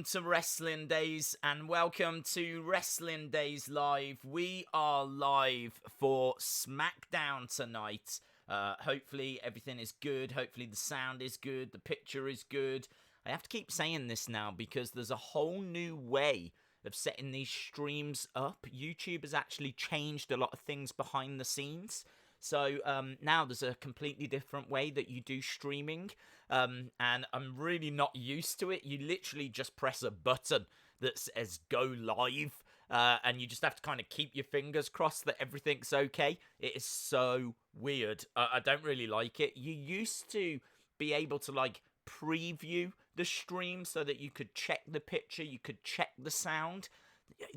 to Wrestling Days and welcome to Wrestling Days Live. We are live for Smackdown tonight. Hopefully everything is good. Hopefully the sound is good. The picture is good. I have to keep saying this now because there's a whole new way of setting these streams up. YouTube has actually changed a lot of things behind the scenes. So now there's a completely different way that you do streaming, and I'm really not used to it. You literally just press a button that says go live, and you just have to kind of keep your fingers crossed that everything's okay. It is so weird. I don't really like it. You used to be able to like preview the stream so that you could check the picture, you could check the sound.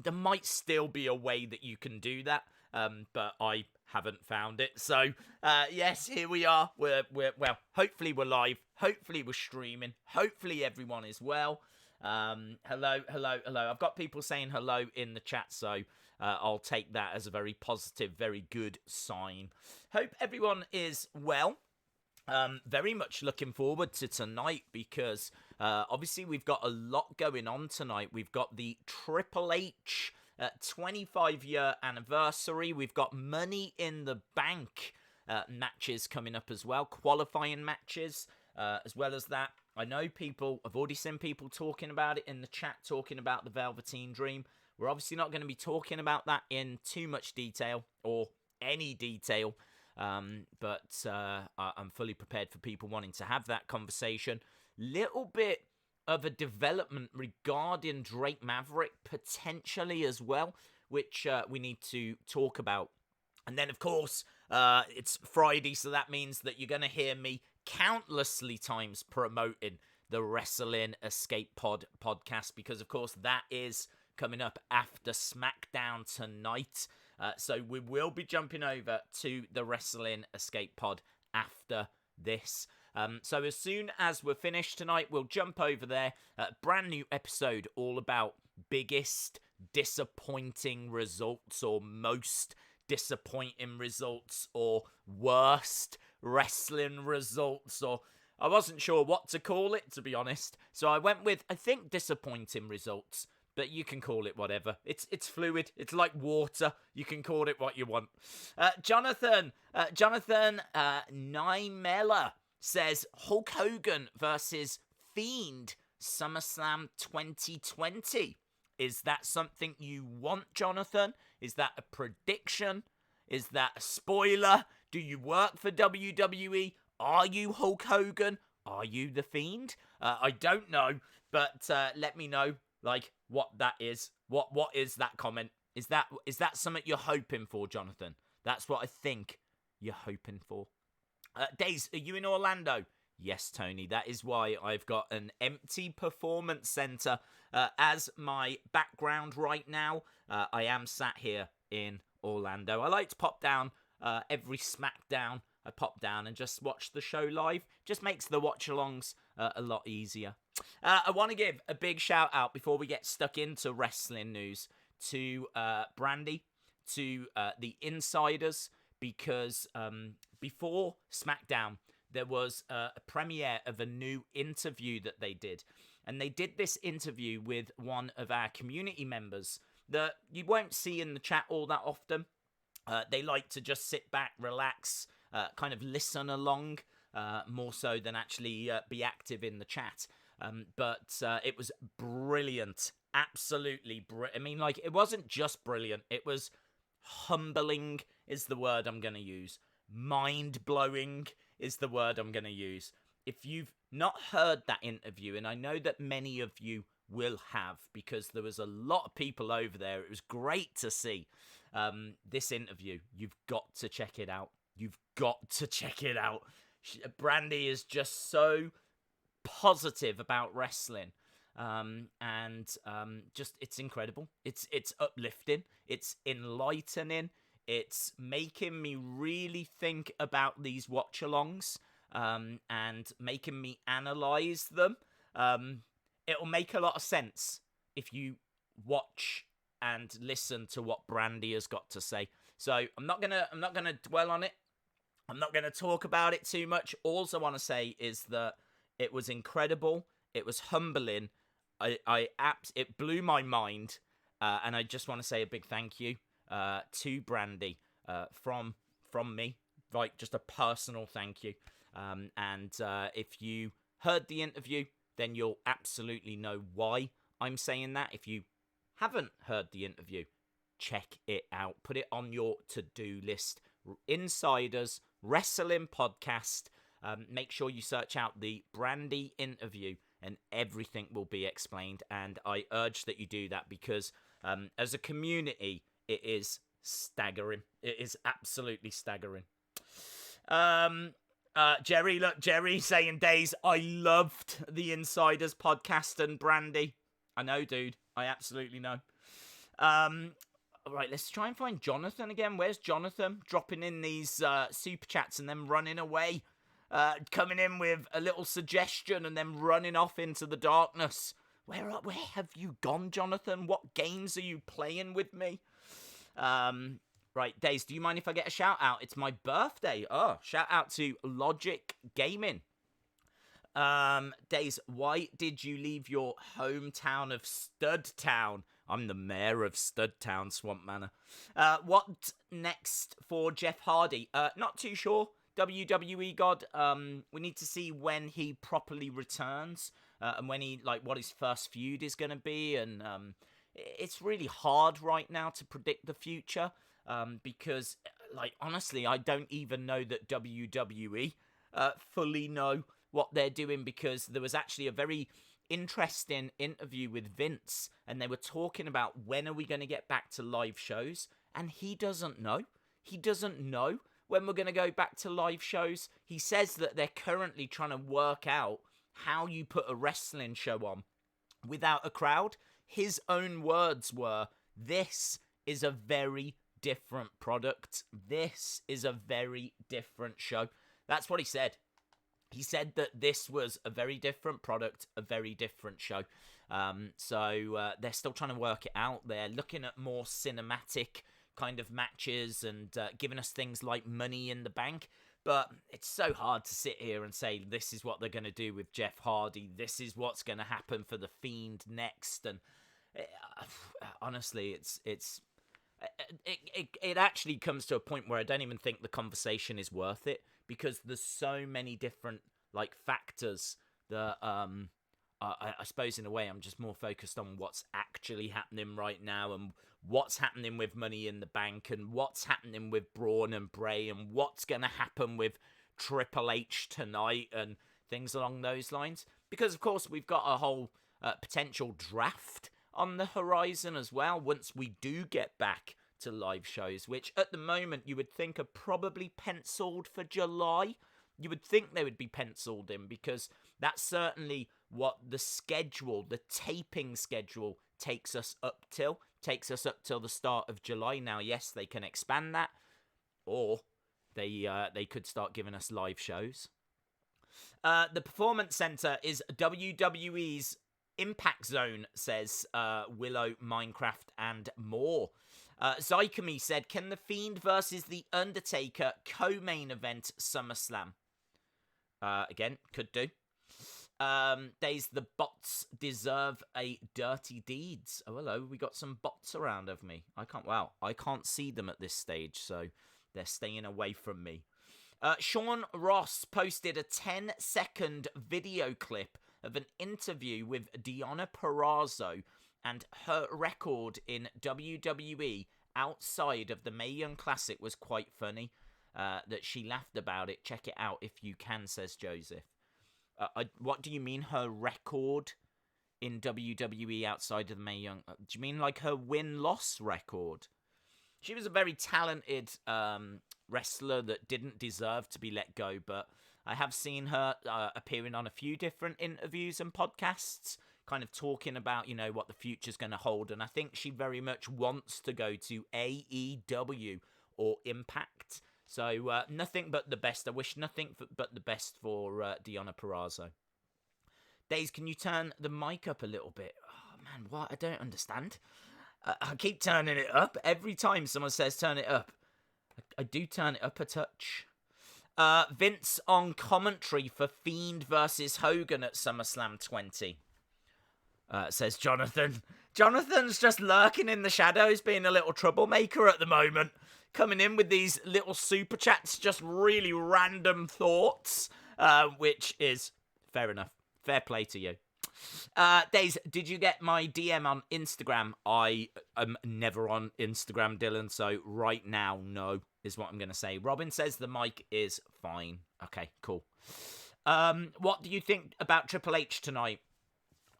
There might still be a way that you can do that, but I haven't found it. So, yes, here we are. Well, hopefully we're live. Hopefully we're streaming. Hopefully everyone is well. Hello. I've got people saying hello in the chat, so I'll take that as a very positive, very good sign. Hope everyone is well. Very much looking forward to tonight because obviously we've got a lot going on tonight. We've got the Triple H 25-year anniversary. We've got Money in the Bank matches coming up as well, qualifying matches as well as that. I know I've already seen people talking about it in the chat, talking about the Velveteen Dream. We're obviously not going to be talking about that in too much detail or any detail. But I'm fully prepared for people wanting to have that conversation. Little bit of a development regarding Drake Maverick potentially as well, which we need to talk about. And then, of course, it's Friday, so that means that you're going to hear me countlessly times promoting the Wrestling Escape Pod podcast because, of course, that is coming up after Smackdown tonight. So we will be jumping over to the Wrestling Escape Pod after this. So as soon as we're finished tonight, we'll jump over there. Brand new episode all about biggest disappointing results or most disappointing results or worst wrestling results, or I wasn't sure what to call it, to be honest. So I went with, I think, disappointing results. But you can call it whatever. It's fluid. It's like water. You can call it what you want. Jonathan Nymela says Hulk Hogan versus Fiend SummerSlam 2020. Is that something you want, Jonathan? Is that a prediction? Is that a spoiler? Do you work for WWE? Are you Hulk Hogan? Are you the Fiend? I don't know, but let me know. Like, what that is. What is that comment? Is that something you're hoping for, Jonathan? That's what I think you're hoping for. Days, are you in Orlando? Yes, Tony. That is why I've got an empty performance center as my background right now. I am sat here in Orlando. I like to pop down every Smackdown. I pop down and just watch the show live. Just makes the watch-alongs a lot easier. I want to give a big shout out before we get stuck into wrestling news to Brandy, to the Insiders, because before SmackDown, there was a premiere of a new interview that they did. And they did this interview with one of our community members that you won't see in the chat all that often. They like to just sit back, relax, kind of listen along, more so than actually be active in the chat. But it was brilliant. Absolutely brilliant. I mean, like, it wasn't just brilliant. It was humbling is the word I'm going to use. Mind-blowing is the word I'm going to use. If you've not heard that interview, and I know that many of you will have, because there was a lot of people over there. It was great to see this interview. You've got to check it out. You've got to check it out. Brandy is just so positive about wrestling, and just it's incredible. It's uplifting. It's enlightening. It's making me really think about these watch-alongs, and making me analyze them. It'll make a lot of sense if you watch and listen to what Brandy has got to say. So I'm not gonna dwell on it. I'm not gonna talk about it too much. All I want to say is that it was incredible. It was humbling. it blew my mind, and I just want to say a big thank you to Brandy from me, like just a personal thank you. And if you heard the interview, then you'll absolutely know why I'm saying that. If you haven't heard the interview, check it out. Put it on your to-do list. Insiders Wrestling Podcast. Make sure you search out the Brandy interview, and everything will be explained. And I urge that you do that because as a community, it is staggering. It is absolutely staggering. Jerry saying, Days, I loved the Insiders podcast and Brandy. I know, dude. I absolutely know. Right, let's try and find Jonathan again. Where's Jonathan? Dropping in these super chats and then running away. Coming in with a little suggestion and then running off into the darkness. Where have you gone, Jonathan? What games are you playing with me? Right, Days, do you mind if I get a shout out? It's my birthday. Oh, shout out to Logic Gaming. Days, why did you leave your hometown of Studtown? I'm the mayor of Studtown, Swamp Manor. What next for Jeff Hardy? Not too sure. WWE God, we need to see when he properly returns, and when he, what his first feud is going to be, and it's really hard right now to predict the future, because, honestly, I don't even know that WWE fully know what they're doing, because there was actually a very interesting interview with Vince, and they were talking about when are we going to get back to live shows, and he doesn't know. He doesn't know when we're going to go back to live shows. He says that they're currently trying to work out how you put a wrestling show on without a crowd. His own words were, this is a very different product. This is a very different show. That's what he said. He said that this was a very different product, a very different show. So they're still trying to work it out. They're looking at more cinematic kind of matches and giving us things like Money in the Bank. But it's so hard to sit here and say this is what they're going to do with Jeff Hardy. This is what's going to happen for The Fiend next. And honestly, it actually comes to a point where I don't even think the conversation is worth it, because there's so many different factors that I suppose in a way I'm just more focused on what's actually happening right now, and what's happening with Money in the Bank, and what's happening with Braun and Bray, and what's going to happen with Triple H tonight, and things along those lines. Because, of course, we've got a whole potential draft on the horizon as well, once we do get back to live shows, which at the moment you would think are probably penciled for July. You would think they would be penciled in, because that's certainly what the schedule, the taping schedule, takes us up till the start of July. Now, yes, they can expand that, or they could start giving us live shows. The Performance Center is WWE's Impact Zone, says Willow, Minecraft, and more. Zykomi said, can The Fiend versus The Undertaker co-main event SummerSlam? Again, could do. Days, the bots deserve a dirty deeds. Oh, hello, we got some bots around of me. I can't see them at this stage, so they're staying away from me. Sean Ross posted a 10-second video clip of an interview with Deonna Purrazzo and her record in WWE outside of the Mae Young Classic was quite funny. That she laughed about it. Check it out if you can, says Joseph. What do you mean, her record in WWE outside of the Mae Young? Do you mean like her win-loss record? She was a very talented wrestler that didn't deserve to be let go, but I have seen her appearing on a few different interviews and podcasts, kind of talking about, what the future's going to hold, and I think she very much wants to go to AEW or Impact. So, nothing but the best. I wish nothing but the best for Deonna Purrazzo. Days, can you turn the mic up a little bit? Oh, man, what? I don't understand. I keep turning it up. Every time someone says turn it up, I do turn it up a touch. Vince on commentary for Fiend versus Hogan at SummerSlam 20. says Jonathan. Jonathan's just lurking in the shadows, being a little troublemaker at the moment. Coming in with these little super chats, just really random thoughts, which is fair enough. Fair play to you. Days, did you get my DM on Instagram? I am never on Instagram, Dylan, so right now, no, is what I'm going to say. Robin says the mic is fine. Okay, cool. What do you think about Triple H tonight?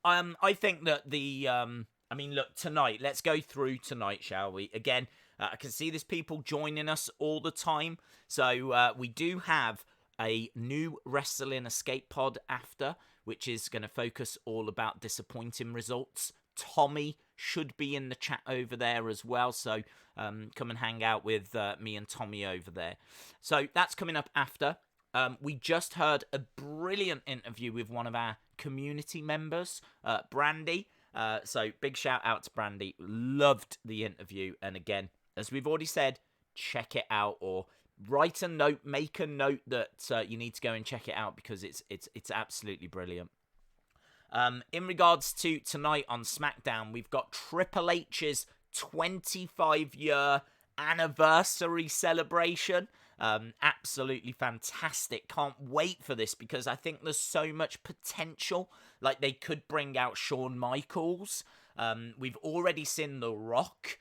I think that look, tonight, let's go through tonight, shall we? Again, I can see there's people joining us all the time. So we do have a new Wrestling Escape Pod after, which is going to focus all about disappointing results. Tommy should be in the chat over there as well. So come and hang out with me and Tommy over there. So that's coming up after. We just heard a brilliant interview with one of our community members, Brandy. So big shout out to Brandy. Loved the interview. And again, as we've already said, check it out, or write a note, make a note that you need to go and check it out, because it's absolutely brilliant. In regards to tonight on SmackDown, we've got Triple H's 25-year anniversary celebration. Absolutely fantastic. Can't wait for this, because I think there's so much potential. Like, they could bring out Shawn Michaels. We've already seen The Rock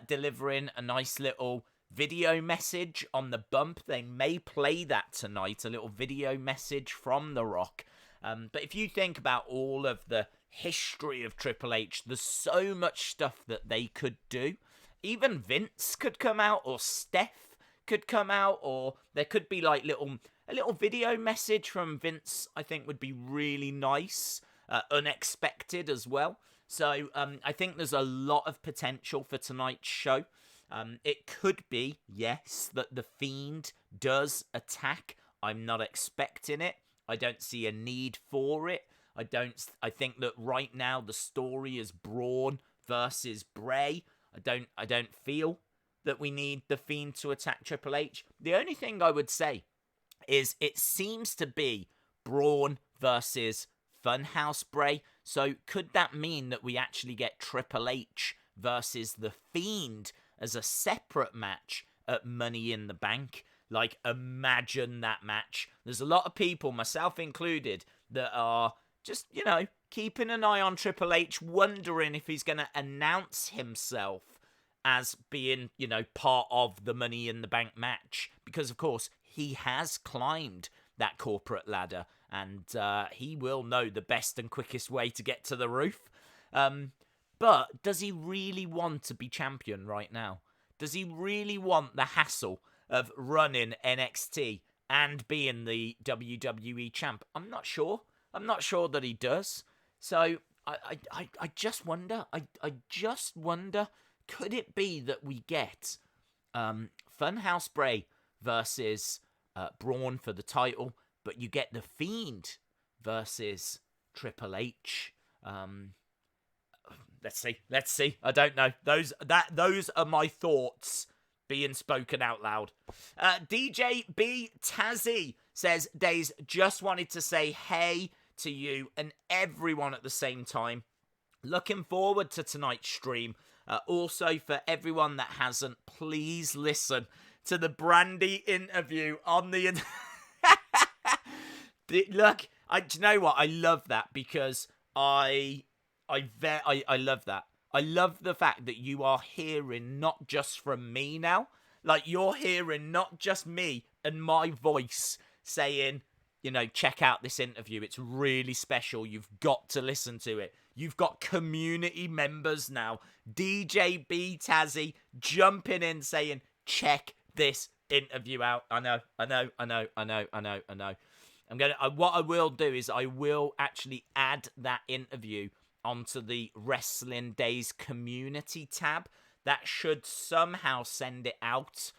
delivering a nice little video message on the bump. They may play that tonight, a little video message from The Rock. But if you think about all of the history of Triple H, there's so much stuff that they could do. Even Vince could come out, or Steph could come out, or there could be like a little video message from Vince. I think would be really nice, unexpected as well. So I think there's a lot of potential for tonight's show. It could be, yes, that The Fiend does attack. I'm not expecting it. I don't see a need for it. I think that right now the story is Braun versus Bray. I don't feel that we need The Fiend to attack Triple H. The only thing I would say is it seems to be Braun versus Funhouse Bray. So could that mean that we actually get Triple H versus The Fiend as a separate match at Money in the Bank? Like, imagine that match. There's a lot of people, myself included, that are just, keeping an eye on Triple H, wondering if he's going to announce himself as being, part of the Money in the Bank match. Because, of course, he has climbed that corporate ladder, and he will know the best and quickest way to get to the roof. But does he really want to be champion right now? Does he really want the hassle of running NXT and being the WWE champ? I'm not sure. I'm not sure that he does. So I just wonder. I just wonder, could it be that we get Funhouse Bray versus Braun for the title, but you get The Fiend versus Triple H? Let's see. I don't know. Those are my thoughts being spoken out loud. DJ B Tazzy says, Days, just wanted to say hey to you and everyone at the same time. Looking forward to tonight's stream. Also, for everyone that hasn't, please listen to the Brandy interview on the... Look, do you know what? I love that, because I love that. I love the fact that you are hearing not just from me now. Like, you're hearing not just me and my voice saying, check out this interview. It's really special. You've got to listen to it. You've got community members now. DJ B Tazzy jumping in saying, check this interview out. I know. What I will do is I will actually add that interview onto the Wrestling Days community tab. That should somehow send it out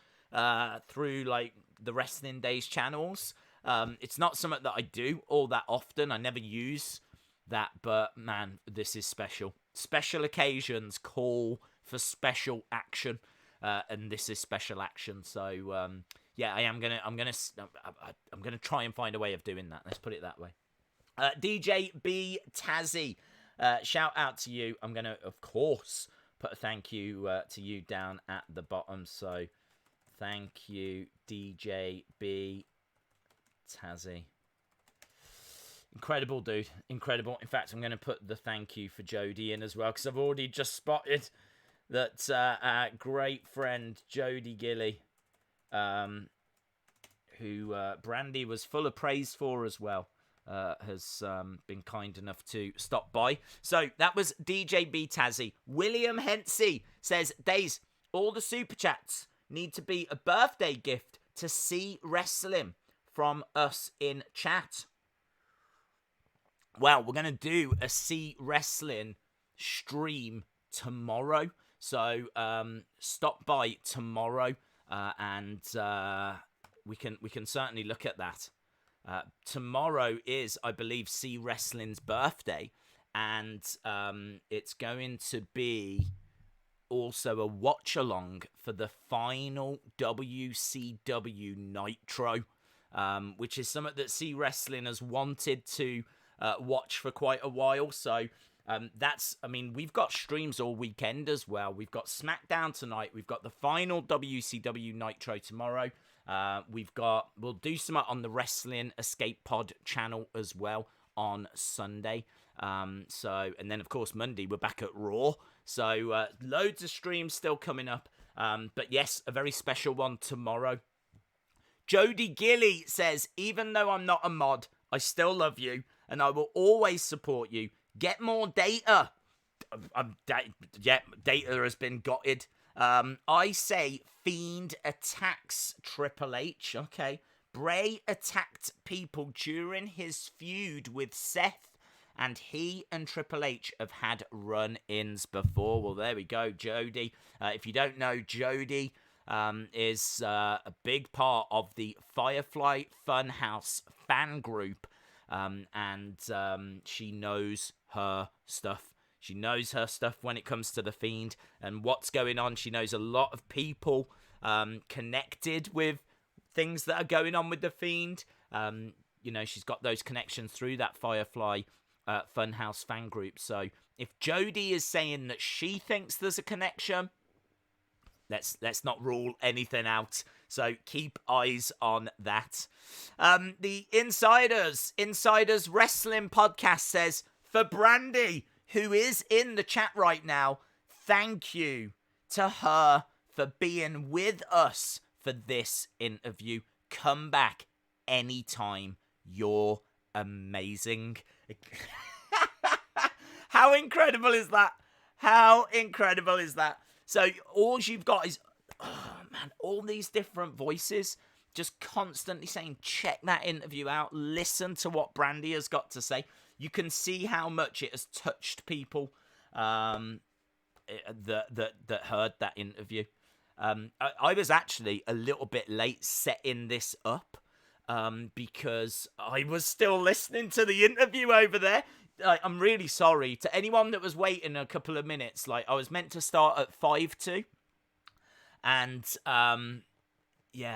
through like the Wrestling Days channels. It's not something that I do all that often. I never use that, but man, this is special. Special occasions call for special action, and this is special action. So yeah, I'm gonna try and find a way of doing that. Let's put it that way. DJ B Tazzy shout out to you. I'm going to, of course, put a thank you to you down at the bottom. So thank you, DJ B Tazzy. Incredible, dude. Incredible. In fact, I'm going to put the thank you for Jody in as well, because I've already just spotted that our great friend Jody Gilly, who Brandy was full of praise for as well, has been kind enough to stop by. So that was DJ B Tazzy. William Hensey says, Days, all the super chats need to be a birthday gift to see wrestling from us in chat. Well, we're going to do a See Wrestling stream tomorrow. So stop by tomorrow and we can certainly look at that. Tomorrow is, I believe, See Wrestling's birthday. And it's going to be also a watch-along for the final WCW Nitro, which is something that See Wrestling has wanted to watch for quite a while. So we've got streams all weekend as well. We've got Smackdown tonight. We've got the final WCW Nitro tomorrow. We'll do some on the Wrestling Escape Pod channel as well on Sunday. And then of course Monday we're back at Raw. So loads of streams still coming up. But yes, a very special one tomorrow. Jody Gilly says, even though I'm not a mod, I still love you and I will always support you. Get more data. Data has been gutted. I say Fiend attacks Triple H. Okay. Bray attacked people during his feud with Seth, and he and Triple H have had run-ins before. Well, there we go, Jody. If you don't know, Jody is a big part of the Firefly Funhouse fan group, and she knows her stuff. She knows her stuff when it comes to the Fiend and what's going on. She knows a lot of people connected with things that are going on with the Fiend. She's got those connections through that Firefly Funhouse fan group. So if Jody is saying that she thinks there's a connection, let's not rule anything out. So keep eyes on that. The Insiders Wrestling Podcast says, for Brandy, who is in the chat right now, thank you to her for being with us for this interview. Come back anytime. You're amazing. How incredible is that? How incredible is that? So all you've got is, all these different voices just constantly saying, check that interview out. Listen to what Brandy has got to say. You can see how much it has touched people that heard that interview. I was actually a little bit late setting this up because I was still listening to the interview over there. I'm really sorry to anyone that was waiting a couple of minutes. Like, I was meant to start at 5:02, and do you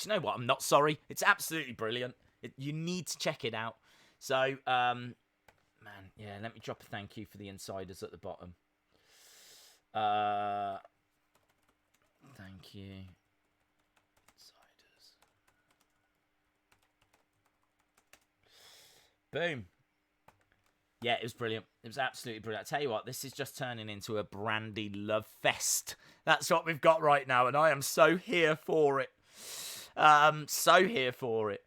know what? I'm not sorry. It's absolutely brilliant. You need to check it out. So, let me drop a thank you for the Insiders at the bottom. Thank you. Insiders. Boom. Yeah, it was brilliant. It was absolutely brilliant. I tell you what, this is just turning into a Brandy love fest. That's what we've got right now, and I am so here for it. So here for it.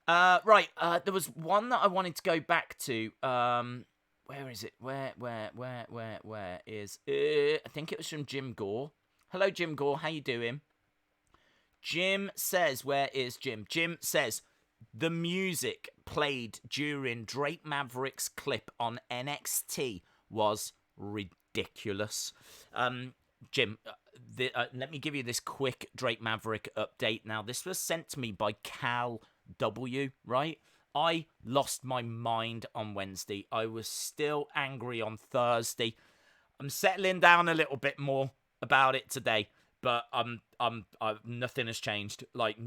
Right, there was one that I wanted to go back to. Where is it? Where is it? I think it was from Jim Gore. Hello, Jim Gore. How you doing? Jim says, where is Jim? Jim says, the music played during Drake Maverick's clip on NXT was ridiculous. Jim, let me give you this quick Drake Maverick update. Now, this was sent to me by Cal W, right? I lost my mind on Wednesday. I was still angry on Thursday. I'm settling down a little bit more about it today, but nothing has changed. Like,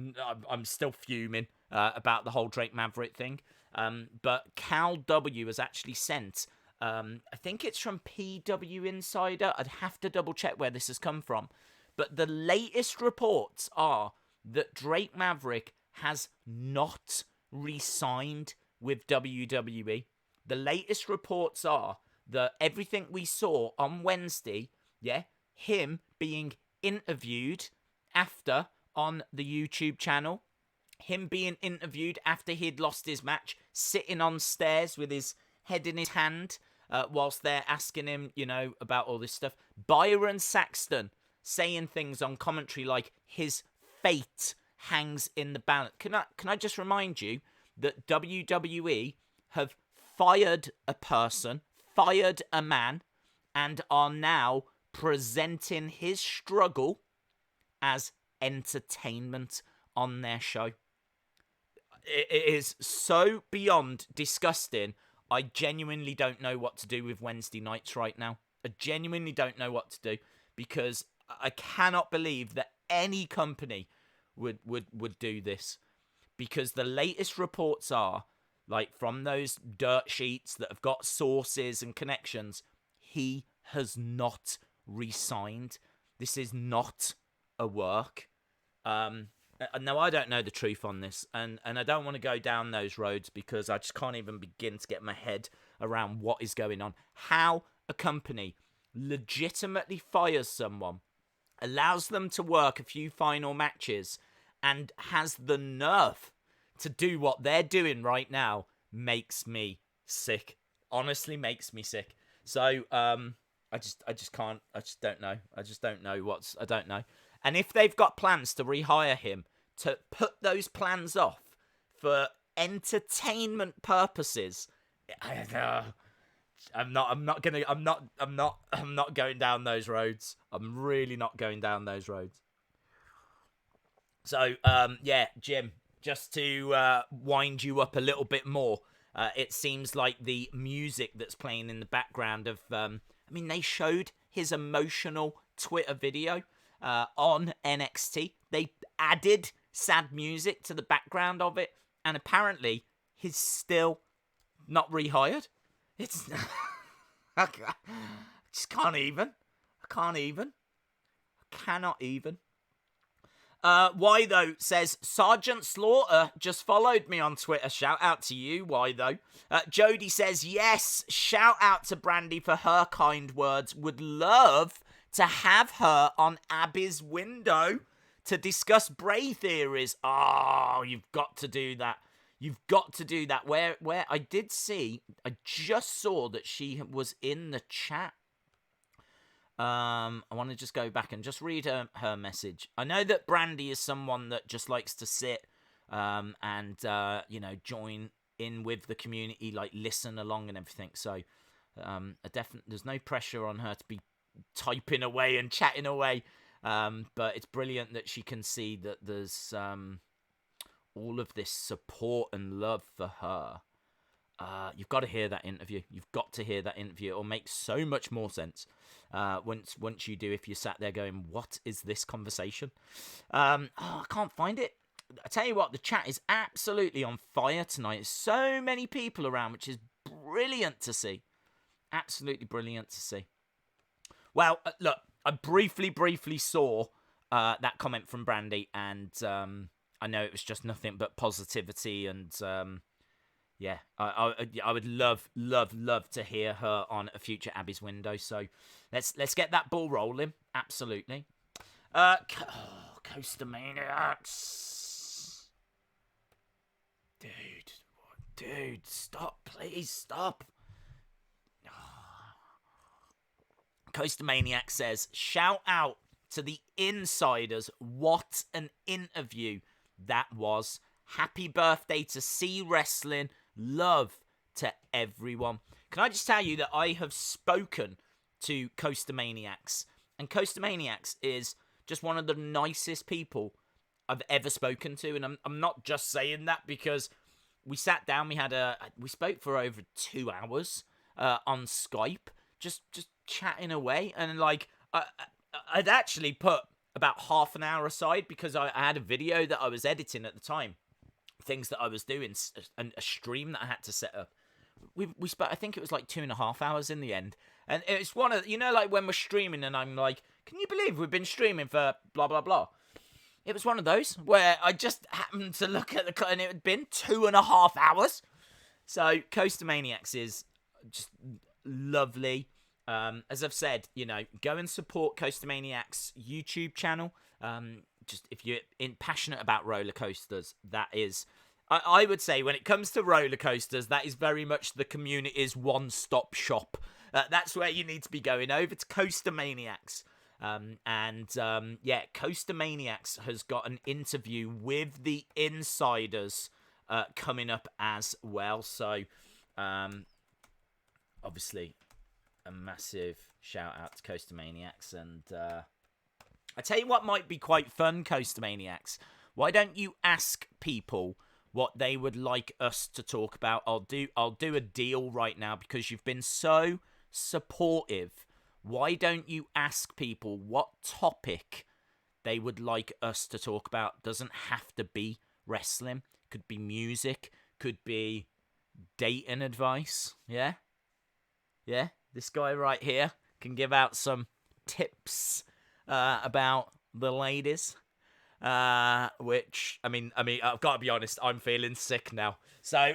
I'm still fuming about the whole Drake Maverick thing. But Cal W has actually sent, I think it's from PW Insider. I'd have to double check where this has come from. But the latest reports are that Drake Maverick has not re-signed with WWE. The latest reports are that everything we saw on Wednesday, him being interviewed after on the YouTube channel, him being interviewed after he'd lost his match, sitting on stairs with his head in his hand whilst they're asking him, about all this stuff. Byron Saxton saying things on commentary like his fate hangs in the balance. Can I just remind you that WWE have fired a person, fired a man, and are now presenting his struggle as entertainment on their show. It is so beyond disgusting. I genuinely don't know what to do with Wednesday nights right now. I genuinely don't know what to do, because I cannot believe that any company would do this. Because the latest reports are, like, from those dirt sheets that have got sources and connections, he has not re-signed. This is not a work. No, I don't know the truth on this, and I don't want to go down those roads because I just can't even begin to get my head around what is going on. How a company legitimately fires someone, allows them to work a few final matches, and has the nerve to do what they're doing right now makes me sick. Honestly, makes me sick. So, I just can't. I just don't know. I don't know. And if they've got plans to rehire him, to put those plans off for entertainment purposes, I'm not going down those roads. I'm really not going down those roads. So, Jim, just to wind you up a little bit more, it seems like the music that's playing in the background of, they showed his emotional Twitter video on NXT. They added sad music to the background of it, and apparently he's still not rehired. It's I just can't even. I cannot even. Why though says Sergeant Slaughter just followed me on Twitter. Shout out to you. Why though? Jody says yes. Shout out to Brandy for her kind words. Would love to have her on Abby's window to discuss Bray theories. Oh, you've got to do that. You've got to do that. Where I just saw that she was in the chat. I want to just go back and just read her message. I know that Brandy is someone that just likes to sit and join in with the community, like listen along and everything. So there's no pressure on her to be typing away and chatting away. But it's brilliant that she can see that there's all of this support and love for her. You've got to hear that interview. It'll make so much more sense once you do, if you sat there going, what is this conversation? I can't find it. I tell you what, the chat is absolutely on fire tonight. There's so many people around, which is brilliant to see. Absolutely brilliant to see. Well, look, I briefly saw that comment from Brandy, and I know it was just nothing but positivity, and I would love to hear her on a future Abby's window. So let's get that ball rolling. Absolutely. Coaster Maniacs. Dude, stop, please, stop. Coaster Maniac says, shout out to the insiders. What an interview that was. Happy birthday to C Wrestling. Love to everyone. Can I just tell you that I have spoken to Coaster Maniacs, and Coaster Maniacs is just one of the nicest people I've ever spoken to, and I'm not just saying that because we sat down, we spoke for over 2 hours on Skype, just chatting away, and like I'd actually put about half an hour aside because I had a video that I was editing at the time things that I was doing, and a stream that I had to set up. We spent, I think it was like 2.5 hours in the end. And it's one of, like when we're streaming and I'm like, can you believe we've been streaming for blah, blah, blah? It was one of those where I just happened to look at the clock and it had been 2.5 hours. So Coaster Maniacs is just lovely. As I've said, go and support Coaster Maniacs' YouTube channel. Just if you're passionate about roller coasters, that is, I would say when it comes to roller coasters, that is very much the community's one-stop shop. That's where you need to be going, over to Coaster Maniacs. Coaster Maniacs has got an interview with the insiders coming up as well. So, obviously, a massive shout out to Coaster Maniacs. And I tell you what might be quite fun, Coaster Maniacs. Why don't you ask people what they would like us to talk about? I'll do a deal right now because you've been so supportive. Why don't you ask people what topic they would like us to talk about? Doesn't have to be wrestling. Could be music. Could be dating advice. Yeah? This guy right here can give out some tips about the ladies. Which, I mean, I've got to be honest, I'm feeling sick now. So,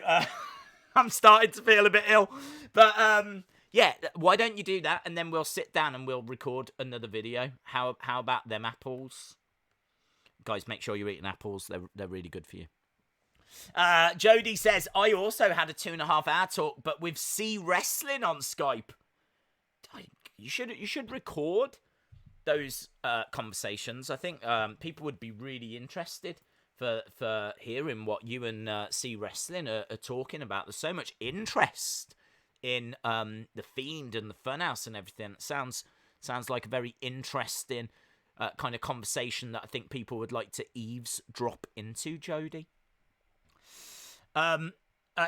I'm starting to feel a bit ill. But, yeah, why don't you do that, and then we'll sit down and we'll record another video. How about them apples? Guys, make sure you're eating apples. They're really good for you. Jody says, I also had a 2.5 hour talk, but with C Wrestling on Skype. You should record those conversations. I think people would be really interested for hearing what you and C Wrestling are talking about. There's so much interest in the Fiend and the Funhouse and everything. It sounds like a very interesting kind of conversation that I think people would like to eavesdrop into, Jody.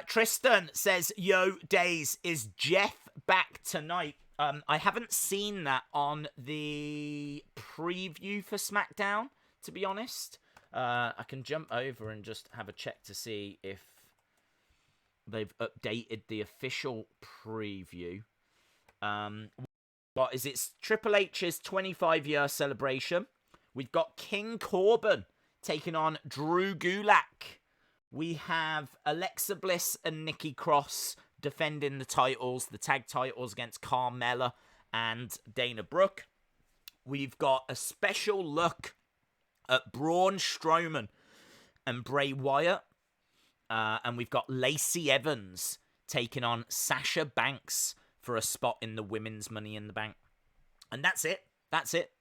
Tristan says, yo, Days, is Jeff back tonight? I haven't seen that on the preview for SmackDown, to be honest. I can jump over and just have a check to see if they've updated the official preview. What is it? It's Triple H's 25-year celebration. We've got King Corbin taking on Drew Gulak. We have Alexa Bliss and Nikki Cross defending the titles, the tag titles, against Carmella and Dana Brooke. We've got a special look at Braun Strowman and Bray Wyatt. And we've got Lacey Evans taking on Sasha Banks for a spot in the women's Money in the Bank. And that's it.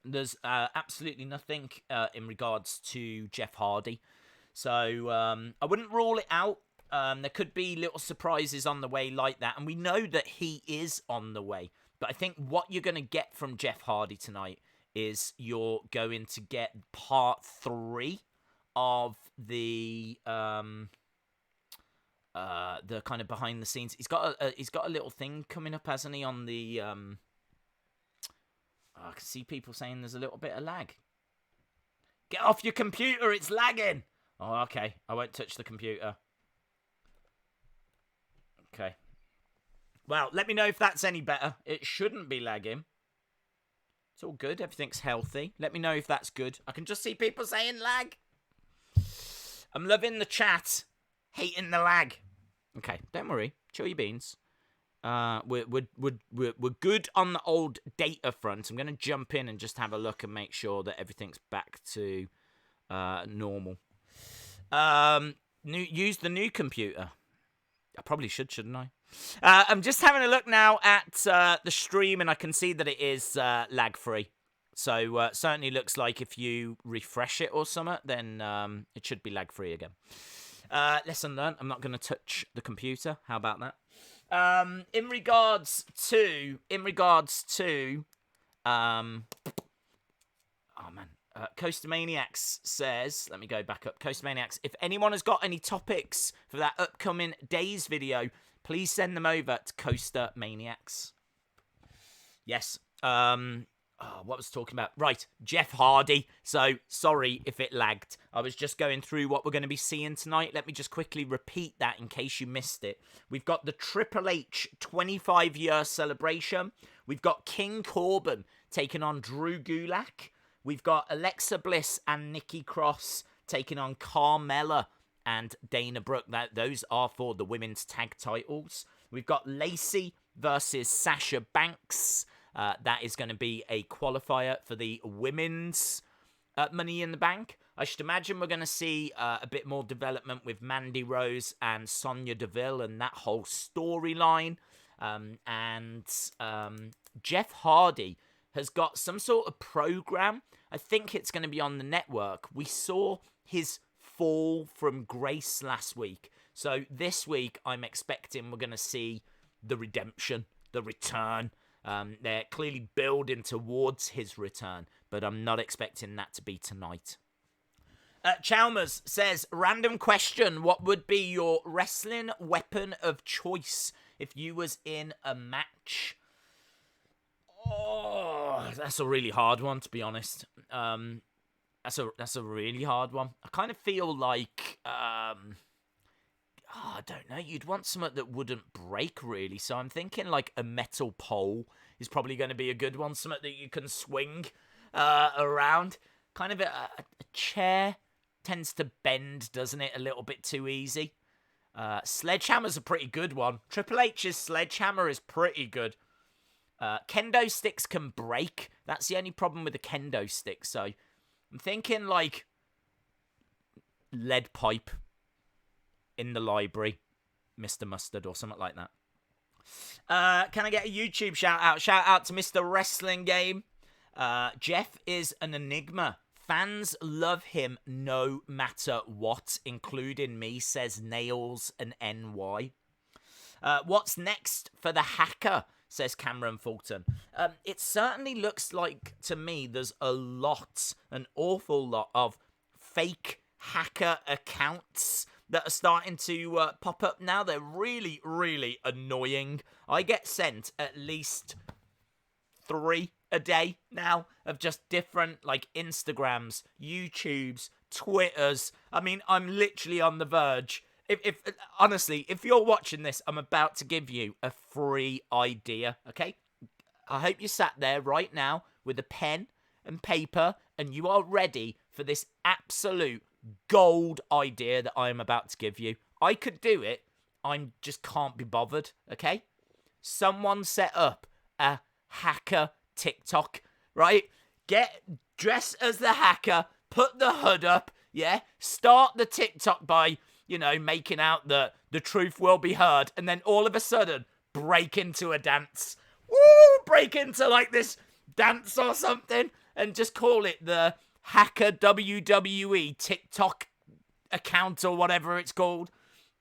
There's absolutely nothing in regards to Jeff Hardy. So I wouldn't rule it out. There could be little surprises on the way like that. And we know that he is on the way. But I think what you're going to get from Jeff Hardy tonight is you're going to get part 3 of the kind of behind the scenes. He's got a little thing coming up, hasn't he, on the I can see people saying there's a little bit of lag. Get off your computer, it's lagging. Oh, okay. I won't touch the computer. Okay. Well, let me know if that's any better. It shouldn't be lagging. It's all good. Everything's healthy. Let me know if that's good. I can just see people saying lag. I'm loving the chat. Hating the lag. Okay, don't worry. Chill your beans. We're good on the old data front. I'm going to jump in and just have a look and make sure that everything's back to normal. Use the new computer. I probably shouldn't I? I'm just having a look now at the stream, and I can see that it is lag-free. So certainly looks like if you refresh it or something, then it should be lag-free again. Lesson learned. I'm not going to touch the computer. How about that? In regards to, Coaster Maniacs says, let me go back up. Coaster Maniacs, if anyone has got any topics for that upcoming Days video, please send them over to Coaster Maniacs. Yes. what was I talking about? Right, Jeff Hardy. So, sorry if it lagged. I was just going through what we're going to be seeing tonight. Let me just quickly repeat that in case you missed it. We've got the Triple H 25-year celebration. We've got King Corbin taking on Drew Gulak. We've got Alexa Bliss and Nikki Cross taking on Carmella and Dana Brooke. Those are for the women's tag titles. We've got Lacey versus Sasha Banks. That is going to be a qualifier for the women's Money in the Bank. I should imagine we're going to see a bit more development with Mandy Rose and Sonya Deville and that whole storyline. And Jeff Hardy has got some sort of program. I think it's going to be on the network. We saw his fall from grace last week. So this week, I'm expecting we're going to see the redemption, the return. They're clearly building towards his return, but I'm not expecting that to be tonight. Chalmers says, random question, what would be your wrestling weapon of choice if you was in a match? Oh, that's a really hard one, to be honest. That's a really hard one. I kind of feel like, I don't know, you'd want something that wouldn't break, really. So I'm thinking like a metal pole is probably going to be a good one. Something that you can swing around. Kind of a chair tends to bend, doesn't it? A little bit too easy. Sledgehammer's a pretty good one. Triple H's sledgehammer is pretty good. Kendo sticks can break. That's the only problem with the kendo stick. So I'm thinking like lead pipe in the library, Mr. Mustard or something like that. Can I get a YouTube shout out? Shout out to Mr. Wrestling Game. Jeff is an enigma. Fans love him no matter what, including me, says Nails and NY. What's next for the hacker, says Cameron Fulton. It certainly looks like, to me, there's an awful lot of fake hacker accounts that are starting to pop up now. They're really, really annoying. I get sent at least 3 a day now of just different, like, Instagrams, YouTubes, Twitters. I mean, I'm literally on the verge. Honestly, if you're watching this, I'm about to give you a free idea, okay? I hope you sat there right now with a pen and paper and you are ready for this absolute gold idea that I am about to give you. I could do it. I just can't be bothered, okay? Someone set up a hacker TikTok, right? Dress as the hacker, put the hood up, yeah? Start the TikTok by, making out that the truth will be heard, and then all of a sudden, break into a dance. Woo! Break into, like, this dance or something, and just call it the hacker WWE TikTok account or whatever it's called.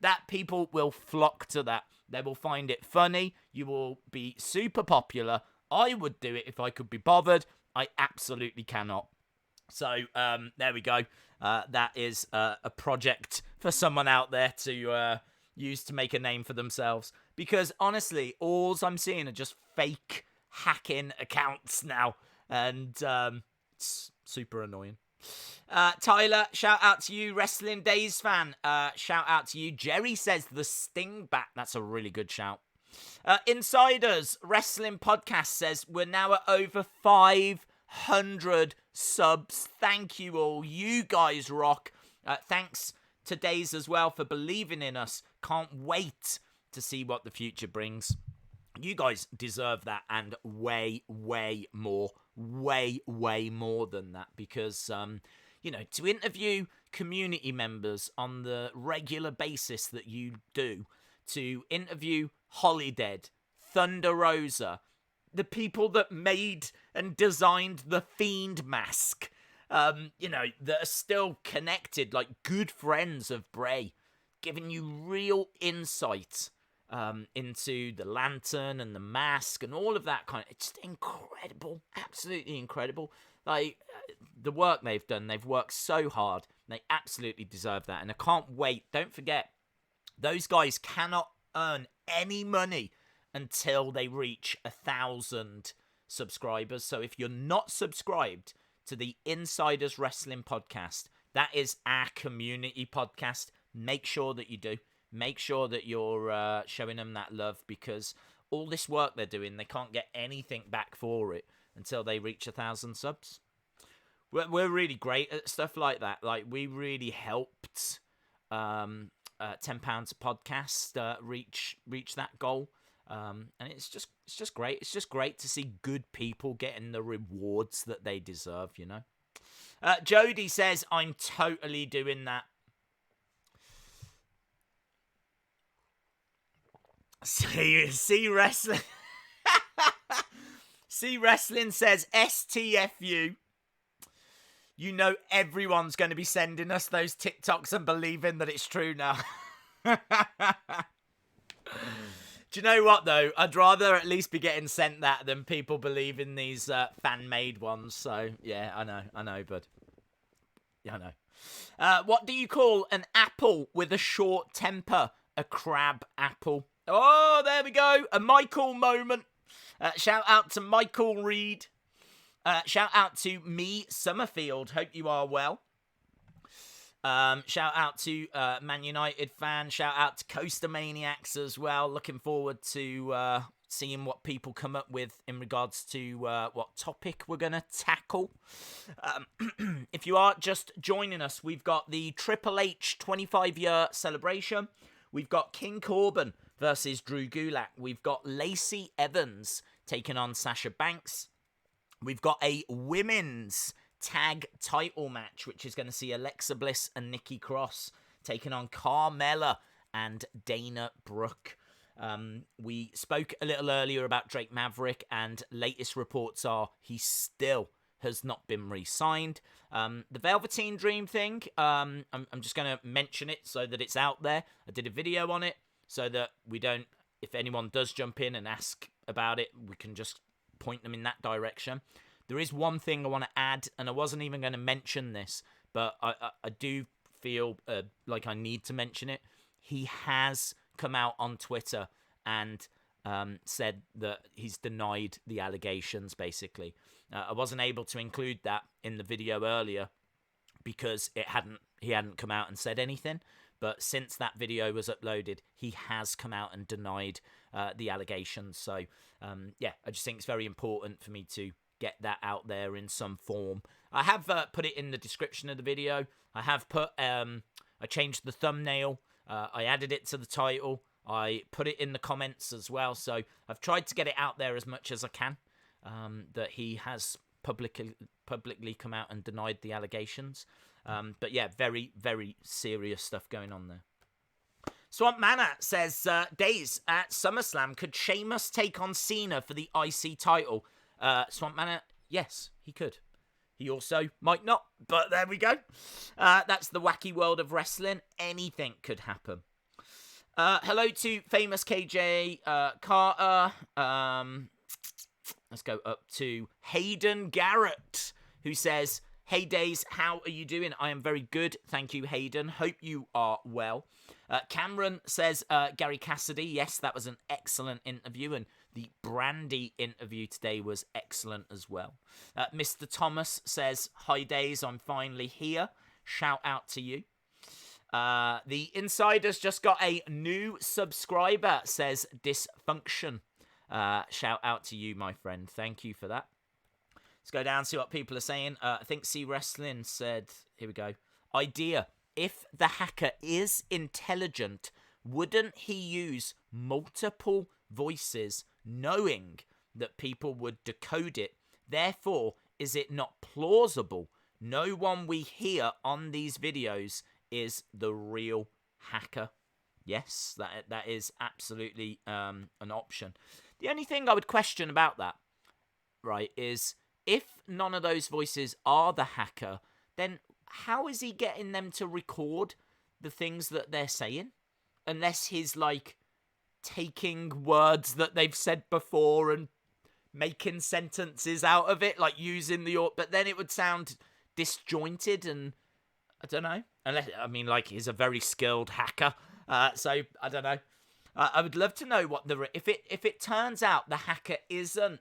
That people will flock to that. They will find it funny. You will be super popular. I would do it if I could be bothered. I absolutely cannot. So, there we go. That is a project for someone out there to use to make a name for themselves. Because, honestly, all I'm seeing are just fake hacking accounts now. And it's super annoying. Tyler, shout out to you, Wrestling Days fan. Shout out to you. Jerry says the Sting bat. That's a really good shout. Insiders Wrestling Podcast says we're now at over 500 subs. Thank you all. You guys rock. Thanks to Days as well for believing in us. Can't wait to see what the future brings. You guys deserve that and way, way more. Way, way more than that. Because, to interview community members on the regular basis that you do, to interview Holidead, Thunder Rosa, the people that made and designed the Fiend mask, that are still connected, like good friends of Bray, giving you real insight into the lantern and the mask and all of that it's just incredible, absolutely incredible. Like, the work they've done, they've worked so hard, they absolutely deserve that, and I can't wait. Don't forget, those guys cannot earn any money until they reach 1,000 subscribers. So if you're not subscribed to the Insiders Wrestling podcast, that is our community podcast. Make sure that you do. Make sure that you're showing them that love, because all this work they're doing, they can't get anything back for it until they reach 1,000 subs. We're really great at stuff like that. Like, we really helped £10 a podcast reach that goal. And it's just great. It's just great to see good people getting the rewards that they deserve, you know. Jody says, I'm totally doing that. See Wrestling. See Wrestling says, STFU. You know everyone's going to be sending us those TikToks and believing that it's true now. Do you know what, though? I'd rather at least be getting sent that than people believe in these fan-made ones. So, yeah, I know, bud. Yeah, I know. What do you call an apple with a short temper? A crab apple. Oh, there we go. A Michael moment. Shout out to Michael Reed. Shout out to me, Summerfield. Hope you are well. Shout out to Man United fan. Shout out to Coaster Maniacs as well. Looking forward to seeing what people come up with in regards to what topic we're going to tackle. If you are just joining us, we've got the Triple H 25-year celebration. We've got King Corbin versus Drew Gulak. We've got Lacey Evans taking on Sasha Banks. We've got a women's tag title match, which is going to see Alexa Bliss and Nikki Cross taking on Carmella and Dana Brooke. We spoke a little earlier about Drake Maverick, and latest reports are he still has not been re-signed. The Velveteen Dream thing, I'm just going to mention it so that it's out there. I did a video on it so that we don't, if anyone does jump in and ask about it, we can just point them in that direction. There is one thing I want to add, and I wasn't even going to mention this, but I do feel like I need to mention it. He has come out on Twitter and said that he's denied the allegations, basically. I wasn't able to include that in the video earlier because he hadn't come out and said anything. But since that video was uploaded, he has come out and denied the allegations. So, yeah, I just think it's very important for me to get that out there in some form. I have put it in the description of the video. I have put, I changed the thumbnail. I added it to the title. I put it in the comments as well. So I've tried to get it out there as much as I can, that he has publicly come out and denied the allegations. But yeah, very, very serious stuff going on there. Swamp Manor says, Days at SummerSlam, could Sheamus take on Cena for the IC title? Swamp Manor, yes, he could. He also might not, but there we go. That's the wacky world of wrestling. Anything could happen. Hello to famous KJ Carter. Let's go up to Hayden Garrett, who says, hey Days, how are you doing? I am very good, thank you, Hayden. Hope you are well. Cameron says, Gary Cassidy, yes, that was an excellent interview, and the Brandy interview today was excellent as well. Mr. Thomas says, hi Days, I'm finally here. Shout out to you. The Insiders just got a new subscriber, says Dysfunction. Shout out to you, my friend. Thank you for that. Let's go down and see what people are saying. I think C Wrestling said, here we go. Idea. If the hacker is intelligent, wouldn't he use multiple voices knowing that people would decode it? Therefore, is it not plausible no one we hear on these videos is the real hacker? Yes, that is absolutely an option. The only thing I would question about that, right, is if none of those voices are the hacker, then how is he getting them to record the things that they're saying? Unless he's, like, taking words that they've said before and making sentences out of it, like using the... But then it would sound disjointed and... I don't know. Unless, I mean, like, he's a very skilled hacker. So, I don't know. I would love to know what the... If it turns out the hacker isn't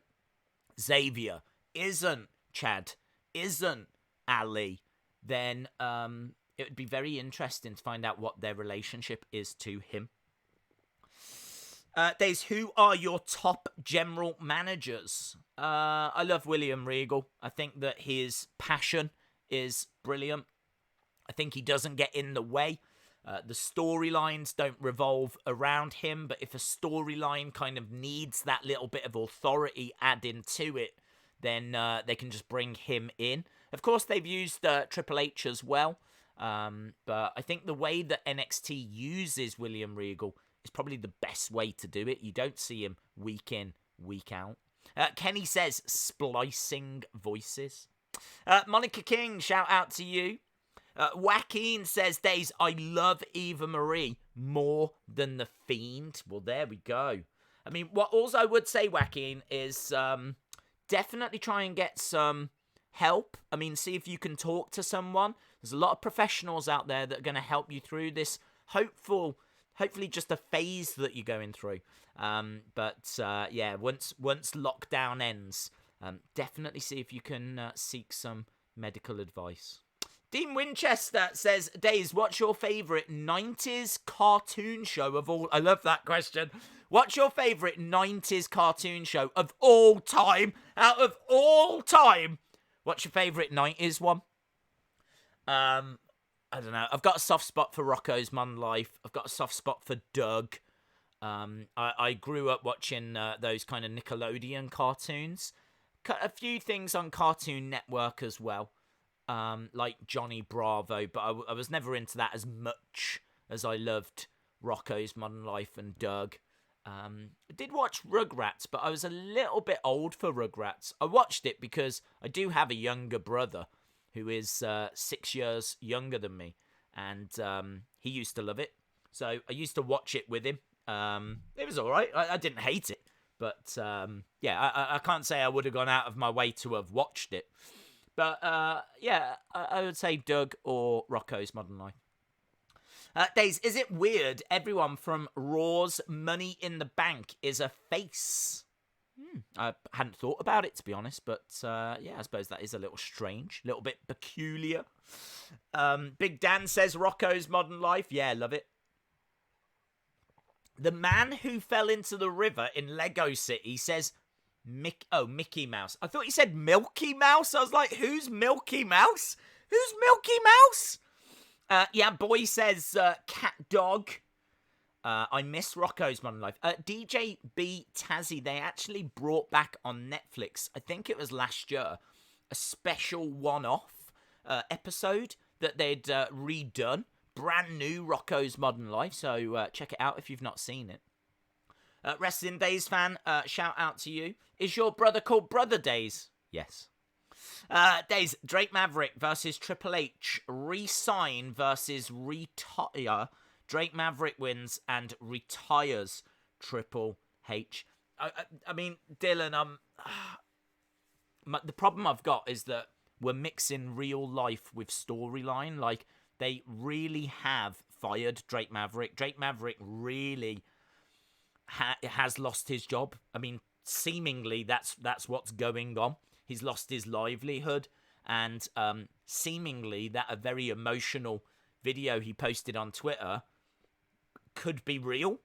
Xavier, isn't Chad, isn't Ali, then it would be very interesting to find out what their relationship is to him. Days, who are your top general managers? I love William Regal. I think that his passion is brilliant. I think he doesn't get in the way. The storylines don't revolve around him, but if a storyline kind of needs that little bit of authority added to it, then they can just bring him in. Of course, they've used Triple H as well, but I think the way that NXT uses William Regal is probably the best way to do it. You don't see him week in, week out. Kenny says, splicing voices. Monica King, shout out to you. Joaquin says, Days, I love Eva Marie more than The Fiend. Well, there we go. I mean, what also I would say, Joaquin, is definitely try and get some help. I mean, see if you can talk to someone. There's a lot of professionals out there that are going to help you through this hopefully just a phase that you're going through. Yeah, once lockdown ends, definitely see if you can seek some medical advice. Dean Winchester says, Days, what's your favourite 90s cartoon show of all... I love that question. What's your favourite 90s cartoon show of all time? Out of all time, what's your favourite 90s one? I don't know. I've got a soft spot for Rocko's Modern Life. I've got a soft spot for Doug. I grew up watching those kind of Nickelodeon cartoons. A few things on Cartoon Network as well. Like Johnny Bravo, but I was never into that as much as I loved Rocko's Modern Life and Doug. I did watch Rugrats, but I was a little bit old for Rugrats. I watched it because I do have a younger brother who is 6 years younger than me, and he used to love it. So I used to watch it with him. It was all right. I didn't hate it, but I can't say I would have gone out of my way to have watched it. But, I would say Doug or Rocko's Modern Life. Days, is it weird everyone from Raw's Money in the Bank is a face? I hadn't thought about it, to be honest, but, I suppose that is a little strange, a little bit peculiar. Big Dan says Rocko's Modern Life. Yeah, love it. The man who fell into the river in Lego City says... Mickey Mouse. I thought you said Milky Mouse. I was like, who's Milky Mouse? Who's Milky Mouse? Boy says Cat Dog. I miss Rocko's Modern Life. DJ B Tazzy, they actually brought back on Netflix, I think it was last year, a special one-off episode that they'd redone. Brand new Rocko's Modern Life, so check it out if you've not seen it. Wrestling Days fan, shout out to you. Is your brother called Brother Days? Yes. Days, Drake Maverick versus Triple H. Resign versus retire. Drake Maverick wins and retires Triple H. I mean, Dylan, the problem I've got is that we're mixing real life with storyline. Like, they really have fired Drake Maverick. Drake Maverick really... has lost his job. I mean, seemingly that's what's going on. He's lost his livelihood, and seemingly that a very emotional video he posted on Twitter could be real.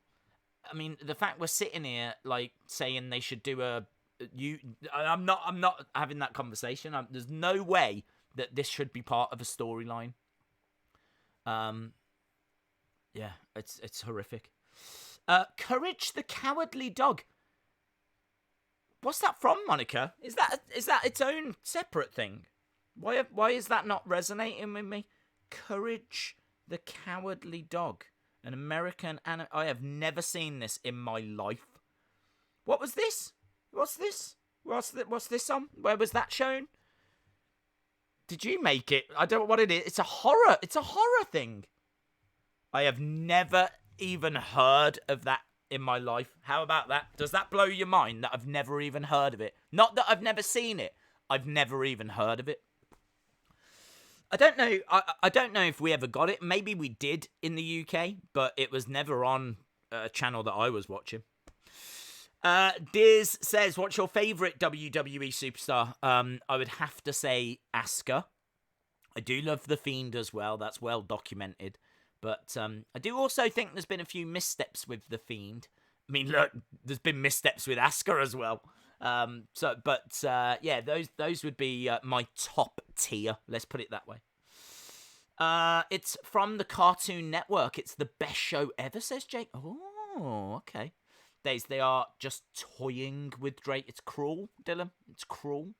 I mean, the fact we're sitting here like saying they should do I'm not having that conversation. There's no way that this should be part of a storyline. It's horrific. Courage the Cowardly Dog. What's that from, Monica? Is that its own separate thing? Why is that not resonating with me? Courage the Cowardly Dog. An American anime. I have never seen this in my life. What was this? What's this? What's this on? Where was that shown? Did you make it? I don't know what it is. It's a horror. It's a horror thing. I have never even heard of that in my life. How about that? Does that blow your mind that I've never even heard of it? Not that I've never seen it. I've never even heard of it. I don't know. I don't know if we ever got it. Maybe we did in the UK, but it was never on a channel that I was watching. Diz says, what's your favourite WWE superstar? I would have to say Asuka. I do love The Fiend as well. That's well documented. But I do also think there's been a few missteps with The Fiend. I mean, look, there's been missteps with Asuka as well. Yeah, those would be my top tier. Let's put it that way. It's from the Cartoon Network. It's the best show ever, says Jake. Oh, okay. They are just toying with Drake. It's cruel, Dylan. It's cruel.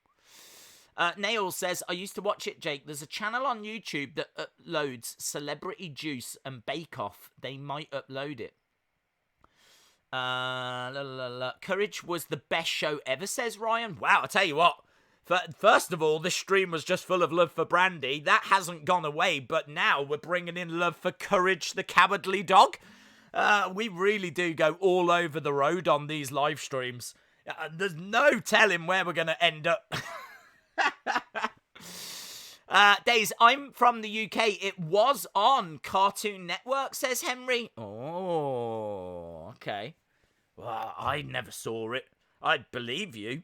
Nail says, I used to watch it, Jake. There's a channel on YouTube that uploads Celebrity Juice and Bake Off. They might upload it. Courage was the best show ever, says Ryan. Wow, I tell you what. First of all, this stream was just full of love for Brandy. That hasn't gone away, but now we're bringing in love for Courage the Cowardly Dog. We really do go all over the road on these live streams. There's no telling where we're going to end up. Days, I'm from the UK. It was on Cartoon Network, says Henry. Oh, okay. Well, I never saw it. I'd believe you.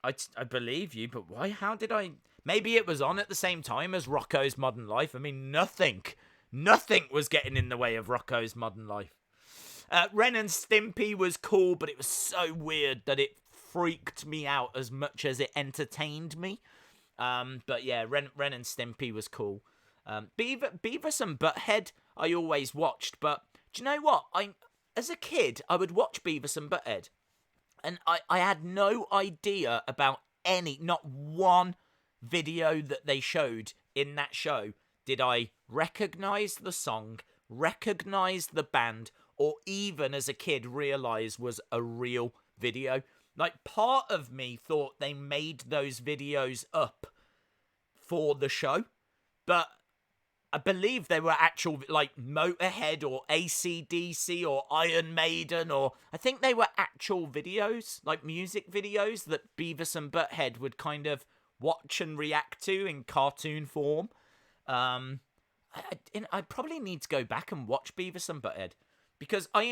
I believe you, but why? How did I? Maybe it was on at the same time as Rocco's Modern Life. I mean, nothing was getting in the way of Rocco's Modern Life. Ren and Stimpy was cool, but it was so weird that it freaked me out as much as it entertained me. But yeah, Ren and Stimpy was cool. Beavis and Butthead I always watched, but do you know what? As a kid, I would watch Beavis and Butthead, and I had no idea about not one video that they showed in that show did I recognise the song, recognise the band, or even as a kid realise was a real video. Like, part of me thought they made those videos up for the show, but I believe they were actual, like, Motorhead or AC/DC or Iron Maiden, or I think they were actual videos, like music videos that Beavis and Butthead would kind of watch and react to in cartoon form. I probably need to go back and watch Beavis and Butthead, because I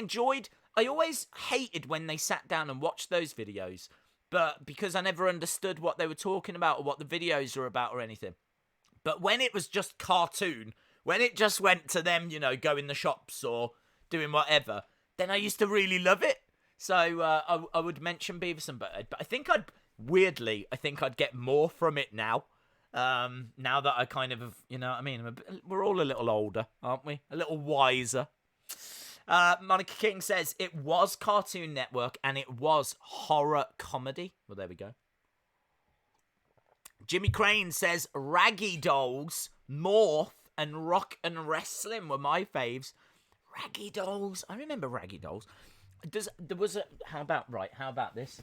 always hated when they sat down and watched those videos, but because I never understood what they were talking about or what the videos were about or anything. But when it was just cartoon, when it just went to them, go in the shops or doing whatever, then I used to really love it. So I would mention Beavis and Butthead, but I think I'd get more from it now. Now that I kind of, we're all a little older, aren't we? A little wiser. Monica King says it was Cartoon Network and it was horror comedy. Well, there we go. Jimmy Crane says Raggy Dolls, Morph, and Rock and Wrestling were my faves. Raggy Dolls. I remember Raggy Dolls. How about this?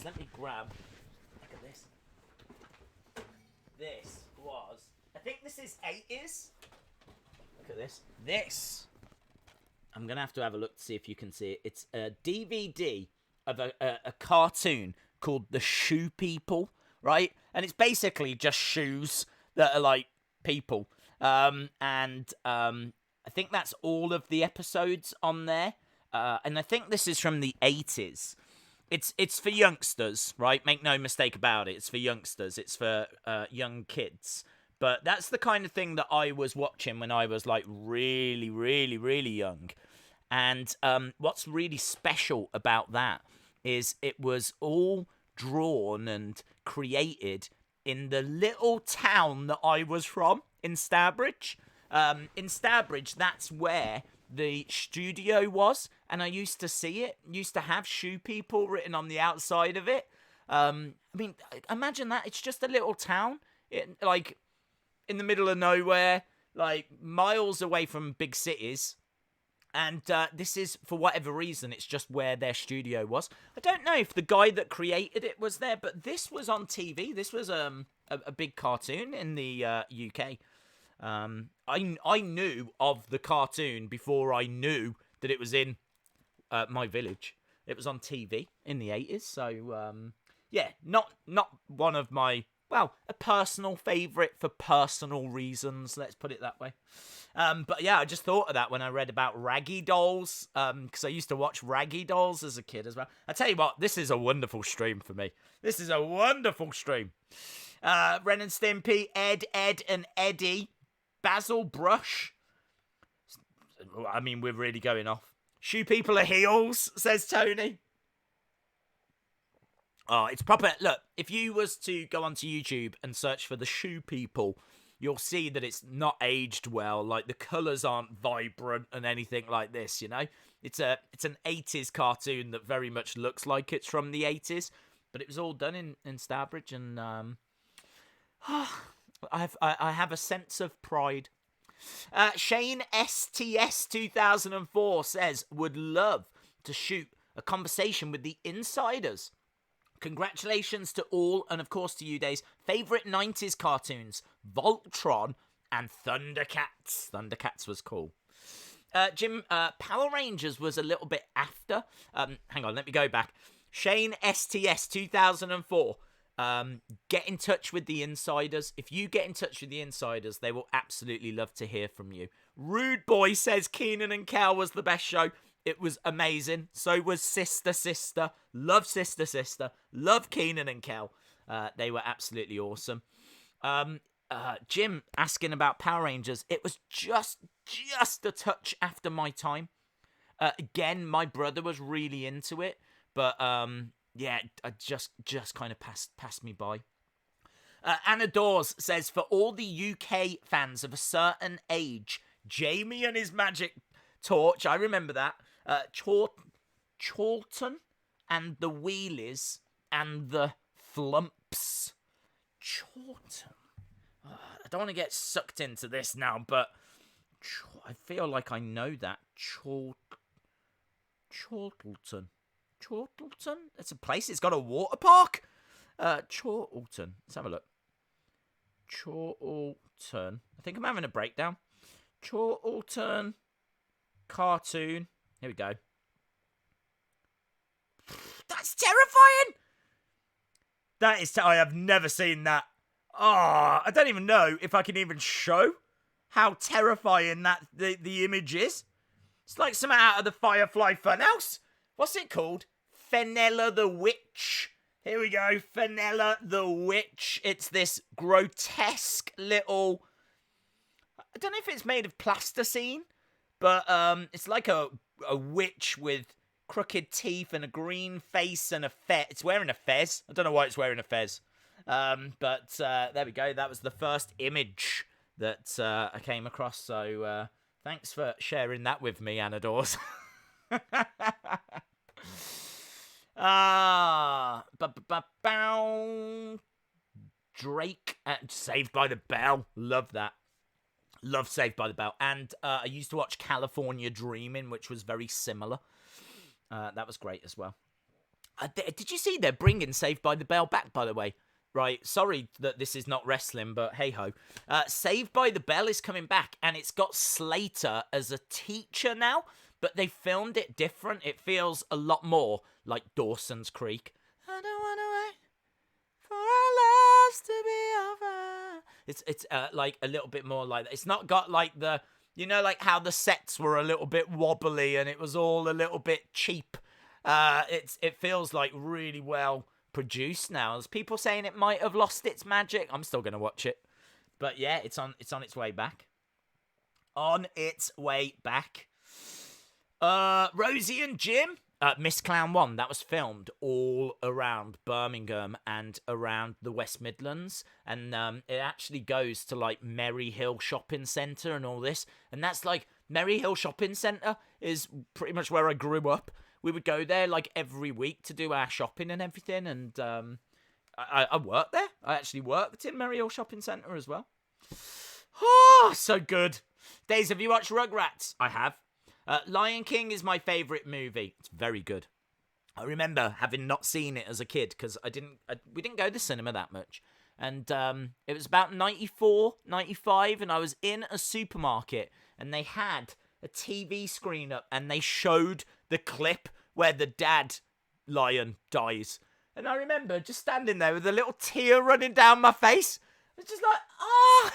Let me grab. Look at this. This was, I think this is 80s. Look at this. This. I'm going to have a look to see if you can see it. It's a DVD of a cartoon called The Shoe People, right? And it's basically just shoes that are like people. And I think that's all of the episodes on there. And I think this is from the 80s. It's for youngsters, right? Make no mistake about it. It's for youngsters. It's for young kids. But that's the kind of thing that I was watching when I was like really, really, really young. And what's really special about that is it was all drawn and created in the little town that I was from, in Stourbridge. In Stourbridge, that's where the studio was, and I used to see it. Used to have Shoe People written on the outside of it. Imagine that. It's just a little town, like in the middle of nowhere, like miles away from big cities. And this is, for whatever reason, it's just where their studio was. I don't know if the guy that created it was there, but this was on TV. This was a big cartoon in the UK. I knew of the cartoon before I knew that it was in my village. It was on TV in the 80s. So, yeah, not one of my well, a personal favourite for personal reasons, let's put it that way. But yeah, I just thought of that when I read about Raggy Dolls, because I used to watch Raggy Dolls as a kid as well. I tell you what, this is a wonderful stream for me. This is a wonderful stream. Ren and Stimpy, Ed, and Eddie, Basil Brush. I mean, we're really going off. Shoe people are heels, says Tony. Oh, it's proper. Look, if you was to go onto YouTube and search for the Shoe People, you'll see that it's not aged well. Like, the colours aren't vibrant and anything like this, you know? It's an 80s cartoon that very much looks like it's from the 80s, but it was all done in Starbridge, and I have a sense of pride. Shane STS 2004 says, would love to shoot a conversation with the insiders. Congratulations to all, and of course to you, Days. Favourite 90s cartoons, Voltron and Thundercats. Thundercats was cool. Jim, Power Rangers was a little bit after. Hang on, let me go back. Shane STS 2004. Get in touch with the insiders. If you get in touch with the insiders, they will absolutely love to hear from you. Rude Boy says Keenan and Kel was the best show. It was amazing. So was Sister Sister. Love Sister Sister. Love Keenan and Kel. They were absolutely awesome. Jim asking about Power Rangers. It was just a touch after my time. Again, my brother was really into it, but yeah, I just kind of passed me by. Anna Dawes says, for all the UK fans of a certain age, Jamie and his magic torch, I remember that. Chorlton and the Wheelies and the Flumps. Chorlton. I don't want to get sucked into this now, but I feel like I know that. Chorlton. Chorlton? It's a place. It's got a water park. Chorlton. Let's have a look. Chorlton. I think I'm having a breakdown. Chorlton cartoon. Here we go. That's terrifying. That is. I have never seen that. Oh, I don't even know if I can even show how terrifying that the image is. It's like something out of the Firefly Funhouse. What's it called? Fenella the Witch. Here we go. Fenella the Witch. It's this grotesque little... I don't know if it's made of plasticine, but it's like a witch with crooked teeth and a green face and a fez. It's wearing a fez. I don't know why it's wearing a fez. But there we go. That was the first image that I came across. So thanks for sharing that with me, Anna Dawes. Drake, Saved by the Bell. Love that. Love Saved by the Bell. And I used to watch California Dreaming, which was very similar. That was great as well. Did you see they're bringing Saved by the Bell back, by the way? Right, sorry that this is not wrestling, but hey-ho. Saved by the Bell is coming back, and it's got Slater as a teacher now, but they filmed it different. It feels a lot more like Dawson's Creek. I don't want to wait for our lives to be over. It's like a little bit more like that. It's not got like the, you know, like how the sets were a little bit wobbly and it was all a little bit cheap. It feels like really well produced now. There's people saying it might have lost its magic. I'm still gonna watch it, but yeah, it's on its way back. On its way back. Rosie and Jim. Miss Clown 1, that was filmed all around Birmingham and around the West Midlands, and it actually goes to like Merry Hill Shopping Centre and all this, and that's like, Merry Hill Shopping Centre is pretty much where I grew up. We would go there like every week to do our shopping and everything, and I worked there. I actually worked in Merry Hill Shopping Centre as well. Oh, so good. Days, have you watched Rugrats? I have. Lion King is my favourite movie. It's very good. I remember having not seen it as a kid because we didn't go to the cinema that much. And it was about 94, 95, and I was in a supermarket and they had a TV screen up and they showed the clip where the dad lion dies. And I remember just standing there with a little tear running down my face. It's just like, ah.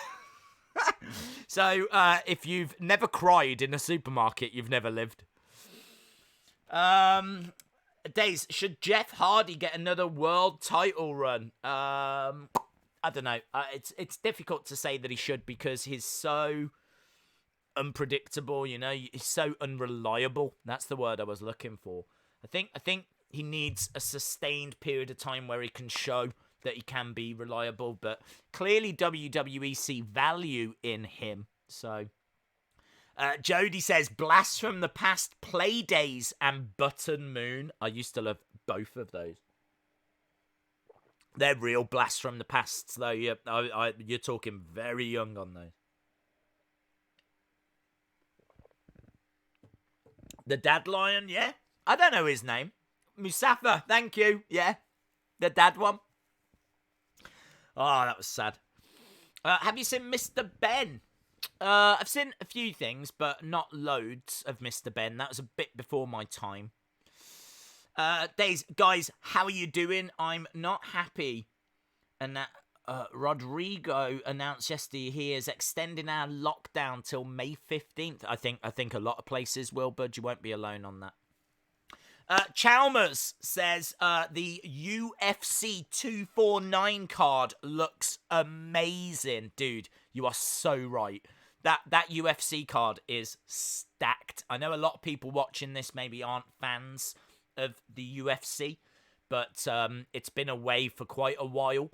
So, if you've never cried in a supermarket, you've never lived. Days, should Jeff Hardy get another world title run? I don't know. It's difficult to say that he should because he's so unpredictable, you know. He's so unreliable. That's the word I was looking for. I think he needs a sustained period of time where he can show that he can be reliable, but clearly WWE see value in him. So, Jody says, Blast from the Past, Play Days, and Button Moon. I used to love both of those. They're real blasts from the past, though. You're talking very young on those. The Dad Lion, yeah. I don't know his name. Mustafa, thank you. Yeah, the dad one. Oh, that was sad. Have you seen Mr. Ben? I've seen a few things, but not loads of Mr. Ben. That was a bit before my time. Days, guys, how are you doing? I'm not happy. And that Rodrigo announced yesterday he is extending our lockdown till May 15th. I think a lot of places will, but you won't be alone on that. Chalmers says the UFC 249 card looks amazing. Dude, you are so right. That UFC card is stacked. I know a lot of people watching this maybe aren't fans of the UFC, but it's been away for quite a while.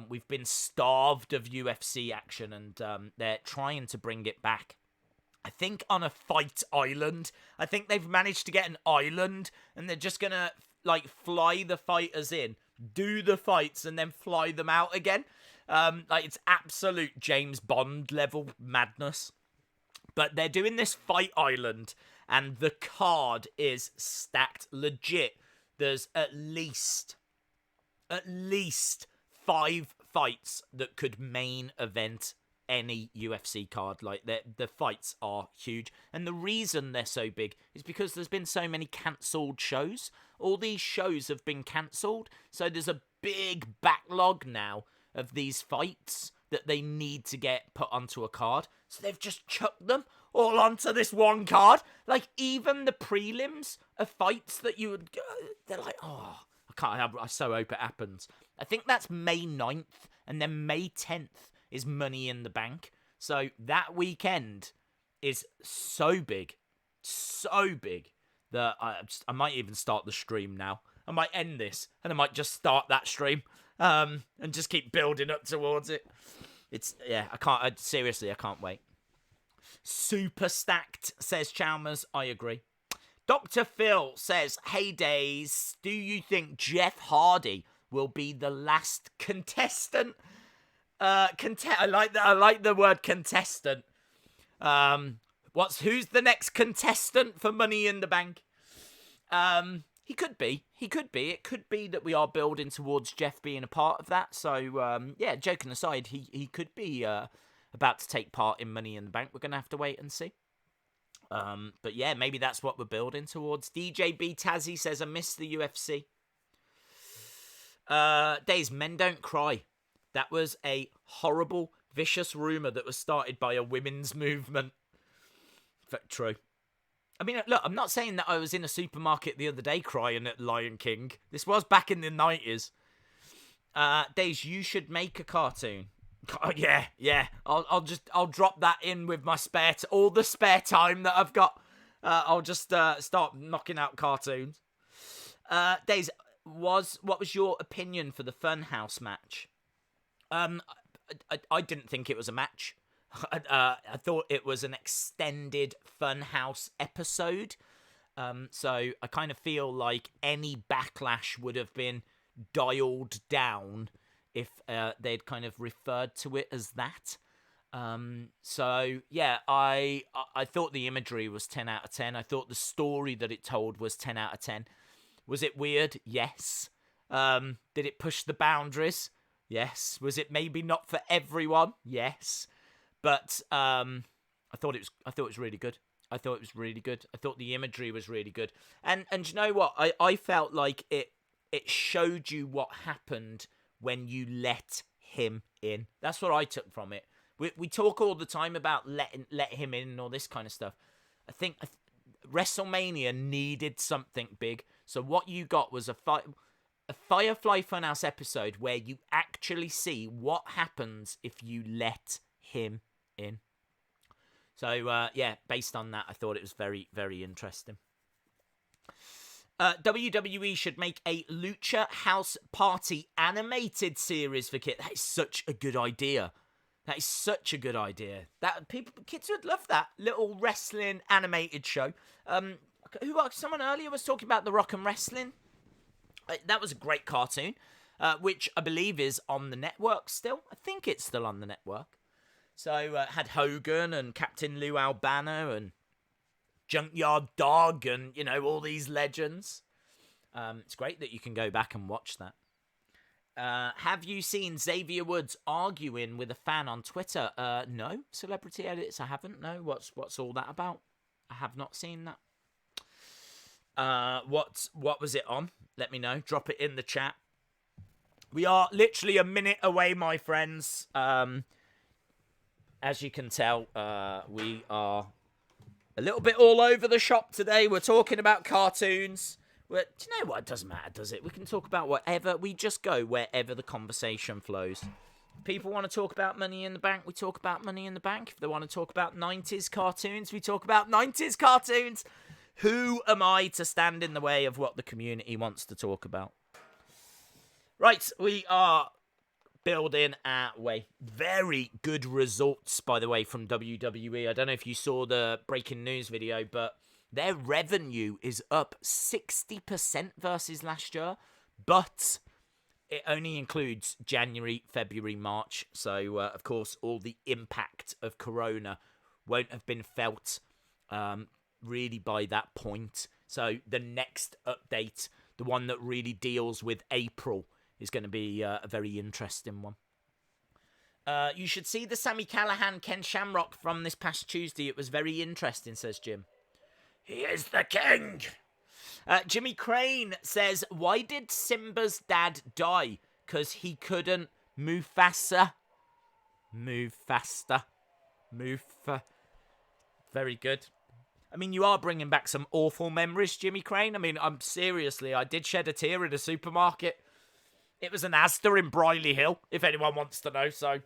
We've been starved of UFC action, and they're trying to bring it back. I think on a fight island. I think they've managed to get an island, and they're just gonna like fly the fighters in, do the fights, and then fly them out again. Like it's absolute James Bond level madness. But they're doing this fight island, and the card is stacked legit. There's at least 5 fights that could main event any UFC card. Like the fights are huge, and the reason they're so big is because there's been so many cancelled shows. All these shows have been cancelled, so there's a big backlog now of these fights that they need to get put onto a card. So they've just chucked them all onto this one card. Like even the prelims of fights that you would, they're like, oh, I so hope it happens. I think that's May 9th, and then May 10th is Money in the Bank. So that weekend is so big that I might even start the stream now. I might end this and I might just start that stream and just keep building up towards it. I can't wait. Super stacked, says Chalmers. I agree. Dr. Phil says, hey Days, do you think Jeff Hardy will be the last contestant? I like the word contestant. Who's the next contestant for Money in the Bank? He could be. It could be that we are building towards Jeff being a part of that. So, joking aside, he could be about to take part in Money in the Bank. We're going to have to wait and see. But yeah, maybe that's what we're building towards. DJ B Tazzy says, I miss the UFC. Days, men don't cry. That was a horrible, vicious rumour that was started by a women's movement. True. I mean, look, I'm not saying that I was in a supermarket the other day crying at Lion King. This was back in the 90s. Days, you should make a cartoon. Oh, yeah. I'll drop that in with my all the spare time that I've got. I'll just start knocking out cartoons. Days, what was your opinion for the Funhouse match? I didn't think it was a match. I thought it was an extended Funhouse episode. So I kind of feel like any backlash would have been dialed down if they'd kind of referred to it as that. So yeah, I thought the imagery was 10 out of 10. I thought the story that it told was 10 out of 10. Was it weird? Yes. Did it push the boundaries? Yes. Was it maybe not for everyone? Yes. But I thought it was really good. I thought the imagery was really good. And you know what? I felt like it it showed you what happened when you let him in. That's what I took from it. We talk all the time about let him in and all this kind of stuff. I think WrestleMania needed something big. So what you got was a Firefly Funhouse episode where you actually see what happens if you let him in. So, yeah, based on that, I thought it was very, very interesting. WWE should make a Lucha House Party animated series for kids. That is such a good idea. That is such a good idea. Kids would love that little wrestling animated show. Someone earlier was talking about The Rock and Wrestling. That was a great cartoon, which I believe is on the network still. I think it's still on the network. So had Hogan and Captain Lou Albano and Junkyard Dog and, all these legends. It's great that you can go back and watch that. Have you seen Xavier Woods arguing with a fan on Twitter? No, Celebrity Edits, I haven't. No, what's all that about? I have not seen that. What was it on? Let me know. Drop it in the chat. We are literally a minute away, my friends. As you can tell, we are a little bit all over the shop today. We're talking about cartoons. Do you know what? It doesn't matter, does it? We can talk about whatever. We just go wherever the conversation flows. If people want to talk about Money in the Bank, we talk about Money in the Bank. If they want to talk about 90s cartoons, we talk about 90s cartoons. Who am I to stand in the way of what the community wants to talk about? Right, we are building our way. Very good results, by the way, from WWE. I don't know if you saw the breaking news video, but their revenue is up 60% versus last year, but it only includes January, February, March. So, of course, all the impact of Corona won't have been felt really by that point. So the next update, the one that really deals with April, is going to be a very interesting one. You should see the Sami Callihan, Ken Shamrock from this past Tuesday. It was very interesting, says Jim. He is the king. Jimmy Crane says, why did Simba's dad die? Because he couldn't move faster. Move faster. Very good. I mean, you are bringing back some awful memories, Jimmy Crane. I mean, I did shed a tear in a supermarket. It was an Asda in Briley Hill, if anyone wants to know, so.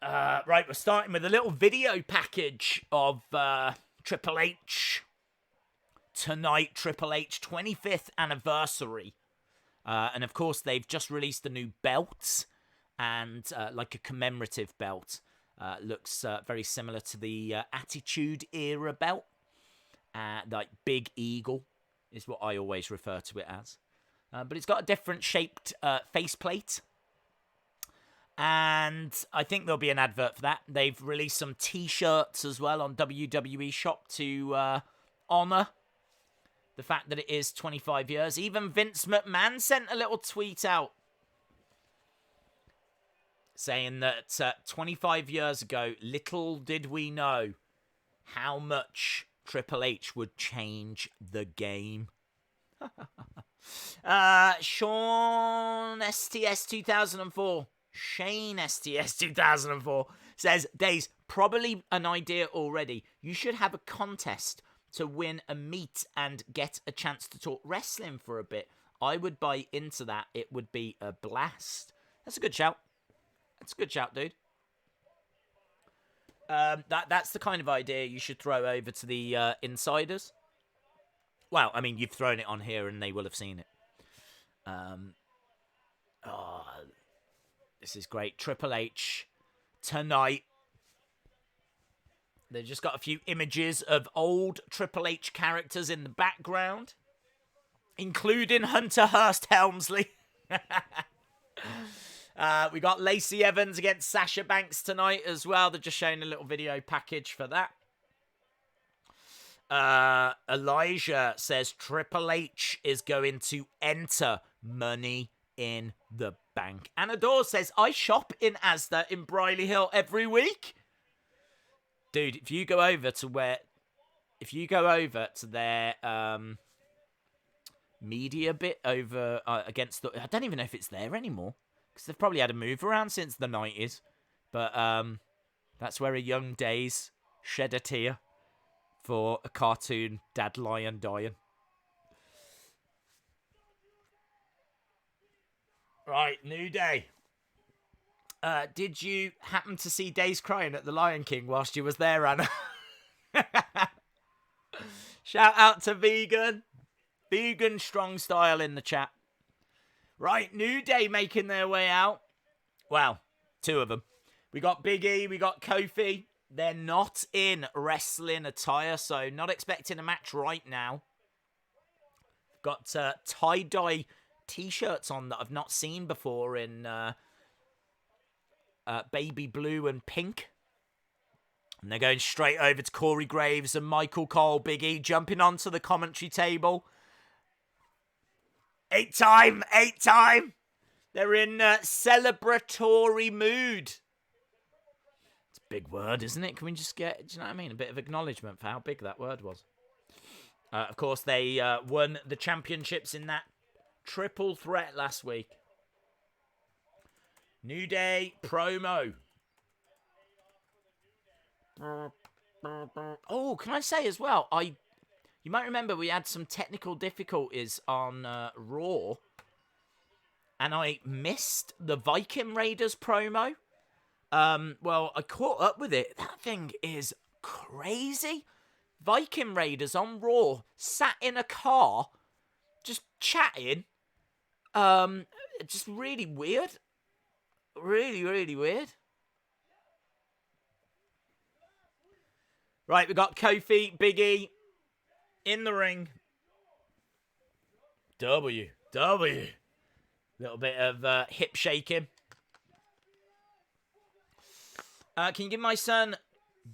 Right, we're starting with a little video package of Triple H. Tonight, Triple H 25th anniversary. And of course, they've just released a new belt, and like a commemorative belt. Looks very similar to the Attitude Era belt. Like Big Eagle is what I always refer to it as. But it's got a different shaped faceplate. And I think there'll be an advert for that. They've released some t-shirts as well on WWE Shop to honor the fact that it is 25 years. Even Vince McMahon sent a little tweet out saying that 25 years ago, little did we know how much Triple H would change the game. Sean STS 2004. Shane STS 2004 says, Days, probably an idea already. You should have a contest to win a meet and get a chance to talk wrestling for a bit. I would buy into that. It would be a blast. That's a good shout. That's a good shout, dude. That's the kind of idea you should throw over to the insiders. Well, I mean, you've thrown it on here and they will have seen it. This is great. Triple H tonight. They've just got a few images of old Triple H characters in the background, including Hunter Hearst Helmsley. We got Lacey Evans against Sasha Banks tonight as well. They're just showing a little video package for that. Elijah says Triple H is going to enter Money in the Bank. Anador says, I shop in Asda in Briley Hill every week. Dude, if you go over to their media bit over against the... I don't even know if it's there anymore, because they've probably had a move around since the 90s. But that's where a young Days shed a tear for a cartoon dad lion dying. Right, New Day. Did you happen to see Days crying at the Lion King whilst you was there, Anna? Shout out to Vegan. Vegan Strong Style in the chat. Right, New Day making their way out. Well, two of them. We got Big E, we got Kofi. They're not in wrestling attire, so not expecting a match right now. Got tie-dye t-shirts on that I've not seen before in baby blue and pink. And they're going straight over to Corey Graves and Michael Cole. Big E jumping onto the commentary table. Eight time. They're in celebratory mood. It's a big word, isn't it? Can we just get, do you know what I mean? A bit of acknowledgement for how big that word was. Of course, they won the championships in that triple threat last week. New Day promo. Oh, can I say as well, you might remember we had some technical difficulties on Raw, and I missed the Viking Raiders promo. Well, I caught up with it. That thing is crazy. Viking Raiders on Raw, sat in a car, just chatting. Just really weird. Really, really weird. Right, we got Kofi, Big E in the ring. W. Little bit of hip shaking. Can you give my son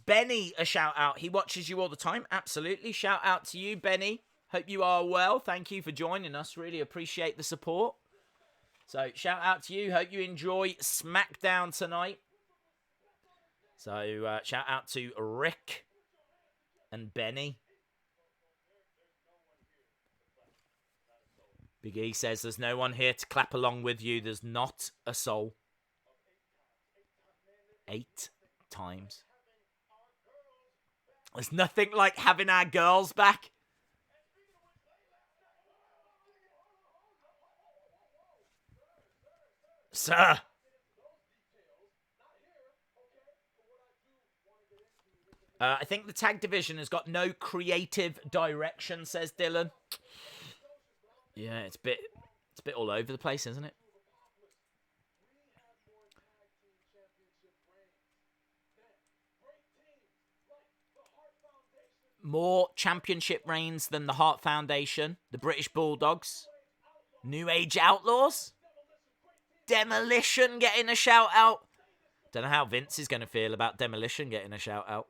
Benny a shout out? He watches you all the time. Absolutely. Shout out to you, Benny. Hope you are well. Thank you for joining us. Really appreciate the support. So, shout out to you. Hope you enjoy SmackDown tonight. So, shout out to Rick and Benny. Big E says, there's no one here to clap along with you. There's not a soul. 8 times. There's nothing like having our girls back. Sir. I think the tag division has got no creative direction, says Dylan. Yeah, it's a bit all over the place, isn't it? More championship reigns than the Hart Foundation, the British Bulldogs, New Age Outlaws, Demolition getting a shout out. Don't know how Vince is going to feel about Demolition getting a shout out.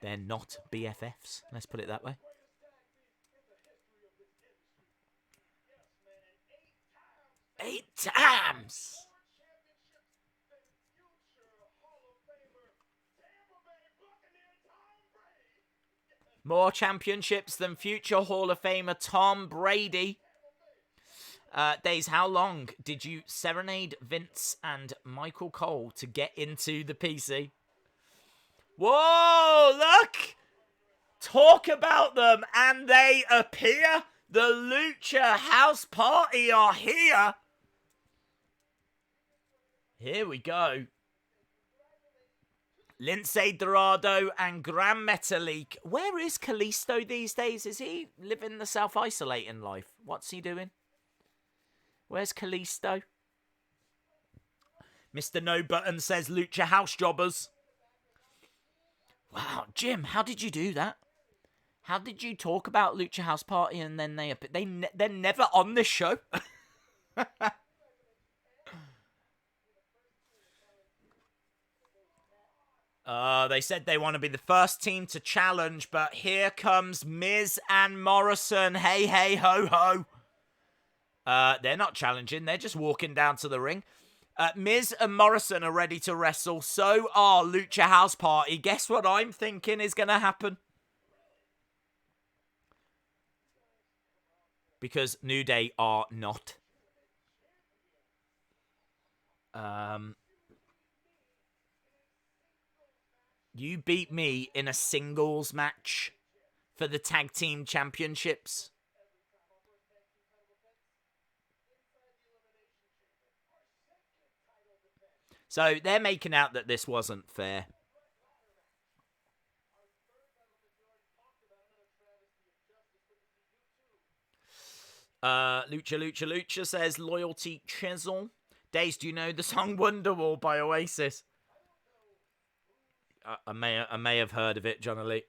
They're not BFFs, let's put it that way. Eight times! More championships than future Hall of Famer Tom Brady. Days, how long did you serenade Vince and Michael Cole to get into the PC? Whoa, look! Talk about them, and they appear. The Lucha House Party are here. Here we go. Lince Dorado and Gran Metalik. Where is Kalisto these days? Is he living the self-isolating life? What's he doing? Where's Kalisto? Mr. No Button says Lucha House Jobbers. Wow, Jim, how did you do that? How did you talk about Lucha House Party and then they're never on this show? They said they want to be the first team to challenge, but here comes Miz and Morrison. Hey, hey, ho, ho. They're not challenging. They're just walking down to the ring. Miz and Morrison are ready to wrestle. So are Lucha House Party. Guess what I'm thinking is going to happen? because New Day are not. You beat me in a singles match for the tag team championships. So they're making out that this wasn't fair. Lucha says Loyalty Chisel. Days, do you know the song Wonderwall by Oasis? I may have heard of it, John Lee,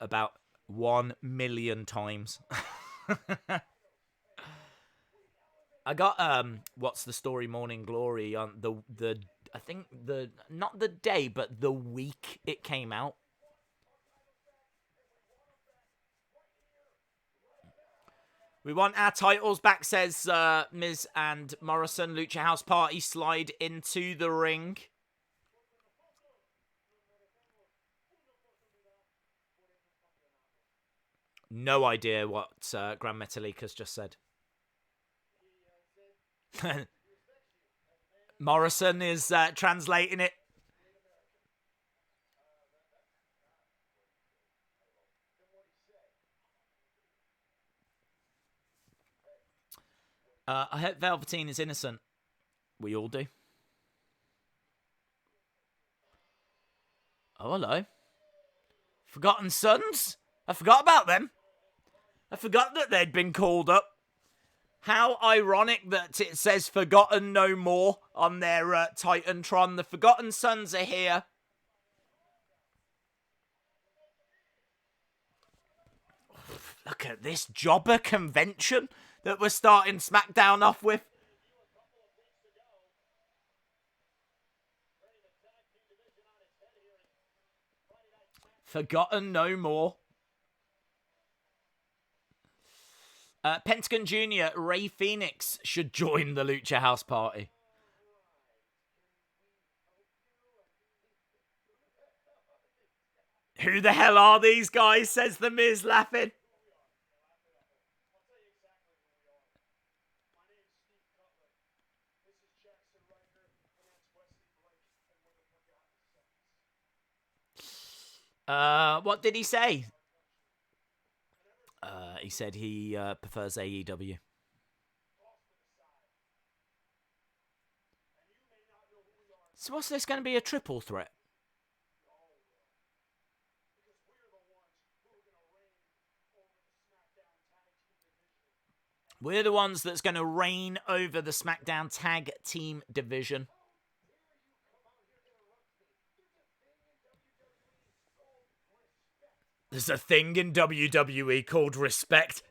about 1 million times. I got What's the Story Morning Glory on the I think the not the day but the week it came out. We want our titles back, says Miz and Morrison. Lucha House Party slide into the ring. No idea what Grand Metallica's just said. Morrison is translating it. I hope Velveteen is innocent. We all do. Oh, hello. Forgotten Sons? I forgot about them. I forgot that they'd been called up. How ironic that it says Forgotten No More on their Titantron. The Forgotten Sons are here. Look at this jobber convention that we're starting SmackDown off with. Forgotten No More. Pentagon Jr., Ray Phoenix should join the Lucha House Party. Who the hell are these guys, says The Miz, laughing. What did he say? He said he prefers AEW. So what's this going to be, a triple threat? We're the ones that's going to reign over the SmackDown Tag Team Division. There's a thing in WWE called respect.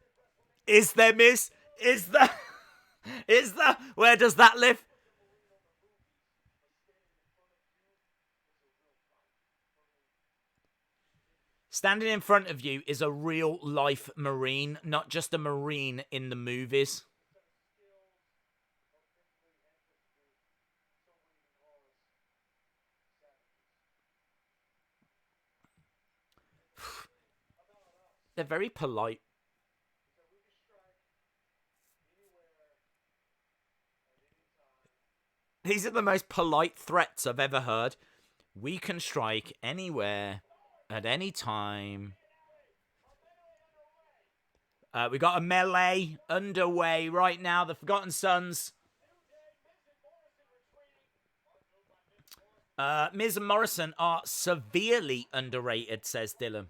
Is there, Miz? Is there? Is there? Where does that live? Standing in front of you is a real-life Marine, not just a Marine in the movies. They're very polite. These are the most polite threats I've ever heard. We can strike anywhere, at any time. We got a melee underway right now. The Forgotten Sons. Miz and Morrison are severely underrated, says Dylan.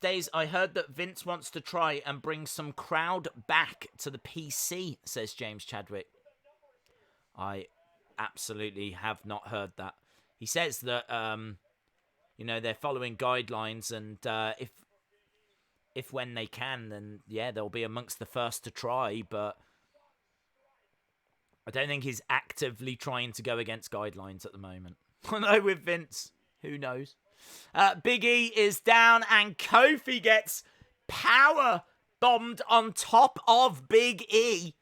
Days, I heard that Vince wants to try and bring some crowd back to the PC, says James Chadwick. I absolutely have not heard that. He says that, they're following guidelines, and if when they can, then, yeah, they'll be amongst the first to try, but I don't think he's actively trying to go against guidelines at the moment. Although with Vince, who knows? Big E is down, and Kofi gets power bombed on top of Big E.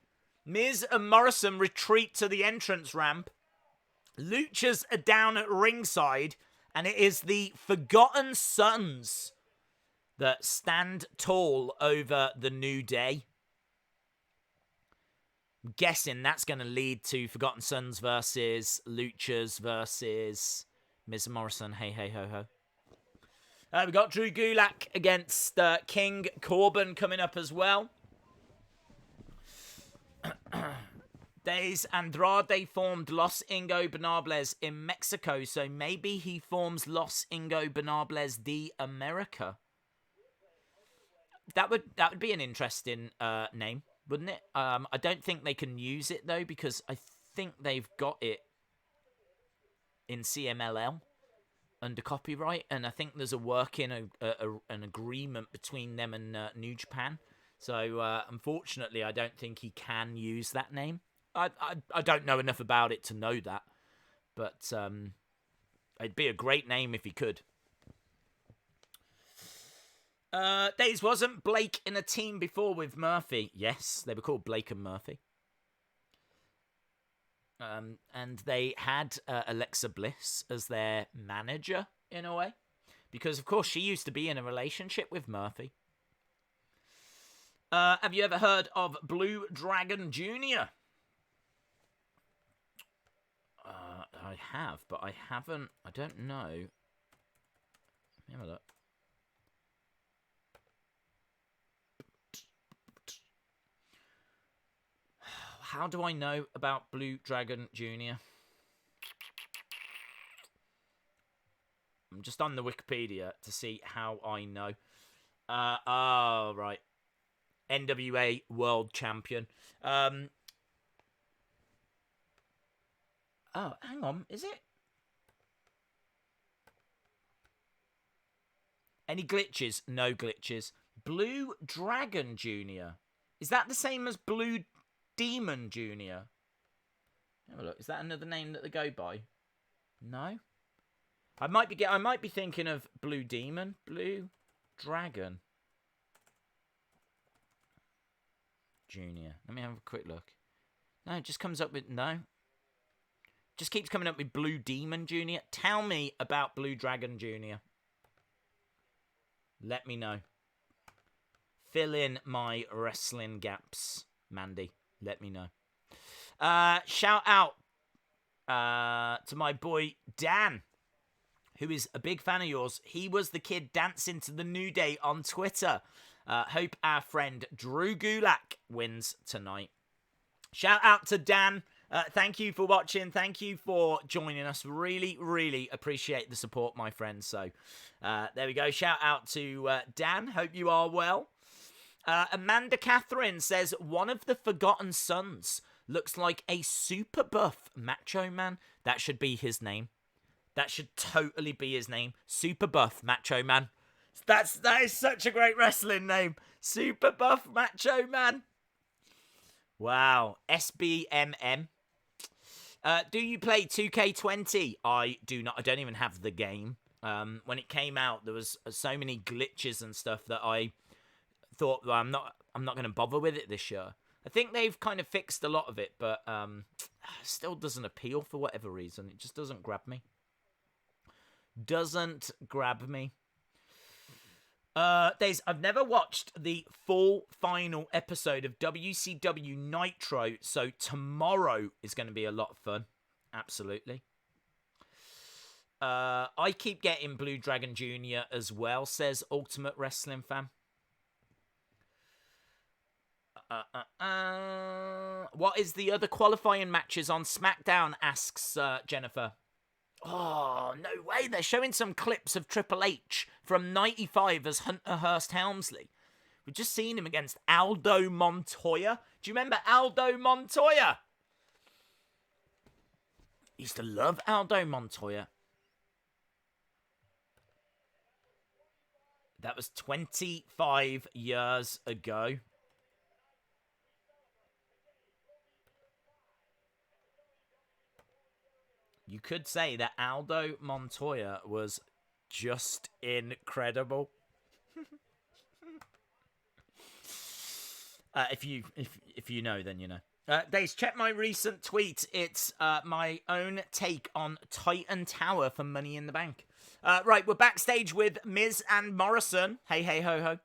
Miz and Morrison retreat to the entrance ramp. Luchas are down at ringside, and it is the Forgotten Sons that stand tall over the New Day. I'm guessing that's going to lead to Forgotten Sons versus Luchas versus Miz and Morrison. Hey, hey, ho, ho. We got Drew Gulak against King Corbin coming up as well. Days Andrade formed Los Ingobernables in Mexico, so maybe he forms Los Ingobernables de America. That would be an interesting name, wouldn't it? I don't think they can use it though, because I think they've got it in CMLL under copyright, and I think there's a working an agreement between them and New Japan. So unfortunately, I don't think he can use that name. I don't know enough about it to know that, but it'd be a great name if he could. Days, wasn't Blake in a team before with Murphy? Yes, they were called Blake and Murphy. And they had Alexa Bliss as their manager, in a way. Because, of course, she used to be in a relationship with Murphy. Have you ever heard of Blue Dragon Jr.? I have, but I haven't... I don't know. Let me have a look. How do I know about Blue Dragon Jr.? I'm just on the Wikipedia to see how I know. Oh, right. NWA World Champion. Oh, hang on. Is it? Any glitches? No glitches. Blue Dragon Jr. Is that the same as Blue Demon Jr.? Have a look. Is that another name that they go by? No. I might be thinking of Blue Demon. Blue Dragon Jr. Let me have a quick look. No, it just comes up with no. Just keeps coming up with Blue Demon Jr. Tell me about Blue Dragon Jr. Let me know. Fill in my wrestling gaps, Mandy. Let me know. Shout out to my boy Dan, who is a big fan of yours. He was the kid dancing to the New Day on Twitter. Hope our friend Drew Gulak wins tonight. Shout out to Dan. Thank you for watching. Thank you for joining us. Really, really appreciate the support, my friends. So there we go. Shout out to Dan. Hope you are well. Amanda Catherine says, one of the Forgotten Sons looks like a super buff Macho Man. That should be his name. That should totally be his name. Super buff Macho Man. That is such a great wrestling name. Super buff Macho Man. Wow. SBMM. Do you play 2K20? I do not. I don't even have the game. When it came out, there was so many glitches and stuff that I thought, well, I'm not going to bother with it this year. I think they've kind of fixed a lot of it, but still doesn't appeal for whatever reason. It just doesn't grab me. Doesn't grab me. Days, I've never watched the full final episode of WCW Nitro, so tomorrow is going to be a lot of fun. Absolutely. I keep getting Blue Dragon Jr. as well, says Ultimate Wrestling Fan. What is the other qualifying matches on SmackDown, asks Jennifer. Oh, no way. They're showing some clips of Triple H from 95 as Hunter Hearst Helmsley. We've just seen him against Aldo Montoya. Do you remember Aldo Montoya? Used to love Aldo Montoya. That was 25 years ago. You could say that Aldo Montoya was just incredible. If you know, then you know. Days, check my recent tweet. It's my own take on Titan Tower for Money in the Bank. Right, we're backstage with Miz and Morrison. Hey, hey, ho, ho.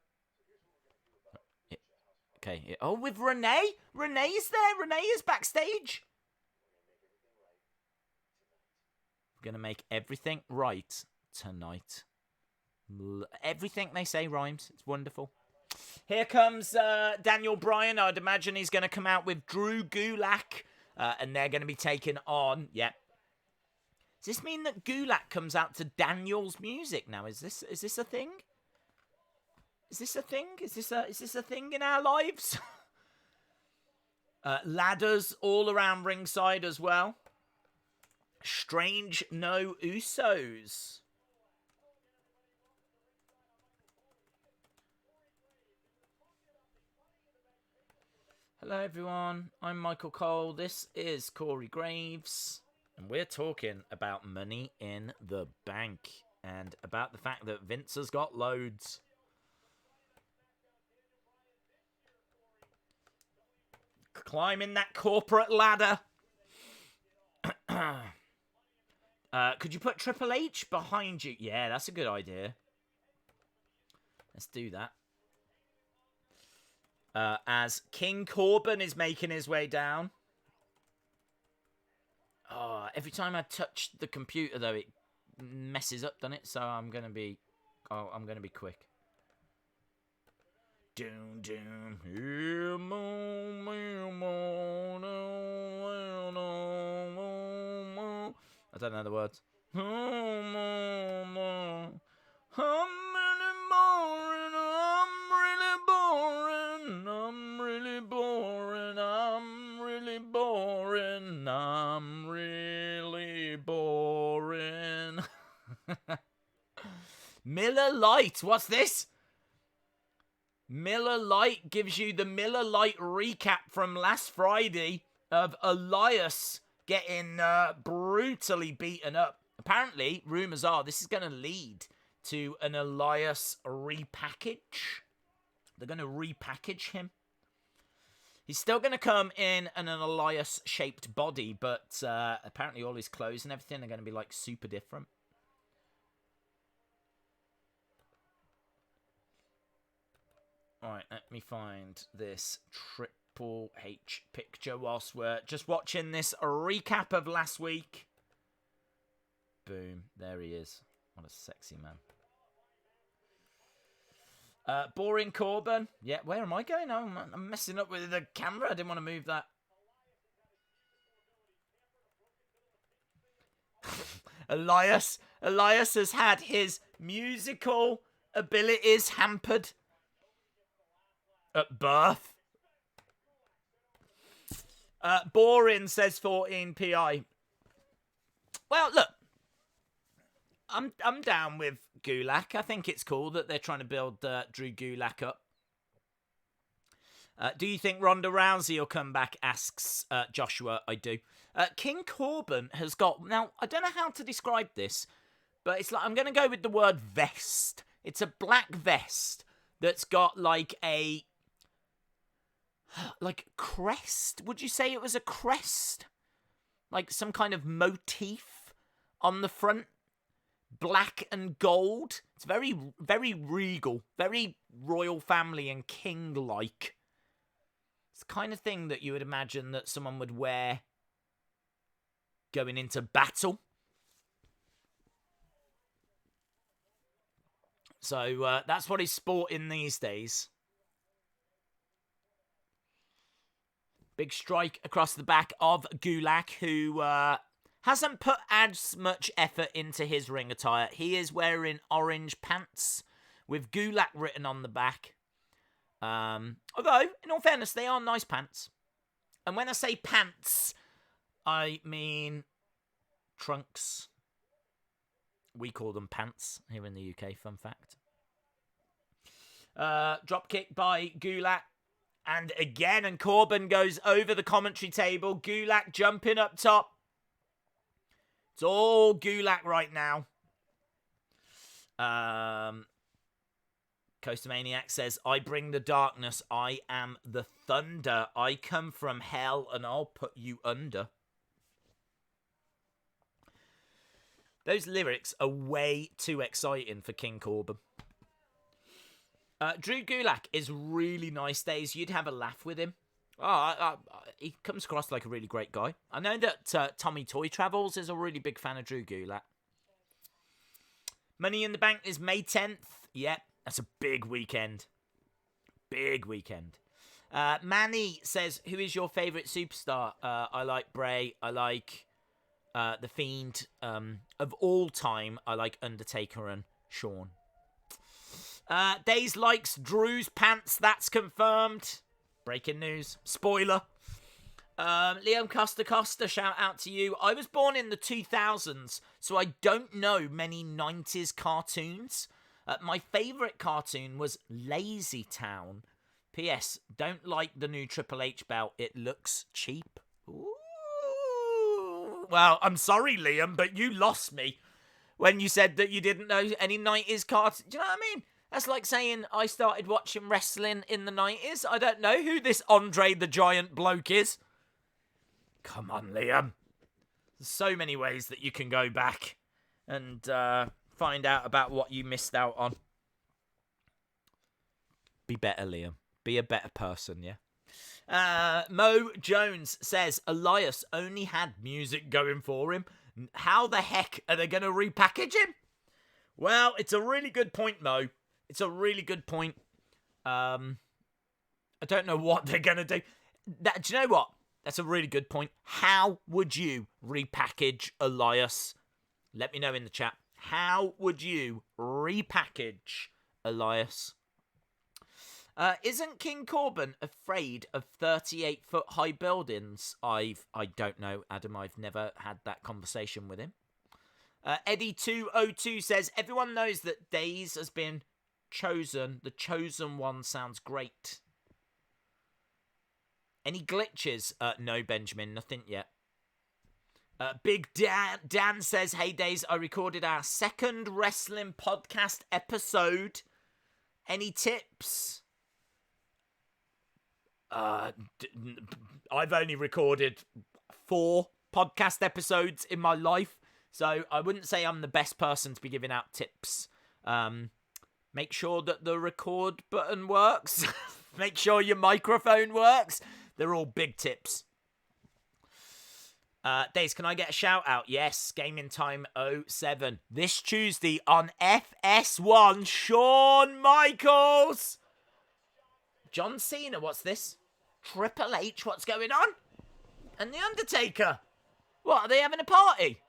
Okay. Oh, with Renee? Renee's there. Renee is backstage. We're going to make everything right tonight. Everything they say rhymes. It's wonderful. Here comes Daniel Bryan. I'd imagine he's going to come out with Drew Gulak. And they're going to be taken on. Yep. Does this mean that Gulak comes out to Daniel's music now? Is this a thing? Is this a thing? Is this a thing in our lives? Ladders all around ringside as well. Strange no Usos. Hello everyone, I'm Michael Cole. This is Corey Graves. And we're talking about Money in the Bank. And about the fact that Vince has got loads. Climbing that corporate ladder. Could you put Triple H behind you? Yeah, that's a good idea. Let's do that. As King Corbin is making his way down. Oh, every time I touch the computer, though, it messes up, doesn't it? So I'm gonna be quick. Doom, doom. I don't know the words. I'm really boring. Miller Lite, what's this? Miller Lite gives you the Miller Lite recap from last Friday of Elias getting brutally beaten up. Apparently, rumours are this is going to lead to an Elias repackage. They're going to repackage him. He's still going to come in an Elias-shaped body, but apparently all his clothes and everything are going to be, like, super different. Alright, let me find this Triple H picture whilst we're just watching this recap of last week. Boom, there he is. What a sexy man. Boring Corbin. Yeah, where am I going? Oh, I'm messing up with the camera. I didn't want to move that. Elias has had his musical abilities hampered at birth. Boring, says 14PI. Well, look. I'm down with Gulak. I think it's cool that they're trying to build Drew Gulak up. Do you think Ronda Rousey will come back? Asks Joshua. I do. King Corbin has got... Now, I don't know how to describe this, but it's like... I'm going to go with the word vest. It's a black vest that's got like a... like crest. Would you say it was a crest? Like some kind of motif on the front? Black and gold. It's very, very regal. Very royal family and king-like. It's the kind of thing that you would imagine that someone would wear going into battle. So that's what he's sporting these days. Big strike across the back of Gulak, who... hasn't put as much effort into his ring attire. He is wearing orange pants with Gulak written on the back. Although, in all fairness, they are nice pants. And when I say pants, I mean trunks. We call them pants here in the UK, fun fact. Drop kick by Gulak. And again, and Corbin goes over the commentary table. Gulak jumping up top. It's all Gulak right now. Coaster Maniac says, I bring the darkness. I am the thunder. I come from hell and I'll put you under. Those lyrics are way too exciting for King Corbin. Drew Gulak is really nice days. You'd have a laugh with him. He comes across like a really great guy. I know that Tommy Toy Travels is a really big fan of Drew Gulak. Money in the Bank is May 10th. Yep, that's a big weekend. Big weekend. Manny says, who is your favourite superstar? I like Bray. I like The Fiend. Of all time, I like Undertaker and Shawn. Days likes Drew's pants. That's confirmed. Breaking news. Spoiler. Liam Costa, shout out to you. I was born in the 2000s, so I don't know many 90s cartoons. My favourite cartoon was Lazy Town. P.S. Don't like the new Triple H belt. It looks cheap. Ooh. Well, I'm sorry, Liam, but you lost me when you said that you didn't know any 90s cartoons. Do you know what I mean? That's like saying I started watching wrestling in the 90s. I don't know who this Andre the Giant bloke is. Come on, Liam. There's so many ways that you can go back and find out about what you missed out on. Be better, Liam. Be a better person, yeah? Mo Jones says, Elias only had music going for him. How the heck are they going to repackage him? Well, it's a really good point, Mo. It's a really good point. I don't know what they're going to do. Do you know what? That's a really good point. How would you repackage Elias? Let me know in the chat. How would you repackage Elias? Isn't King Corbin afraid of 38-foot high buildings? I don't know, Adam. I've never had that conversation with him. Eddie202 says, everyone knows that Days has been chosen. The chosen one sounds great. Any glitches? No, Benjamin. Nothing yet. Big Dan says, hey, Days, I recorded our second wrestling podcast episode. Any tips? I've only recorded 4 podcast episodes in my life, so I wouldn't say I'm the best person to be giving out tips. Make sure that the record button works. Make sure your microphone works. They're all big tips. Days, can I get a shout out? Yes, Gaming Time 07. This Tuesday on FS1, Shawn Michaels. John Cena, what's this? Triple H, what's going on? And The Undertaker. What, are they having a party?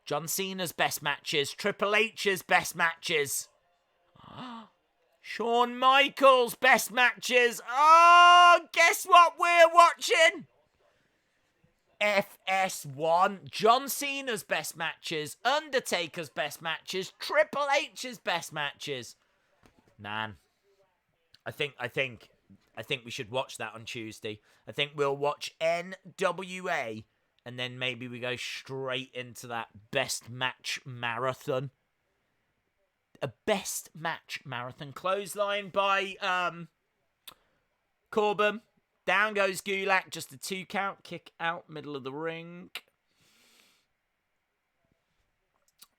John Cena's best matches, Triple H's best matches. Shawn Michaels' best matches. Oh, guess what we're watching? FS1. John Cena's best matches, Undertaker's best matches, Triple H's best matches. Man, I think we should watch that on Tuesday. I think we'll watch NWA and then maybe we go straight into that best match marathon. A best match marathon. Clothesline by Corbin. Down goes Gulak. Just a 2 count. Kick out. Middle of the ring.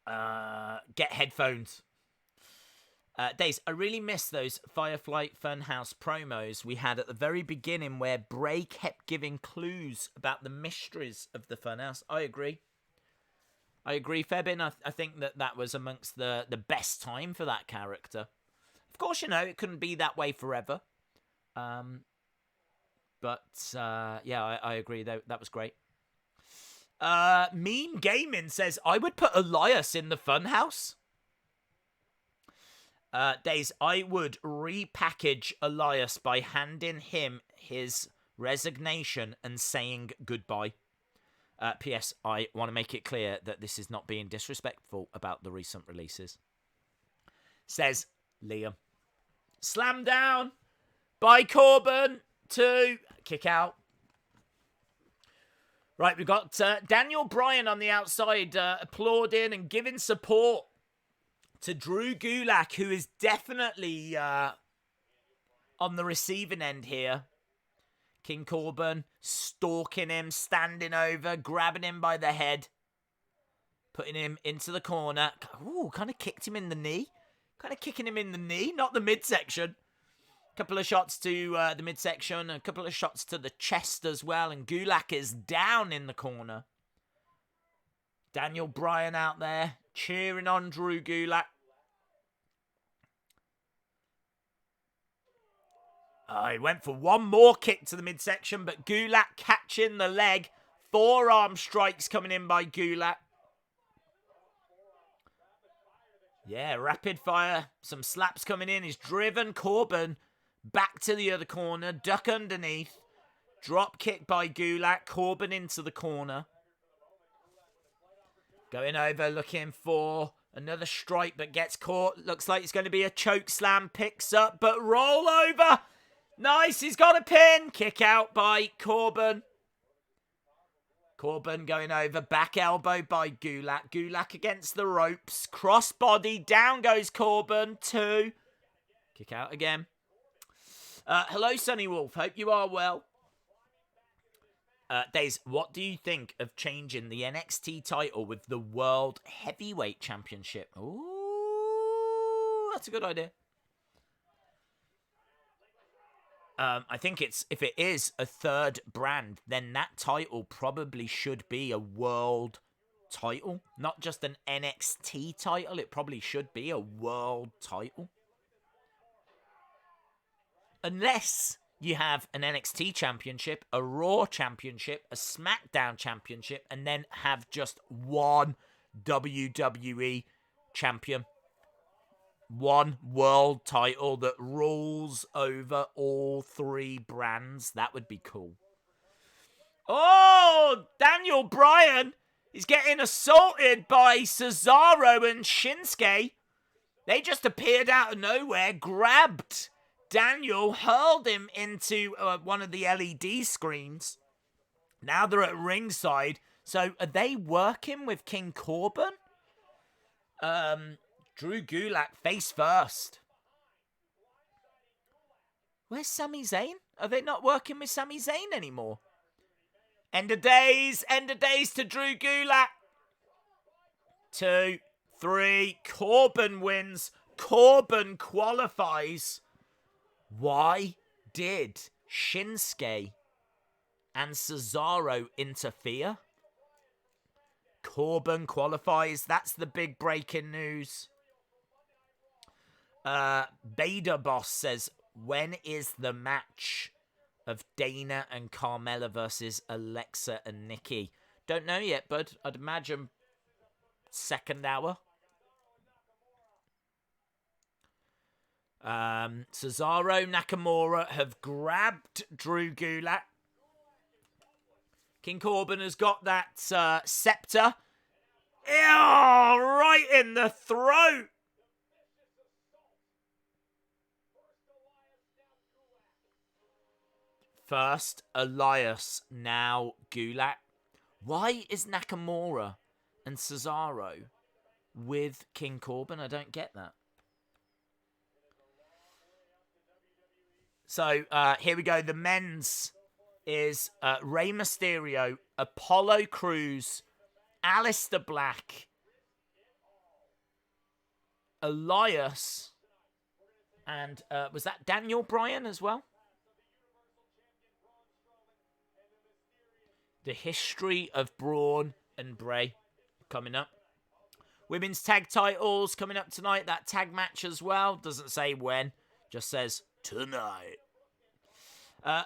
Get headphones. Days, I really miss those Firefly Funhouse promos we had at the very beginning where Bray kept giving clues about the mysteries of the Funhouse. I agree, Febin. I think that was amongst the best time for that character. Of course, it couldn't be that way forever. But I agree. That was great. Mean Gaming says, I would put Elias in the Funhouse. Days, I would repackage Elias by handing him his resignation and saying goodbye. P.S. I want to make it clear that this is not being disrespectful about the recent releases. Says Liam. Slam down by Corbin to kick out. Right, we've got Daniel Bryan on the outside applauding and giving support to Drew Gulak, who is definitely on the receiving end here. King Corbin stalking him, standing over, grabbing him by the head. putting him into the corner. Ooh, kind of kicked him in the knee. Kind of kicking him in the knee, not the midsection. Couple of shots to the midsection, a couple of shots to the chest as well, and Gulak is down in the corner. Daniel Bryan out there cheering on Drew Gulak. He went for one more kick to the midsection, but Gulak catching the leg. Forearm strikes coming in by Gulak. Yeah, rapid fire. Some slaps coming in. He's driven Corbin back to the other corner. Duck underneath. Drop kick by Gulak. Corbin into the corner. Going over, looking for another strike, but gets caught. Looks like it's going to be a choke slam. Picks up, but roll over. Nice, he's got a pin. Kick out by Corbin. Corbin going over, back elbow by Gulak. Gulak against the ropes. Crossbody, down goes Corbin. 2. Kick out again. Hello, Sonny Wolf. Hope you are well. Daze, what do you think of changing the NXT title with the World Heavyweight Championship? Ooh, that's a good idea. I think if it is a third brand, then that title probably should be a world title. Not just an NXT title. It probably should be a world title. Unless you have an NXT championship, a Raw championship, a SmackDown championship, and then have just one WWE champion. One world title that rules over all 3 brands. That would be cool. Oh, Daniel Bryan is getting assaulted by Cesaro and Shinsuke. They just appeared out of nowhere, grabbed Daniel, hurled him into one of the LED screens. Now they're at ringside. So are they working with King Corbin? Drew Gulak face first. Where's Sami Zayn? Are they not working with Sami Zayn anymore? End of days to Drew Gulak. 2, 3, Corbin wins. Corbin qualifies. Why did Shinsuke and Cesaro interfere? Corbin qualifies. That's the big breaking news. Beta Boss says, when is the match of Dana and Carmella versus Alexa and Nikki? Don't know yet, bud. I'd imagine second hour. Cesaro, Nakamura have grabbed Drew Gulak. King Corbin has got that scepter. Ew, right in the throat. First, Elias, now Gulak. Why is Nakamura and Cesaro with King Corbin? I don't get that. So, here we go. The men's is Rey Mysterio, Apollo Crews, Aleister Black, Elias, and was that Daniel Bryan as well? The history of Braun and Bray coming up. Women's tag titles coming up tonight. That tag match as well. Doesn't say when. Just says tonight.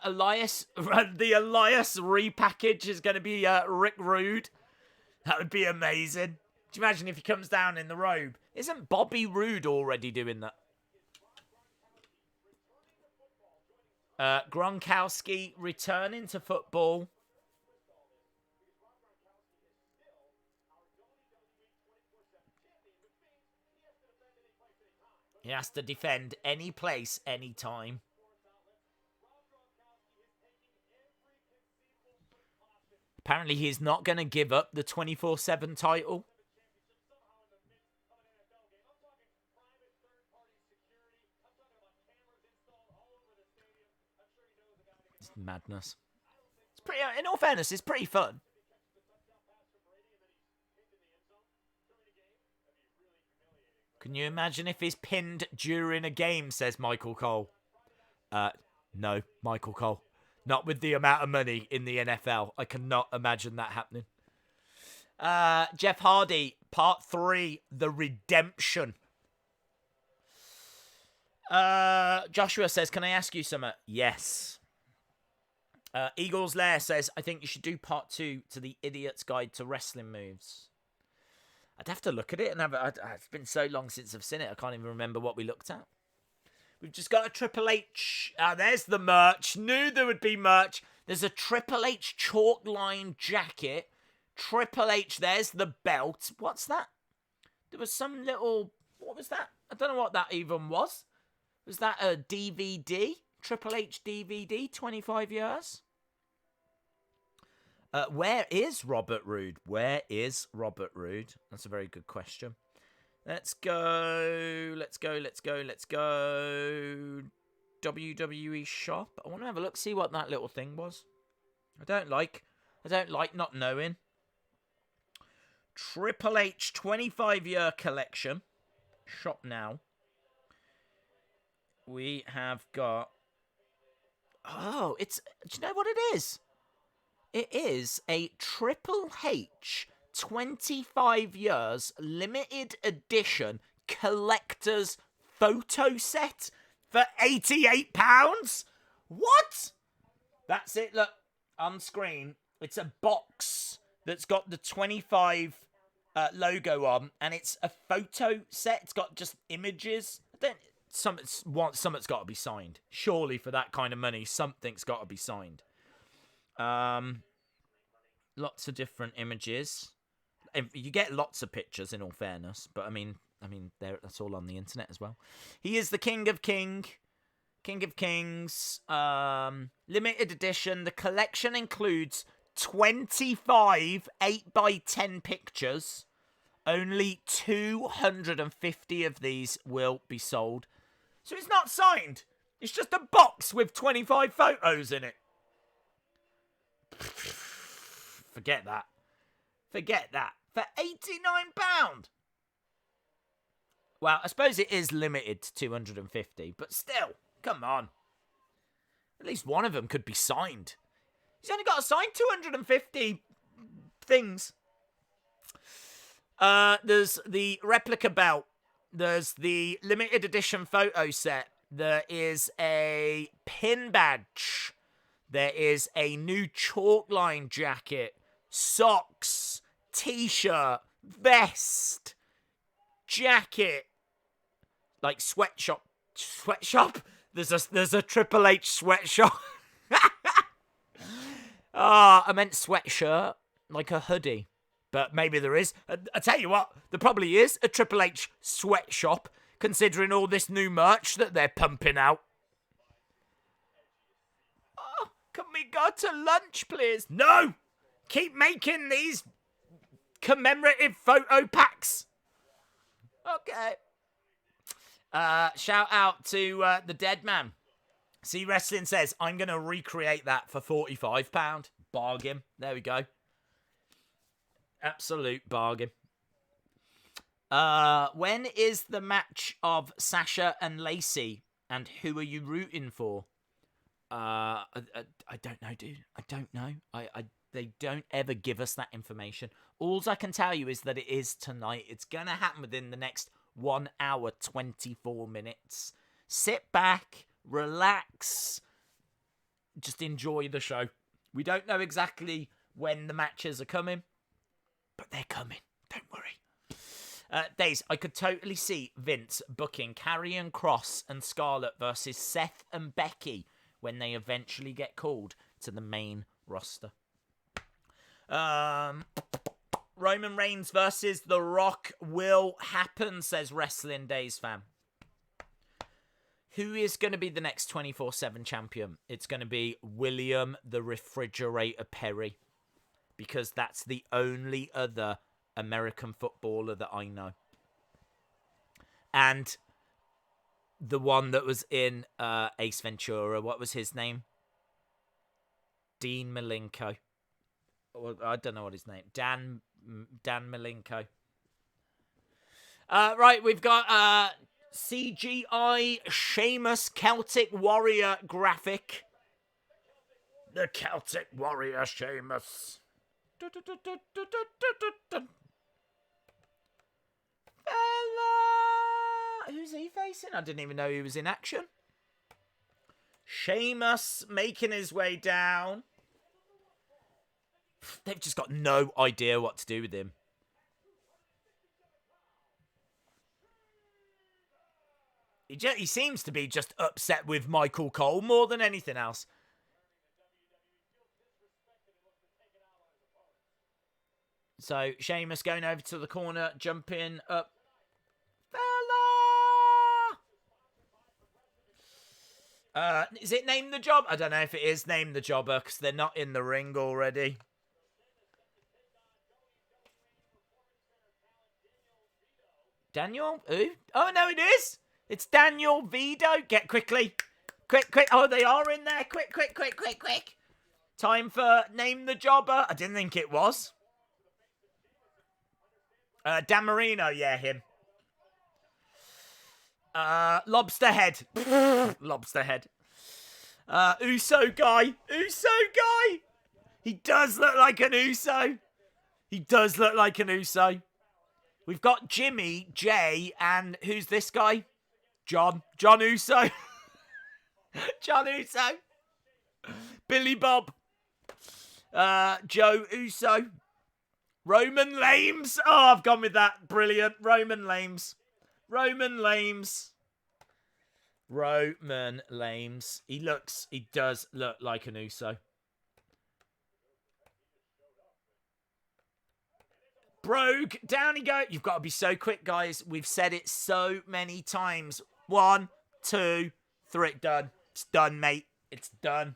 Elias, the Elias repackage is going to be Rick Rude. That would be amazing. Do you imagine if he comes down in the robe? Isn't Bobby Roode already doing that? Gronkowski returning to football. He has to defend any place, any time. Apparently, he's not going to give up the 24/7 title. It's madness. It's pretty. In all fairness, it's pretty fun. Can you imagine if he's pinned during a game, says Michael Cole? No, Michael Cole. Not with the amount of money in the NFL. I cannot imagine that happening. Jeff Hardy, Part 3, The Redemption. Joshua says, can I ask you something? Yes. Eagles Lair says, I think you should do Part 2 to the Idiot's Guide to Wrestling Moves. I'd have to look at it and have it. It's been so long since I've seen it. I can't even remember what we looked at. We've just got a Triple H. There's the merch. Knew there would be merch. There's a Triple H chalk line jacket. Triple H, there's the belt. What's that? There was some little... What was that? I don't know what that even was. Was that a DVD? Triple H DVD, 25 years? Where is Robert Roode? Where is Robert Roode? That's a very good question. Let's go. WWE shop. I want to have a look, see what that little thing was. I don't like not knowing. Triple H 25-year collection. Shop now. We have got... Oh, it's... Do you know what it is? It is a Triple H 25 years limited edition collector's photo set for £88. What? That's it. Look, on screen, it's a box that's got the 25 logo on, and it's a photo set. It's got just images. Something's got to be signed. Surely for that kind of money, something's got to be signed. Lots of different images. You get lots of pictures, in all fairness, but I mean, that's all on the internet as well. He is the King of Kings. Limited edition. The collection includes 25 8x10 pictures. Only 250 of these will be sold. So it's not signed. It's just a box with 25 photos in it. Forget that. For £89. Well, I suppose it is limited to 250, but still, come on. At least one of them could be signed. He's only got to sign 250 things. There's the replica belt. There's the limited edition photo set. There is a pin badge. There is a new chalk line jacket, socks, t-shirt, vest, jacket, like sweatshop. There's a Triple H sweatshop. I meant sweatshirt, like a hoodie. But maybe there is. I tell you what, there probably is a Triple H sweatshop, considering all this new merch that they're pumping out. Oh, can we go to lunch, please? No! Keep making these commemorative photo packs. Okay. Shout out to the Dead Man. See Wrestling says, I'm going to recreate that for £45. Bargain. There we go. Absolute bargain. When is the match of Sasha and Lacey? And who are you rooting for? I don't know, dude. I don't know. They don't ever give us that information. All I can tell you is that it is tonight. It's going to happen within the next 1 hour, 24 minutes. Sit back, relax, just enjoy the show. We don't know exactly when the matches are coming, but they're coming. Don't worry. Days, I could totally see Vince booking Karrion Kross and Scarlett versus Seth and Becky when they eventually get called to the main roster. Roman Reigns versus The Rock will happen, says Wrestling Days fan. Who is going to be the next 24/7 champion? It's going to be William the Refrigerator Perry, because that's the only other American footballer that I know. And the one that was in Ace Ventura, what was his name? Dean Malenko. I don't know what his name. Dan Malenko. Right, we've got CGI Sheamus Celtic Warrior graphic. The Celtic Warrior Sheamus. Who's he facing? I didn't even know he was in action. Sheamus making his way down. They've just got no idea what to do with him. He seems to be just upset with Michael Cole more than anything else. So, Sheamus going over to the corner, jumping up. Is it Name the Job? I don't know if it is Name the Jobber, because they're not in the ring already. Daniel? Who? Oh, no, it is! It's Daniel Vito. Get quickly. Quick. Oh, they are in there. Quick. Time for Name the Jobber. I didn't think it was. Dan Marino, yeah, him. Lobster Head. Lobster Head. Uso guy. He does look like an Uso. We've got Jimmy, Jay, and who's this guy? John Uso. John Uso. Billy Bob. Joe Uso. Roman Lames. Oh, I've gone with that. Brilliant. Roman Lames. He does look like an Uso. Brogue, down he goes. You've got to be so quick, guys. We've said it so many times. 1, 2, 3. Done. It's done, mate. It's done.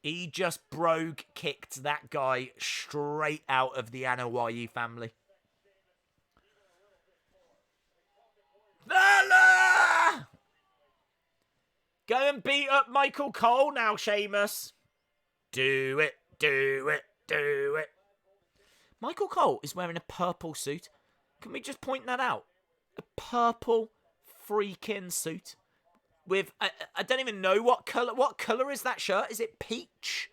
He just Brogue kicked that guy straight out of the Anoa'i family. Go and beat up Michael Cole now, Sheamus. Do it. Michael Cole is wearing a purple suit. Can we just point that out? A purple freaking suit. With, I don't even know what colour. What colour is that shirt? Is it peach?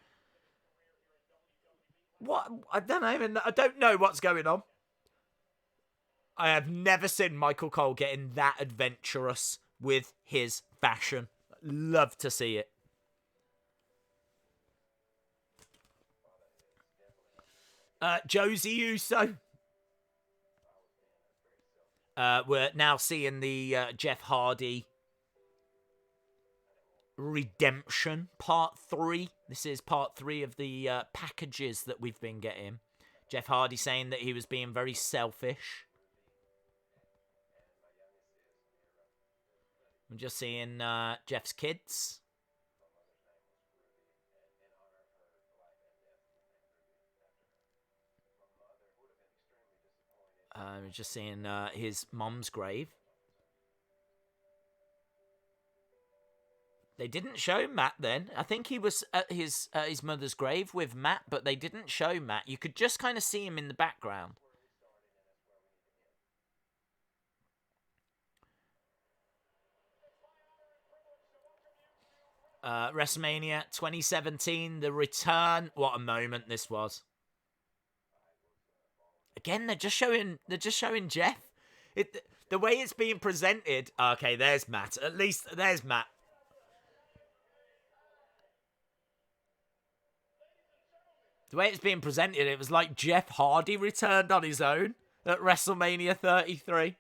What? I don't know what's going on. I have never seen Michael Cole getting that adventurous with his fashion. Love to see it. Josie Uso. We're now seeing the Jeff Hardy Redemption Part 3. This is Part 3 of the packages that we've been getting. Jeff Hardy saying that he was being very selfish. I'm just seeing Jeff's kids. I'm just seeing his mom's grave. They didn't show Matt then. I think he was at his mother's grave with Matt, but they didn't show Matt. You could just kind of see him in the background. WrestleMania 2017, the return. What a moment this was. Again, they're just showing Jeff. The way it's being presented. Okay, there's Matt. At least there's Matt. The way it's being presented, it was like Jeff Hardy returned on his own at WrestleMania 33.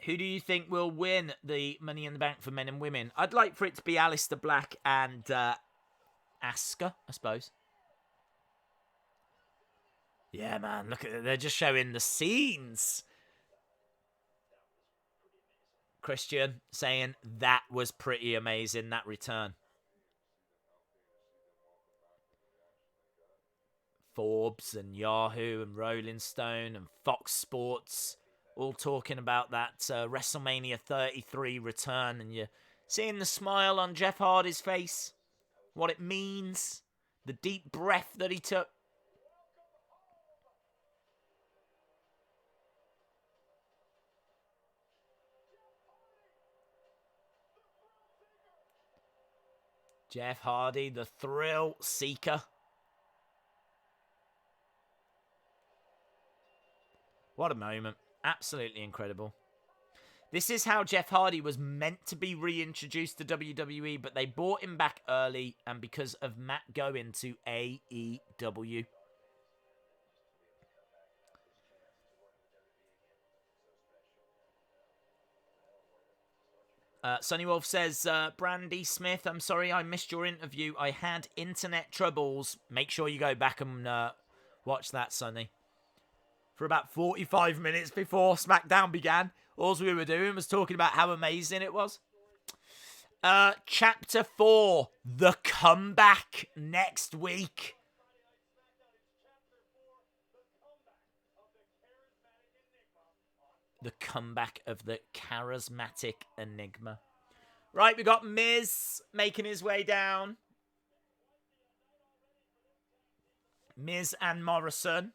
Who do you think will win the Money in the Bank for men and women? I'd like for it to be Aleister Black and Asuka, I suppose. Yeah, man, look at it. They're just showing the scenes. Christian saying that was pretty amazing, that return. Forbes and Yahoo and Rolling Stone and Fox Sports all talking about that WrestleMania 33 return, and you're seeing the smile on Jeff Hardy's face, what it means. The deep breath that he took. Jeff Hardy, the thrill seeker. What a moment. Absolutely incredible. This is how Jeff Hardy was meant to be reintroduced to WWE, but they brought him back early, and because of Matt going to AEW. Sonny Wolf says, Brandy Smith, I'm sorry I missed your interview. I had internet troubles. Make sure you go back and watch that, Sonny. For about 45 minutes before SmackDown began, all we were doing was talking about how amazing it was. Chapter 4, The Comeback, next week. The comeback of the charismatic enigma. Right, we got Miz making his way down. Miz and Morrison.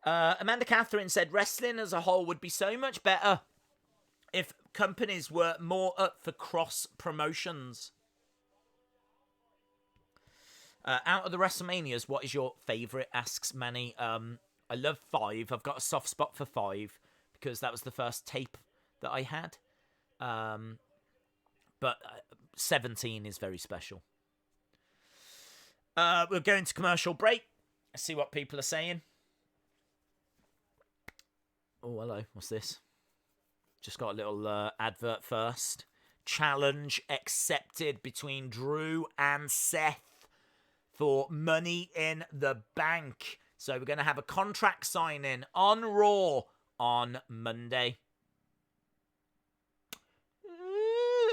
Amanda Catherine said, wrestling as a whole would be so much better if companies were more up for cross promotions. Out of the WrestleManias, what is your favourite? Asks Manny. I love 5. I've got a soft spot for 5 because that was the first tape that I had. But 17 is very special. We're going to commercial break. Let's see what people are saying. Oh, hello. What's this? Just got a little advert first. Challenge accepted between Drew and Seth for Money in the Bank. So we're going to have a contract signing on Raw on Monday.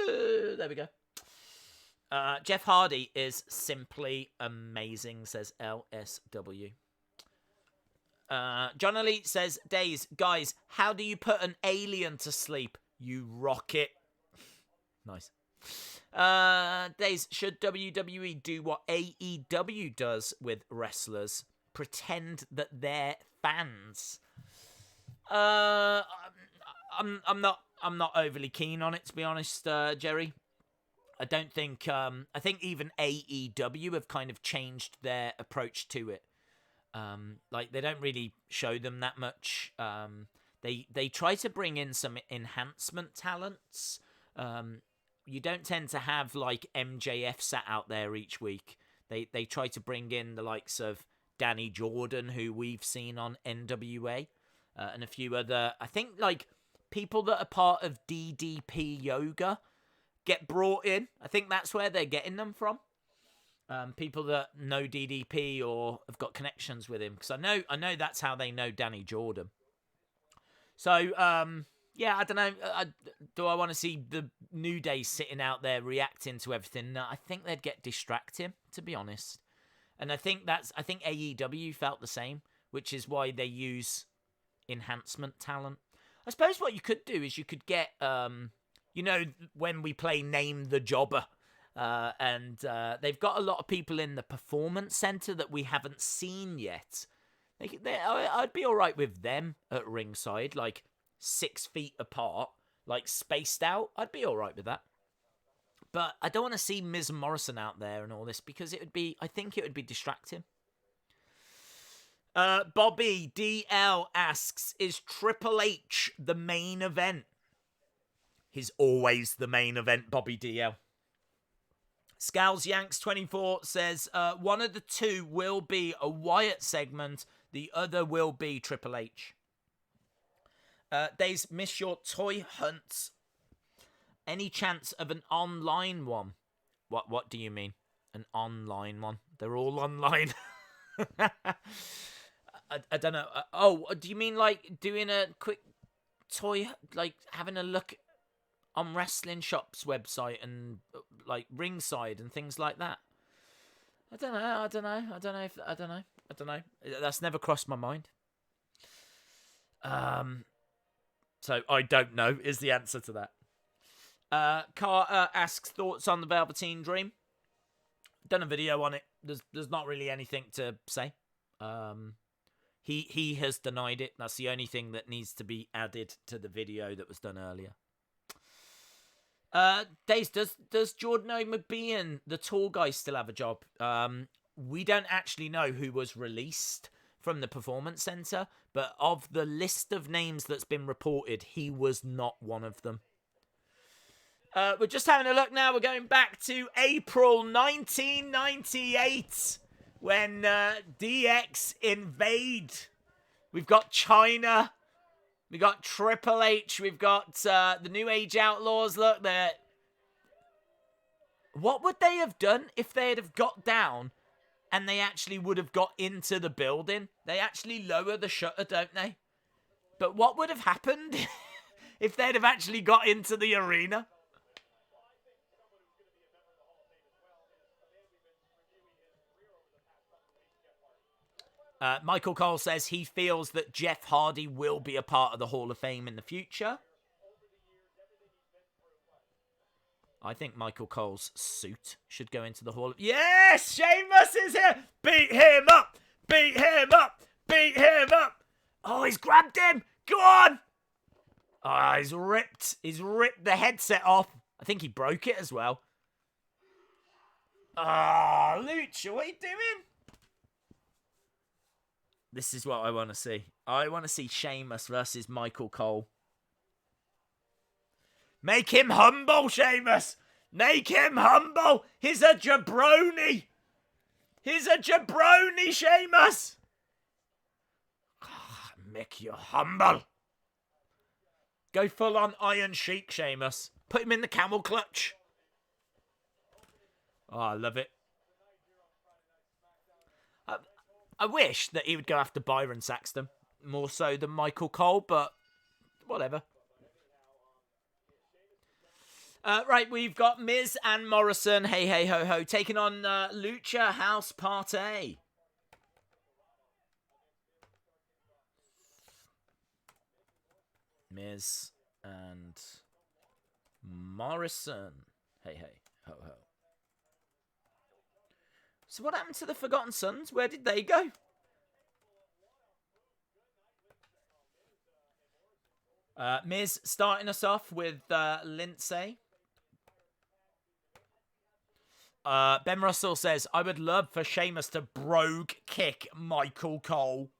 There we go. Jeff Hardy is simply amazing, says LSW. John Elite says, Days, guys, how do you put an alien to sleep? You rocket. Nice. Days, should WWE do what AEW does with wrestlers? Pretend that they're fans. I'm not overly keen on it, to be honest, Jerry. I don't think I think even AEW have kind of changed their approach to it. Like they don't really show them that much. They try to bring in some enhancement talents. You don't tend to have like MJF sat out there each week. They try to bring in the likes of Danny Jordan, who we've seen on NWA, and a few other, I think, like, people that are part of DDP Yoga get brought in. I think that's where they're getting them from. People that know DDP or have got connections with him. Because I know that's how they know Danny Jordan. So, yeah, I don't know. Do I want to see the New Day sitting out there reacting to everything? No, I think they'd get distracting, to be honest. And I think AEW felt the same, which is why they use enhancement talent. I suppose what you could do is you could get, when we play Name the Jobber, and they've got a lot of people in the Performance Center that we haven't seen yet. I'd be all right with them at ringside, like 6 feet apart, like spaced out. I'd be all right with that. But I don't want to see Miz and Morrison out there and all this because I think it would be distracting. Bobby DL asks, is Triple H the main event? He's always the main event, Bobby DL. Scowls Yanks 24 says, one of the two will be a Wyatt segment, the other will be Triple H. Days, miss your toy hunts. Any chance of an online one? What do you mean? An online one? They're all online. I don't know. Do you mean like doing a quick toy, like having a look on Wrestling Shop's website and like Ringside and things like that? I don't know. That's never crossed my mind. So I don't know is the answer to that. Carter asks thoughts on the Velveteen Dream. done a video on it. There's not really anything to say. He has denied it. That's the only thing that needs to be added to the video that was done earlier. Days, does Jordan O. McBean, the tall guy, still have a job? We don't actually know who was released from the Performance Center, but of the list of names that's been reported, he was not one of them. We're just having a look now. We're going back to April 1998 when DX invade. We've got China. We got Triple H. We've got the New Age Outlaws. Look there. What would they have done if they had have got down and they actually would have got into the building? They actually lower the shutter, don't they? But what would have happened if they'd have actually got into the arena? Michael Cole says he feels that Jeff Hardy will be a part of the Hall of Fame in the future. I think Michael Cole's suit should go into the Hall of... Yes! Sheamus is here! Beat him up! Beat him up! Beat him up! Oh, he's grabbed him! Go on! Oh, he's ripped the headset off. I think he broke it as well. Ah, oh, Lucha, what are you doing? This is what I want to see. I want to see Sheamus versus Michael Cole. Make him humble, Sheamus! Make him humble! He's a jabroni! He's a jabroni, Sheamus! Make you humble. Go full on Iron Sheik, Sheamus. Put him in the camel clutch. Oh, I love it. I wish that he would go after Byron Saxton more so than Michael Cole, but whatever. Right, we've got Miz and Morrison, hey, hey, ho, ho, taking on Lucha House Party. Miz and Morrison, hey, hey, ho, ho. So what happened to the Forgotten Sons? Where did they go? Miz starting us off with Lindsay. Ben Russell says, I would love for Sheamus to brogue kick Michael Cole.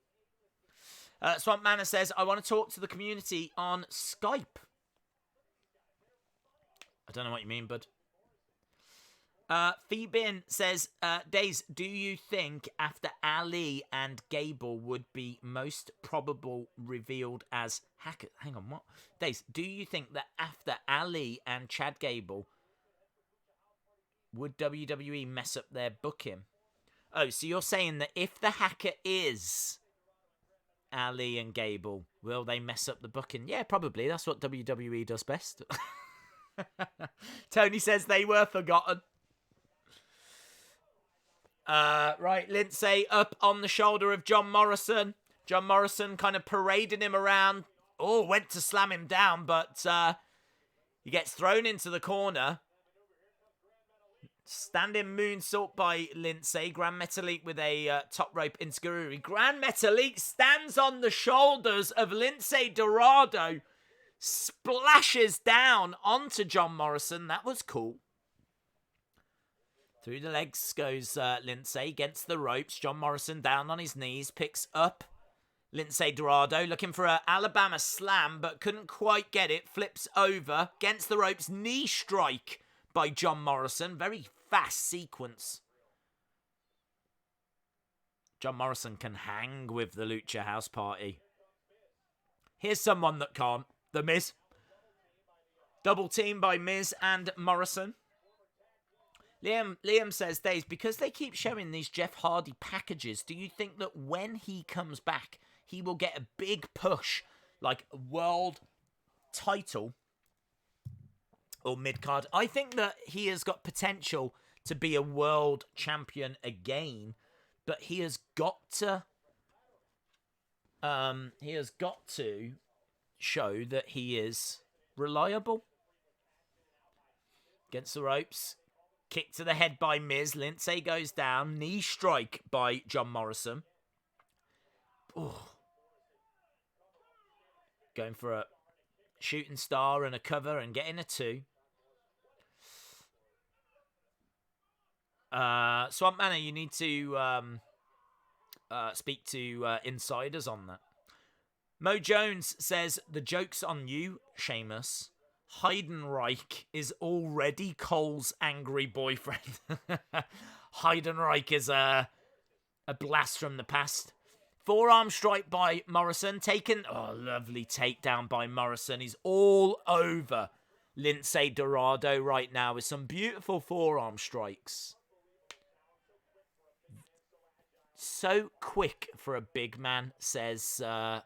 Swamp Manor says, I want to talk to the community on Skype. I don't know what you mean, bud. Phoebin says, Days, do you think after Ali and Gable would be most probable revealed as hackers? Hang on, what? Days, do you think that after Ali and Chad Gable, would WWE mess up their booking? Oh, so you're saying that if the hacker is Ali and Gable, will they mess up the booking? Yeah, probably. That's what WWE does best. Tony says they were forgotten. Right, Lindsay up on the shoulder of John Morrison. John Morrison kind of parading him around. Oh, went to slam him down, but he gets thrown into the corner. Standing moonsault by Lindsay. Grand Metalik with a top rope enziguri. Grand Metalik stands on the shoulders of Lindsay Dorado. Splashes down onto John Morrison. That was cool. Through the legs goes Lindsay against the ropes. John Morrison down on his knees. Picks up Lindsay Dorado. Looking for an Alabama slam, but couldn't quite get it. Flips over against the ropes. Knee strike by John Morrison. Very fast sequence. John Morrison can hang with the Lucha House Party. Here's someone that can't. The Miz. Double team by Miz and Morrison. Liam says, Days, because they keep showing these Jeff Hardy packages, do you think that when he comes back, he will get a big push, like a world title or mid-card? I think that he has got potential to be a world champion again, but he has got to show that he is reliable. Against the ropes. Kick to the head by Miz. Lindsay goes down. Knee strike by John Morrison. Ooh. Going for a shooting star and a cover and getting a 2. Swamp Manor, you need to speak to insiders on that. Mo Jones says, the joke's on you, Sheamus. Heidenreich is already Cole's angry boyfriend. Heidenreich is a blast from the past. Forearm strike by Morrison. Taken. Oh, lovely takedown by Morrison. He's all over Lindsay Dorado right now with some beautiful forearm strikes. So quick for a big man, says... oh,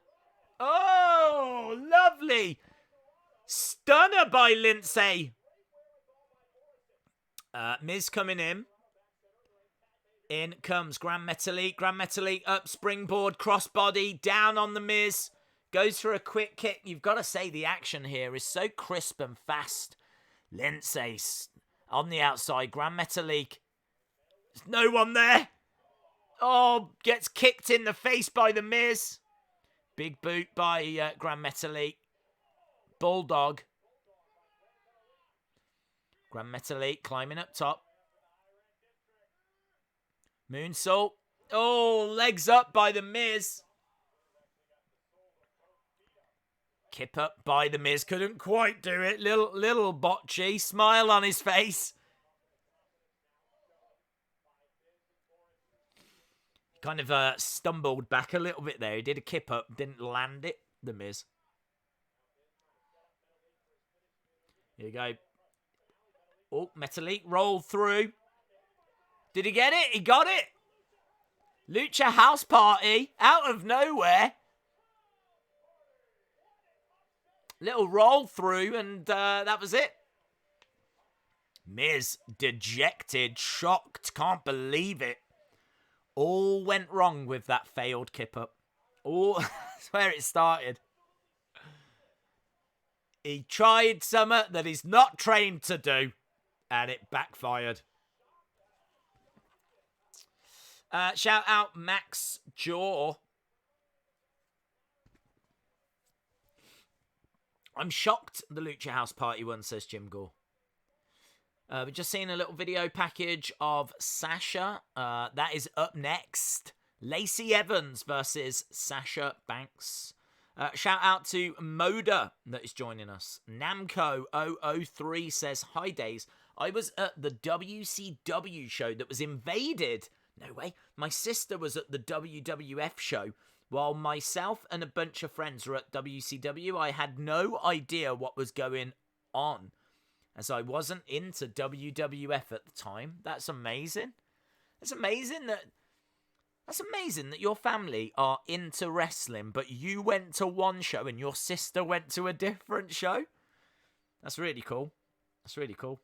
lovely. Stunner by Lindsay. Miz coming in. In comes Grand Metalik. Grand Metalik up, springboard, crossbody, down on the Miz. Goes for a quick kick. You've got to say the action here is so crisp and fast. Lindsay on the outside. Grand Metalik. There's no one there. Oh, gets kicked in the face by the Miz. Big boot by Grand Metalik. Bulldog. Grand Metalik climbing up top. Moonsault. Oh, legs up by the Miz. Kip up by the Miz. Couldn't quite do it. Little botchy. Smile on his face. Kind of stumbled back a little bit there. He did a kip up. Didn't land it. The Miz. Here you go. Oh, Metalik rolled through. Did he get it? He got it. Lucha House Party out of nowhere. Little roll through and that was it. Miz dejected, shocked, can't believe it. All went wrong with that failed kip up. Oh, that's where it started. He tried something that he's not trained to do, and it backfired. Shout out Max Jaw. I'm shocked the Lucha House Party won, says Jim Gore. We've just seen a little video package of Sasha. That is up next. Lacey Evans versus Sasha Banks. Shout out to Moda that is joining us. Namco003 says, hi Days. I was at the WCW show that was invaded. No way. My sister was at the WWF show. While myself and a bunch of friends were at WCW, I had no idea what was going on, as I wasn't into WWF at the time. That's amazing. That's amazing that your family are into wrestling, but you went to one show and your sister went to a different show. That's really cool. That's really cool.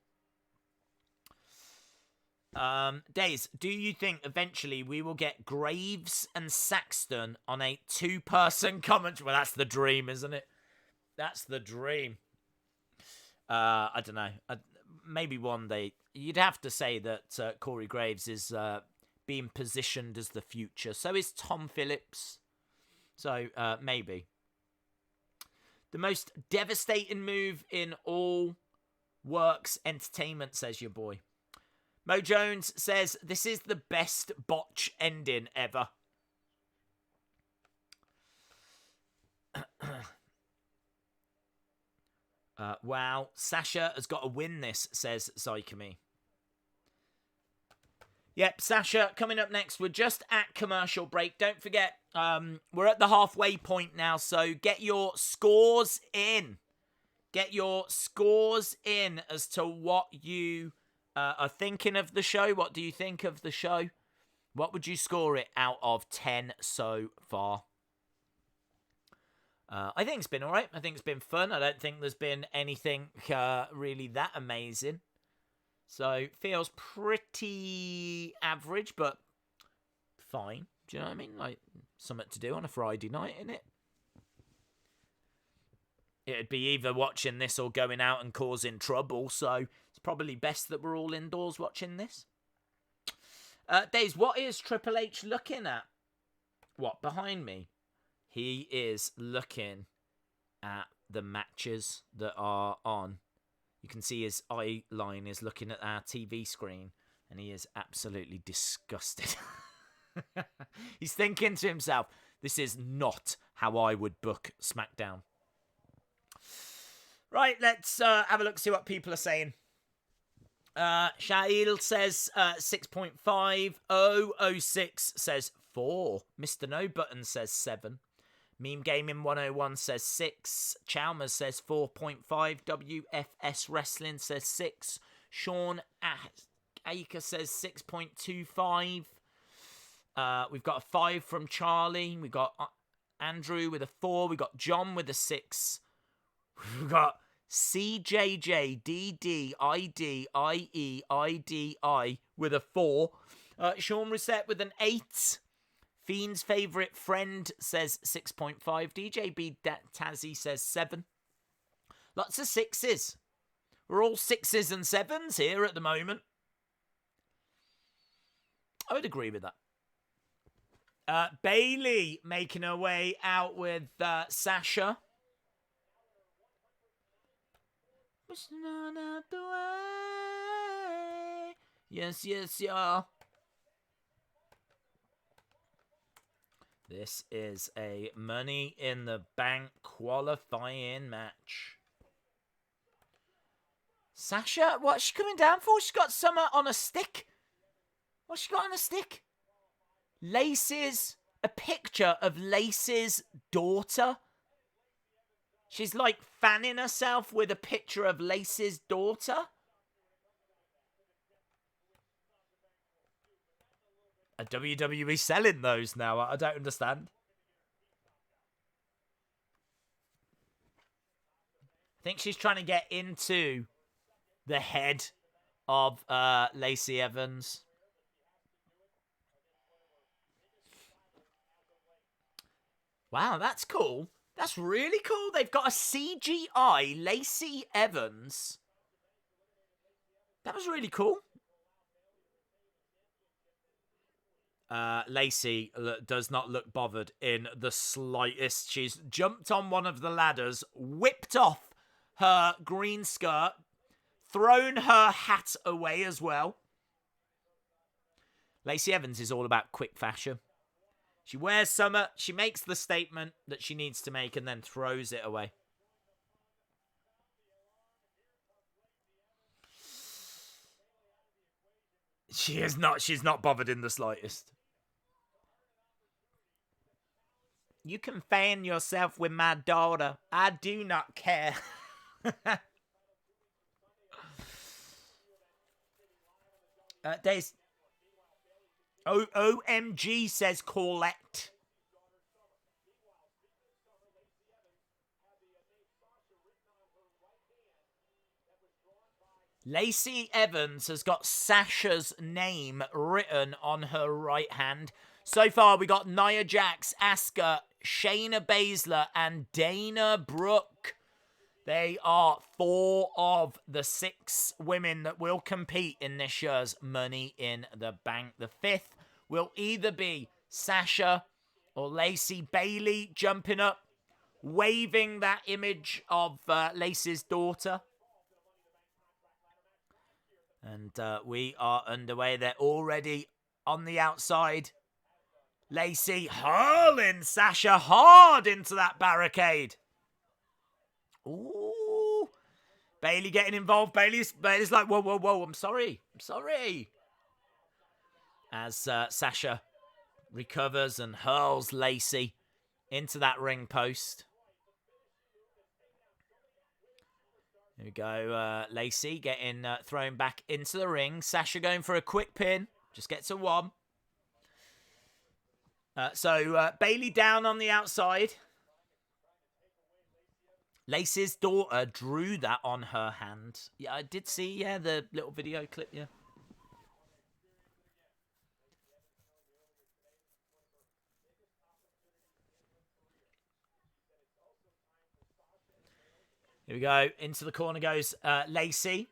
Days, do you think eventually we will get Graves and Saxton on a 2-person commentary? Well, that's the dream, isn't it? That's the dream. I don't know. Maybe one day. You'd have to say that Corey Graves is being positioned as the future. So is Tom Phillips. So maybe. The most devastating move in all Works Entertainment, says your boy. Mo Jones says, this is the best botch ending ever. Wow, Sasha has got to win this, says Zycamy. Yep, Sasha, coming up next. We're just at commercial break. Don't forget, we're at the halfway point now, so get your scores in. Get your scores in as to what you are thinking of the show. What do you think of the show? What would you score it out of 10 so far? I think it's been alright. I think it's been fun. I don't think there's been anything really that amazing. So, feels pretty average, but fine. Do you know what I mean? Like, something to do on a Friday night, innit? it'd be either watching this or going out and causing trouble, so it's probably best that we're all indoors watching this. Days, what is Triple H looking at? What, behind me? He is looking at the matches that are on. You can see his eye line is looking at our TV screen, and he is absolutely disgusted. He's thinking to himself, this is not how I would book SmackDown. Right, let's have a look, see what people are saying. Shail says 6.5. 006 says 4. Mr. No Button says 7. Meme Gaming 101 says 6. Chalmers says 4.5. WFS Wrestling says 6. Sean Aker says 6.25. We've got a 5 from Charlie. We've got Andrew with a 4. We've got John with a 6. We've got CJJDDIDIEIDI with a 4. Sean Reset with an 8. Fiend's Favourite Friend says 6.5. DJB Tazzy says 7. Lots of 6s. We're all 6s and 7s here at the moment. I would agree with that. Bailey making her way out with Sasha. Pushing on out the way. Yes, yes, y'all. This is a Money in the Bank qualifying match. Sasha, what's she coming down for? She's got something on a stick. What's she got on a stick? Lacey's, a picture of Lacey's daughter. She's like fanning herself with a picture of Lacey's daughter. Are WWE selling those now? I don't understand. I think she's trying to get into the head of Lacey Evans. Wow, that's cool. That's really cool. They've got a CGI Lacey Evans. That was really cool. Lacey does not look bothered in the slightest. She's jumped on one of the ladders, whipped off her green skirt, thrown her hat away as well. Lacey Evans is all about quick fashion. She wears summer, she makes the statement that she needs to make and then throws it away. She's not bothered in the slightest. You can fan yourself with my daughter. I do not care. There's OMG says Colette. Lacey Evans has got Sasha's name written on her right hand. So far, we got Nia Jax, Asuka, Shayna Baszler, and Dana Brooke. They are 4 of the 6 women that will compete in this year's Money in the Bank. The 5th will either be Sasha or Lacey. Bailey jumping up, waving that image of Lacey's daughter. And we are underway. They're already on the outside. Lacey hurling Sasha hard into that barricade. Ooh. Bailey getting involved. Bailey's like, whoa, whoa, whoa, I'm sorry. As Sasha recovers and hurls Lacey into that ring post. Here we go. Lacey getting thrown back into the ring. Sasha going for a quick pin. Just gets a 1. So Bailey down on the outside. Lacey's daughter drew that on her hand. Yeah, I did see, the little video clip, yeah. Here we go. Into the corner goes Lacey.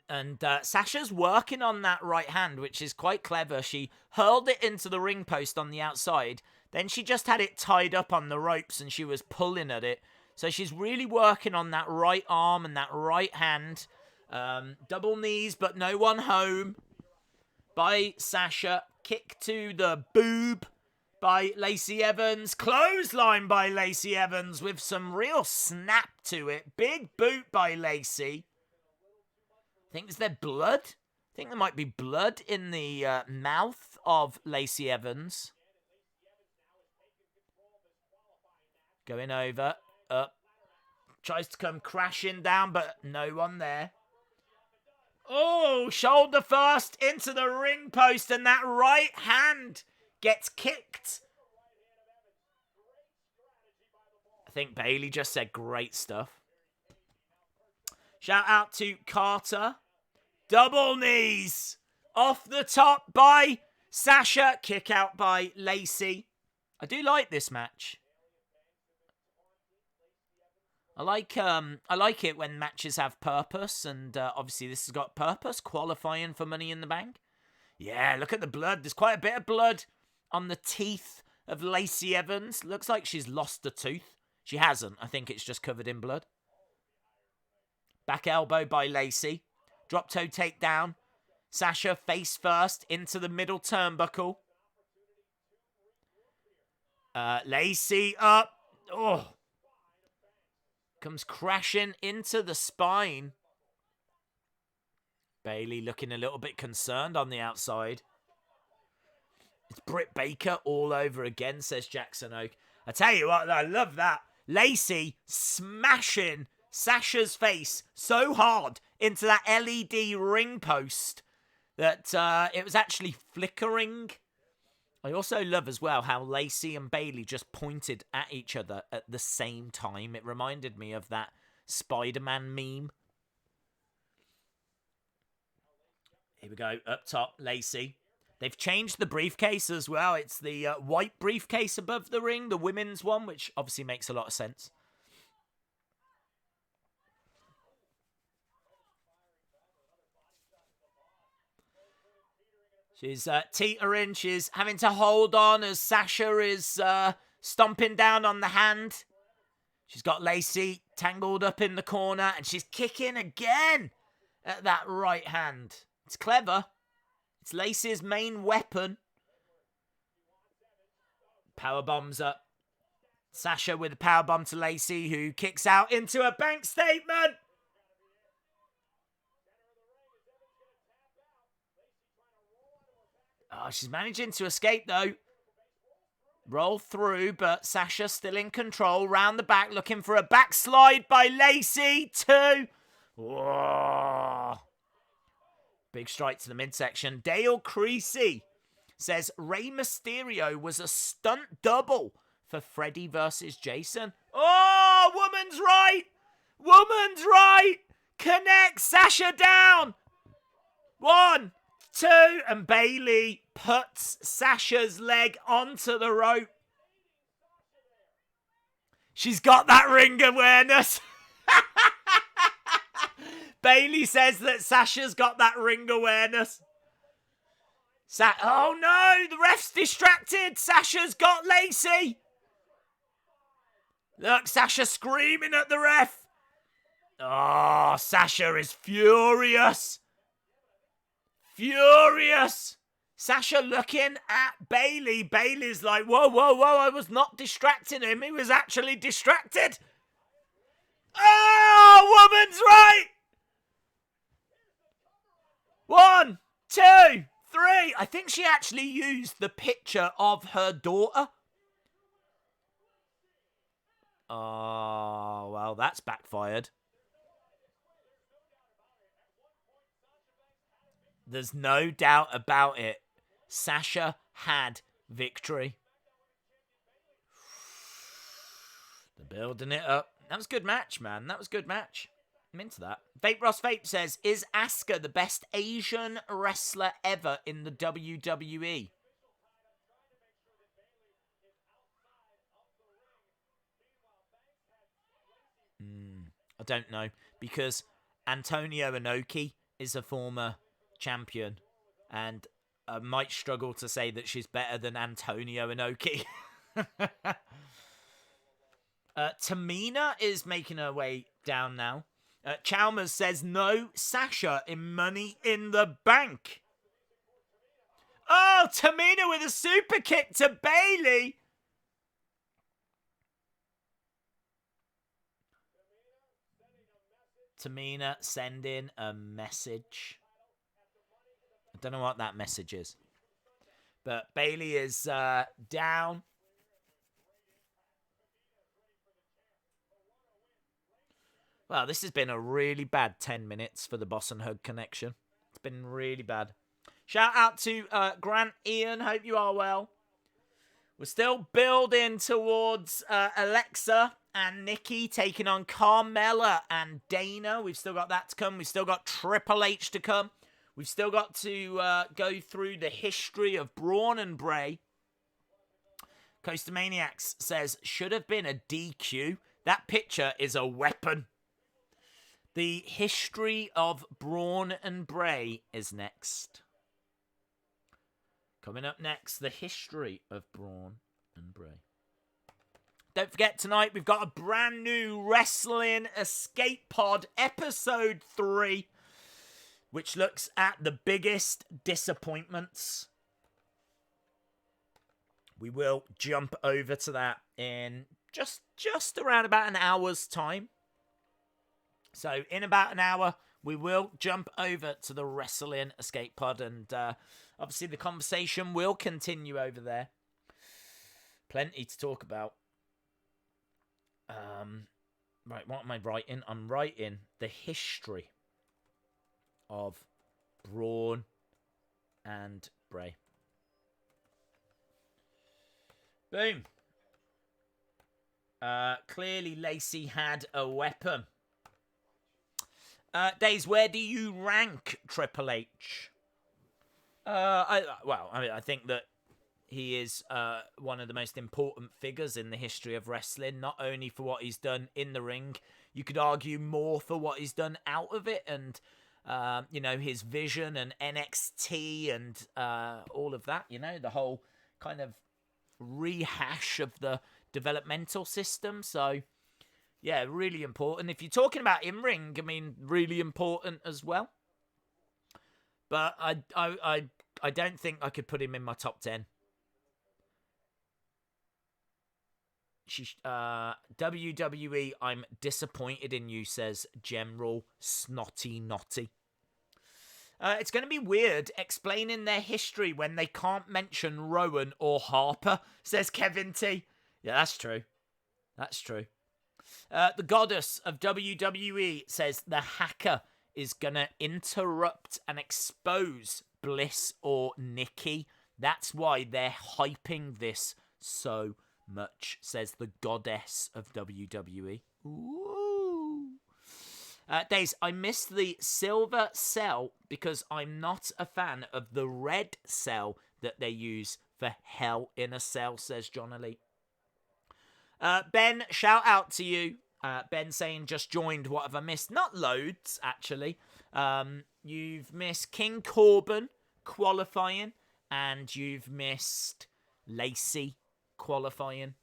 And Sasha's working on that right hand, which is quite clever. She hurled it into the ring post on the outside. Then she just had it tied up on the ropes and she was pulling at it. So she's really working on that right arm and that right hand. Double knees, but no one home by Sasha. Kick to the boob by Lacey Evans. Clothesline by Lacey Evans with some real snap to it. Big boot by Lacey. I think, is there blood? I think there might be blood in the mouth of Lacey Evans. Going over, up. Tries to come crashing down, but no one there. Oh, shoulder first into the ring post, and that right hand gets kicked. I think Bayley just said great stuff. Shout out to Carter. Double knees off the top by Sasha. Kick out by Lacey. I do like this match. I like it when matches have purpose, and obviously this has got purpose, qualifying for Money in the Bank. Yeah, look at the blood. There's quite a bit of blood on the teeth of Lacey Evans. Looks like she's lost a tooth. She hasn't. I think it's just covered in blood. Back elbow by Lacey. Drop toe takedown. Sasha face first into the middle turnbuckle. Lacey up. Oh. Comes crashing into the spine. Bayley looking a little bit concerned on the outside. It's Britt Baker all over again, says Jackson Oak. I tell you what, I love that. Lacey smashing Sasha's face so hard into that LED ring post that it was actually flickering. I also love as well how Lacey and Bayley just pointed at each other at the same time. It reminded me of that Spider-Man meme. Here we go, up top, Lacey. They've changed the briefcase as well. It's the white briefcase above the ring, the women's one, which obviously makes a lot of sense. She's teetering. She's having to hold on as Sasha is stomping down on the hand. She's got Lacey tangled up in the corner, and she's kicking again at that right hand. It's clever. It's Lacey's main weapon. Power bombs up. Sasha with a power bomb to Lacey, who kicks out into a bank statement. Oh, she's managing to escape, though. Roll through, but Sasha still in control. Round the back, looking for a backslide by Lacey. 2. Whoa. Big strike to the midsection. Dale Creasy says Rey Mysterio was a stunt double for Freddy versus Jason. Oh, woman's right. Woman's right. Connect Sasha down. 1, 2, and Bayley puts Sasha's leg onto the rope. She's got that ring awareness. Bayley says that Sasha's got that ring awareness. Oh no, the ref's distracted. Sasha's got Lacey. Look, Sasha screaming at the ref. Oh, Sasha is furious. Furious. Sasha looking at Bayley. Bayley's like, whoa, whoa, whoa, I was not distracting him. He was actually distracted. Oh, woman's right. 1, 2, 3. I think she actually used the picture of her daughter. Oh, well, that's backfired. There's no doubt about it. Sasha had victory. They're building it up. That was a good match, man. That was a good match. I'm into that. Vape Ross Vape says, is Asuka the best Asian wrestler ever in the WWE? I don't know. Because Antonio Inoki is a former champion. And I might struggle to say that she's better than Antonio Inoki. Tamina is making her way down now. Chalmers says no Sasha in Money in the Bank. Oh, Tamina with a super kick to Bayley. Tamina sending a message. I don't know what that message is. But Bayley is down. Well, this has been a really bad 10 minutes for the Boss and Hug connection. It's been really bad. Shout out to Grant Ian. Hope you are well. We're still building towards Alexa and Nikki taking on Carmella and Dana. We've still got that to come. We've still got Triple H to come. We've still got to go through the history of Braun and Bray. Coaster Maniacs says, should have been a DQ. That picture is a weapon. The history of Braun and Bray is next. Coming up next, the history of Braun and Bray. Don't forget, tonight we've got a brand new Wrestling Escape Pod Episode 3, which looks at the biggest disappointments. We will jump over to that in just around about an hour's time. So in about an hour, we will jump over to the Wrestling Escape Pod, and obviously the conversation will continue over there. Plenty to talk about. Right, what am I writing? I'm writing the history of Braun and Bray. Boom. Clearly Lacey had a weapon. Days, where do you rank Triple H? I think that he is one of the most important figures in the history of wrestling, not only for what he's done in the ring, you could argue more for what he's done out of it, and his vision and NXT and all of that, the whole kind of rehash of the developmental system. So yeah, really important. If you're talking about in-ring, I mean, really important as well. But I don't think I could put him in my top 10. WWE, I'm disappointed in you, says General Snotty Notty. It's going to be weird explaining their history when they can't mention Rowan or Harper, says Kevin T. Yeah, that's true. That's true. The goddess of WWE says the hacker is going to interrupt and expose Bliss or Nikki. That's why they're hyping this so much, says the goddess of WWE. Ooh. Days, I missed the silver cell because I'm not a fan of the red cell that they use for Hell in a Cell, says John Elite. Ben, shout out to you. Ben saying, just joined, what have I missed? Not loads, actually. You've missed King Corbin qualifying, and you've missed Lacey qualifying.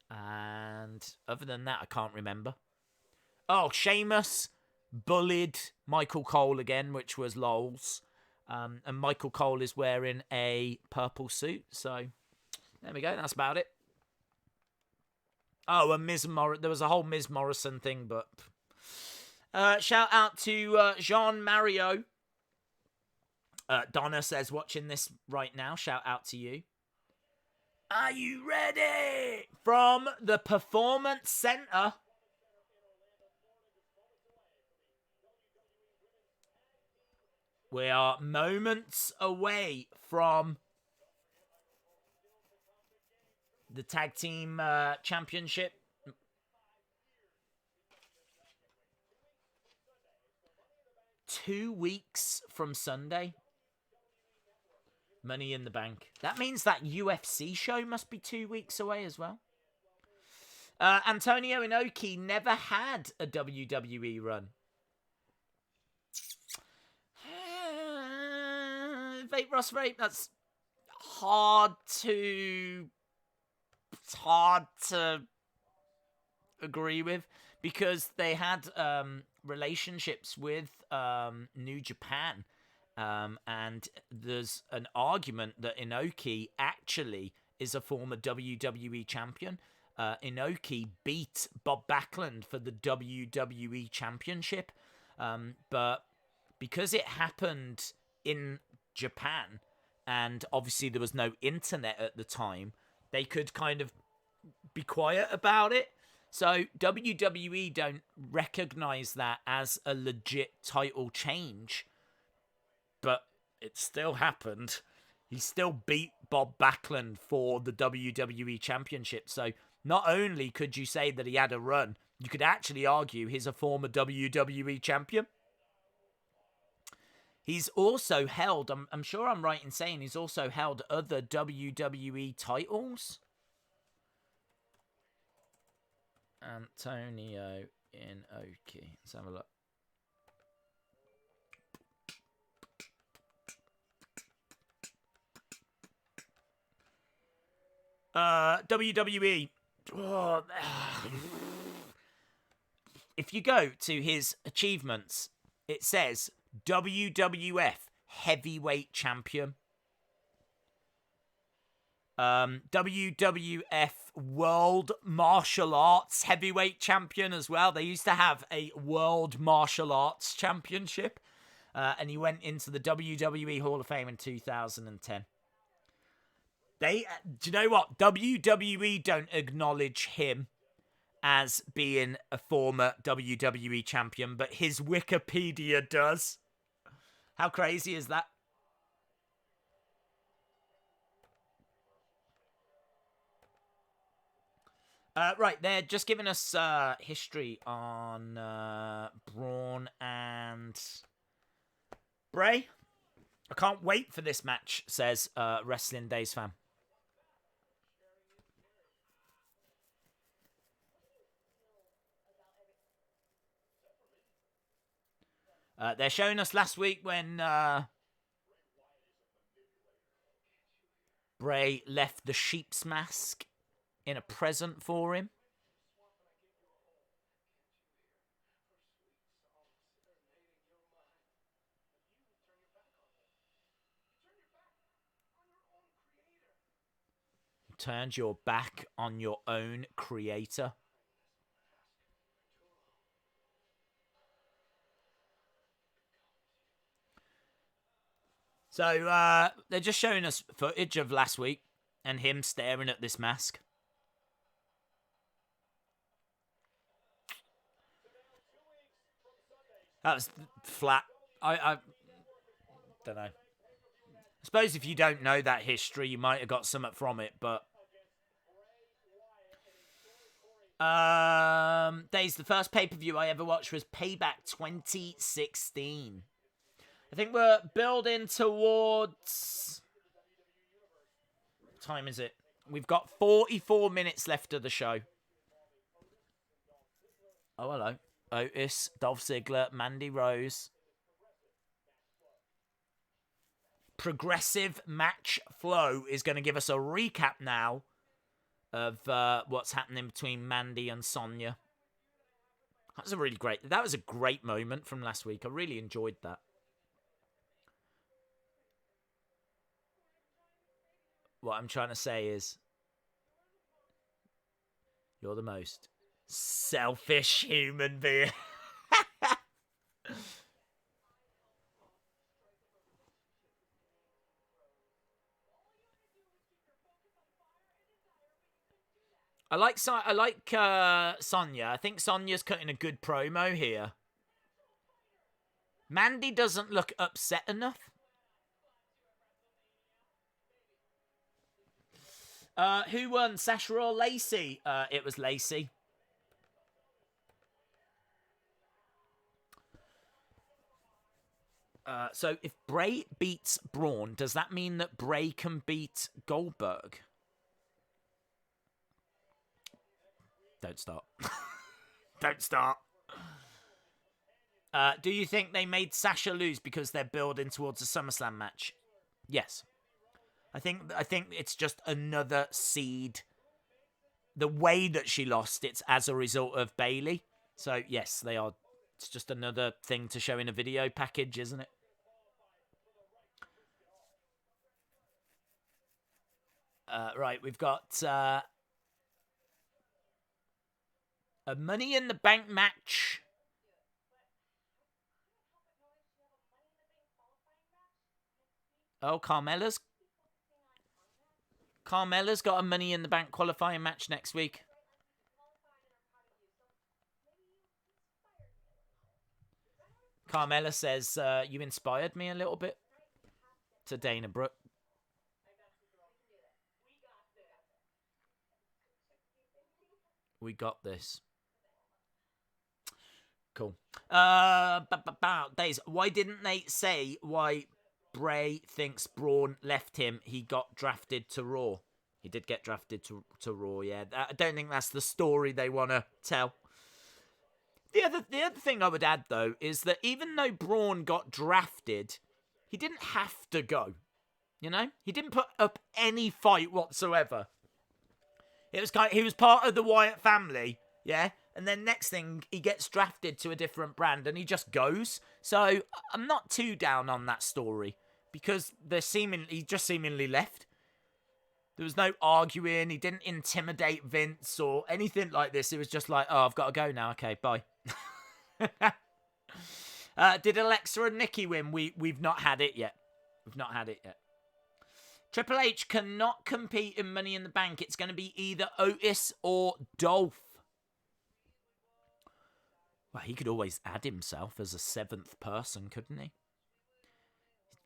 And other than that, I can't remember. Oh, Sheamus bullied Michael Cole again, which was lols. And Michael Cole is wearing a purple suit. So, there we go. That's about it. Oh, and there was a whole Miz Morrison thing, but... shout out to Jean Mario. Donna says, watching this right now. Shout out to you. Are you ready? From the Performance Center. We are moments away from the Tag Team Championship. Two weeks from Sunday. Money in the Bank. That means that UFC show must be 2 weeks away as well. Antonio Inoki never had a WWE run. Vape Ross Vape, that's hard to agree with, because they had relationships with New Japan, and there's an argument that Inoki actually is a former WWE champion. Inoki beat Bob Backlund for the WWE Championship, but because it happened in Japan, and obviously there was no internet at the time, they could kind of be quiet about it. So WWE don't recognize that as a legit title change, but it still happened. He still beat Bob Backlund for the WWE Championship. So not only could you say that he had a run, you could actually argue he's a former WWE champion. He's also held, I'm sure I'm right in saying he's also held other WWE titles. Antonio Inoki. Let's have a look. WWE. Oh, if you go to his achievements, it says WWF Heavyweight Champion. WWF World Martial Arts Heavyweight Champion as well. They used to have a World Martial Arts Championship. And he went into the WWE Hall of Fame in 2010. Do you know what? WWE don't acknowledge him as being a former WWE champion, but his Wikipedia does. How crazy is that? Right, they're just giving us history on Braun and Bray. I can't wait for this match, says Wrestling Days fan. They're showing us last week when Bray left the sheep's mask in a present for him. Turned your back on your own creator. So they're just showing us footage of last week and him staring at this mask. That was flat. I don't know. I suppose if you don't know that history, you might have got something from it, but Days, the first pay-per-view I ever watched was Payback 2016. I think we're building towards... What time is it? We've got 44 minutes left of the show. Oh, hello. Otis, Dolph Ziggler, Mandy Rose. Progressive Match Flow is going to give us a recap now of what's happening between Mandy and Sonya. That was a great moment from last week. I really enjoyed that. What I'm trying to say is, you're the most selfish human being. I like Sonya. I think Sonya's cutting a good promo here. Mandy doesn't look upset enough. Who won, Sasha or Lacey? It was Lacey. So if Bray beats Braun, does that mean that Bray can beat Goldberg? Don't start. Don't start. Do you think they made Sasha lose because they're building towards a SummerSlam match? Yes. I think it's just another seed. The way that she lost, it's as a result of Bayley. So, yes, they are. It's just another thing to show in a video package, isn't it? Right, we've got a Money in the Bank match. Oh, Carmella's got a Money in the Bank qualifying match next week. Carmella says, you inspired me a little bit. To Dana Brooke. We got this. Cool. Days. Why didn't they say why Bray thinks Braun left him? He got drafted to Raw. He did get drafted to Raw, yeah. I don't think that's the story they want to tell. The other thing I would add, though, is that even though Braun got drafted, he didn't have to go. You know? He didn't put up any fight whatsoever. It was he was part of the Wyatt family, yeah? And then next thing, he gets drafted to a different brand and he just goes. So I'm not too down on that story because he just seemingly left. There was no arguing. He didn't intimidate Vince or anything like this. It was just like, oh, I've got to go now. Okay, bye. Did Alexa and Nikki win? We've not had it yet. We've not had it yet. Triple H cannot compete in Money in the Bank. It's going to be either Otis or Dolph. Well, he could always add himself as a 7th person, couldn't he?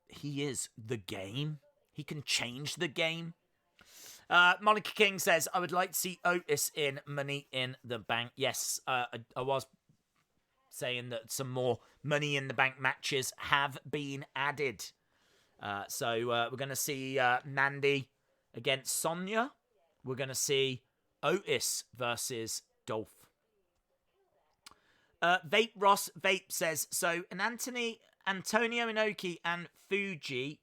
He is the game. He can change the game. Monica King says, I would like to see Otis in Money in the Bank. Yes, I was saying that some more Money in the Bank matches have been added. So we're going to see Mandy against Sonya. We're going to see Otis versus Dolph. Vape Ross Vape says, so an Antonio Inoki and Fuji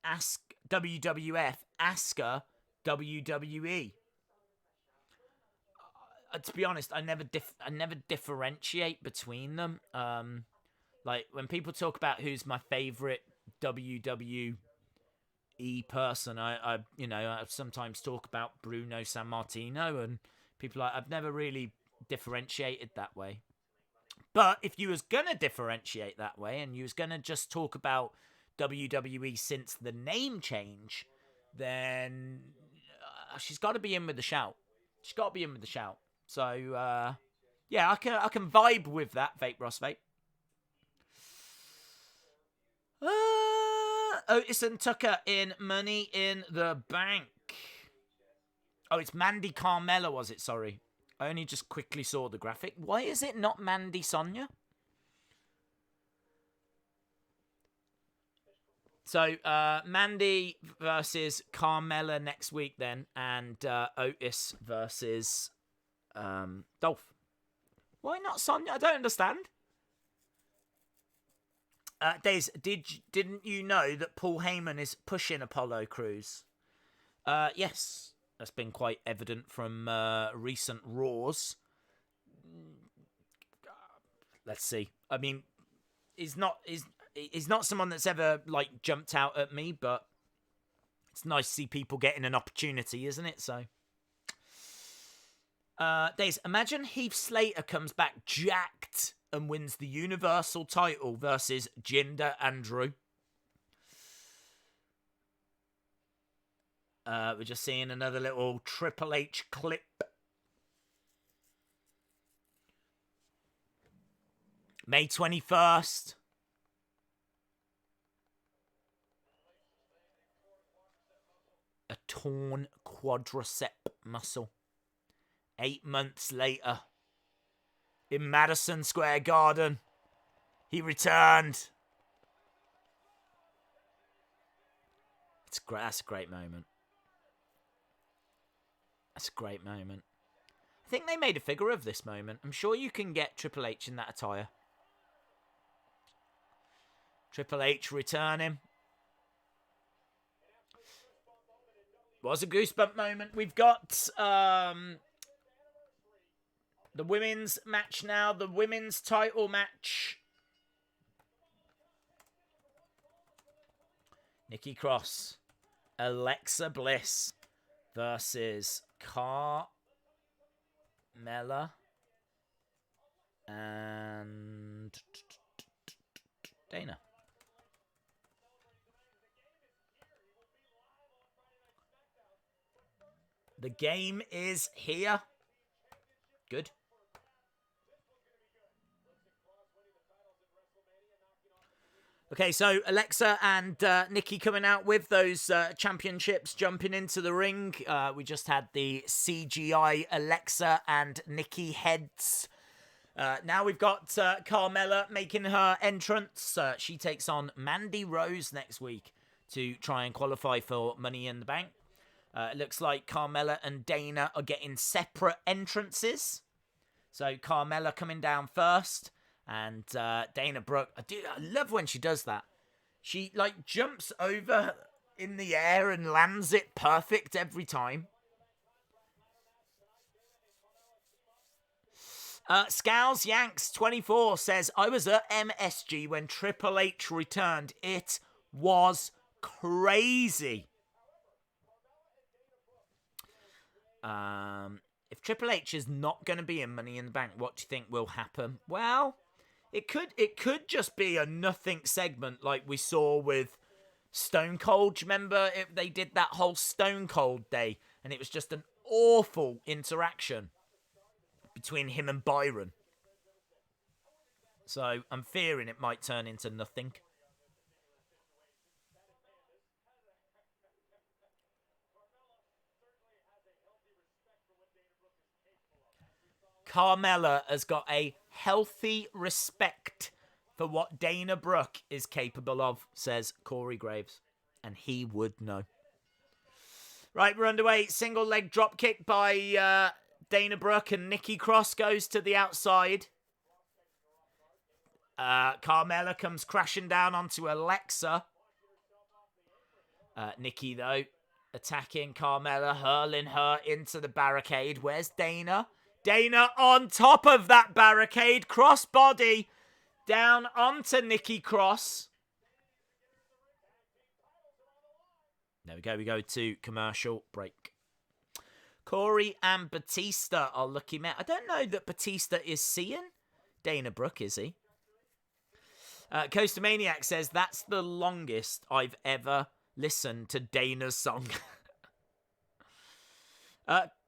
ask WWF, Asuka WWE. To be honest, I never differentiate between them. Like when people talk about who's my favorite WWE person, I sometimes talk about Bruno Sammartino, and people I've never really differentiated that way. But if you was gonna differentiate that way, and you was gonna just talk about WWE since the name change, then she's got to be in with the shout. She's got to be in with the shout. So yeah, I can vibe with that. Vape Ross Vape. Otis and Tucker in Money in the Bank. Oh, it's Mandy Carmella, was it? Sorry. I only just quickly saw the graphic. Why is it not Mandy Sonya? So, Mandy versus Carmella next week then, and Otis versus Dolph. Why not Sonya? I don't understand. Days, didn't you know that Paul Heyman is pushing Apollo Crews? Yes. That's been quite evident from recent Raws. Let's see. I mean, he's not someone that's ever like jumped out at me, but it's nice to see people getting an opportunity, isn't it? So, Days, imagine Heath Slater comes back jacked and wins the Universal title versus Jinder and Drew. We're just seeing another little Triple H clip. May 21st. A torn quadricep muscle. 8 months later. In Madison Square Garden. He returned. That's a great moment. That's a great moment. I think they made a figure of this moment. I'm sure you can get Triple H in that attire. Triple H returning. Was a goosebump moment. We've got the women's match now. The women's title match. Nikki Cross, Alexa Bliss versus Carmella and Dana. The game is here. Good. Okay, so Alexa and Nikki coming out with those championships, jumping into the ring. We just had the CGI Alexa and Nikki heads. Now we've got Carmella making her entrance. She takes on Mandy Rose next week to try and qualify for Money in the Bank. It looks like Carmella and Dana are getting separate entrances. So Carmella coming down first. And Dana Brooke, I love when she does that. She like jumps over in the air and lands it perfect every time. Scows Yanks 24 says, I was at MSG when Triple H returned. It was crazy. If Triple H is not going to be in Money in the Bank, what do you think will happen? Well, it could just be a nothing segment like we saw with Stone Cold. Do you remember if they did that whole Stone Cold day and it was just an awful interaction between him and Byron? So I'm fearing it might turn into nothing. Carmella has got a healthy respect for what Dana Brooke is capable of, says Corey Graves. And he would know. Right, we're underway. Single leg drop kick by Dana Brooke, and Nikki Cross goes to the outside. Carmella comes crashing down onto Alexa. Nikki, though, attacking Carmella, hurling her into the barricade. Where's Dana? Dana on top of that barricade, crossbody down onto Nikki Cross. There we go. We go to commercial break. Corey and Batista are lucky men. I don't know that Batista is seeing Dana Brooke, is he? Coaster Maniac says, that's the longest I've ever listened to Dana's song.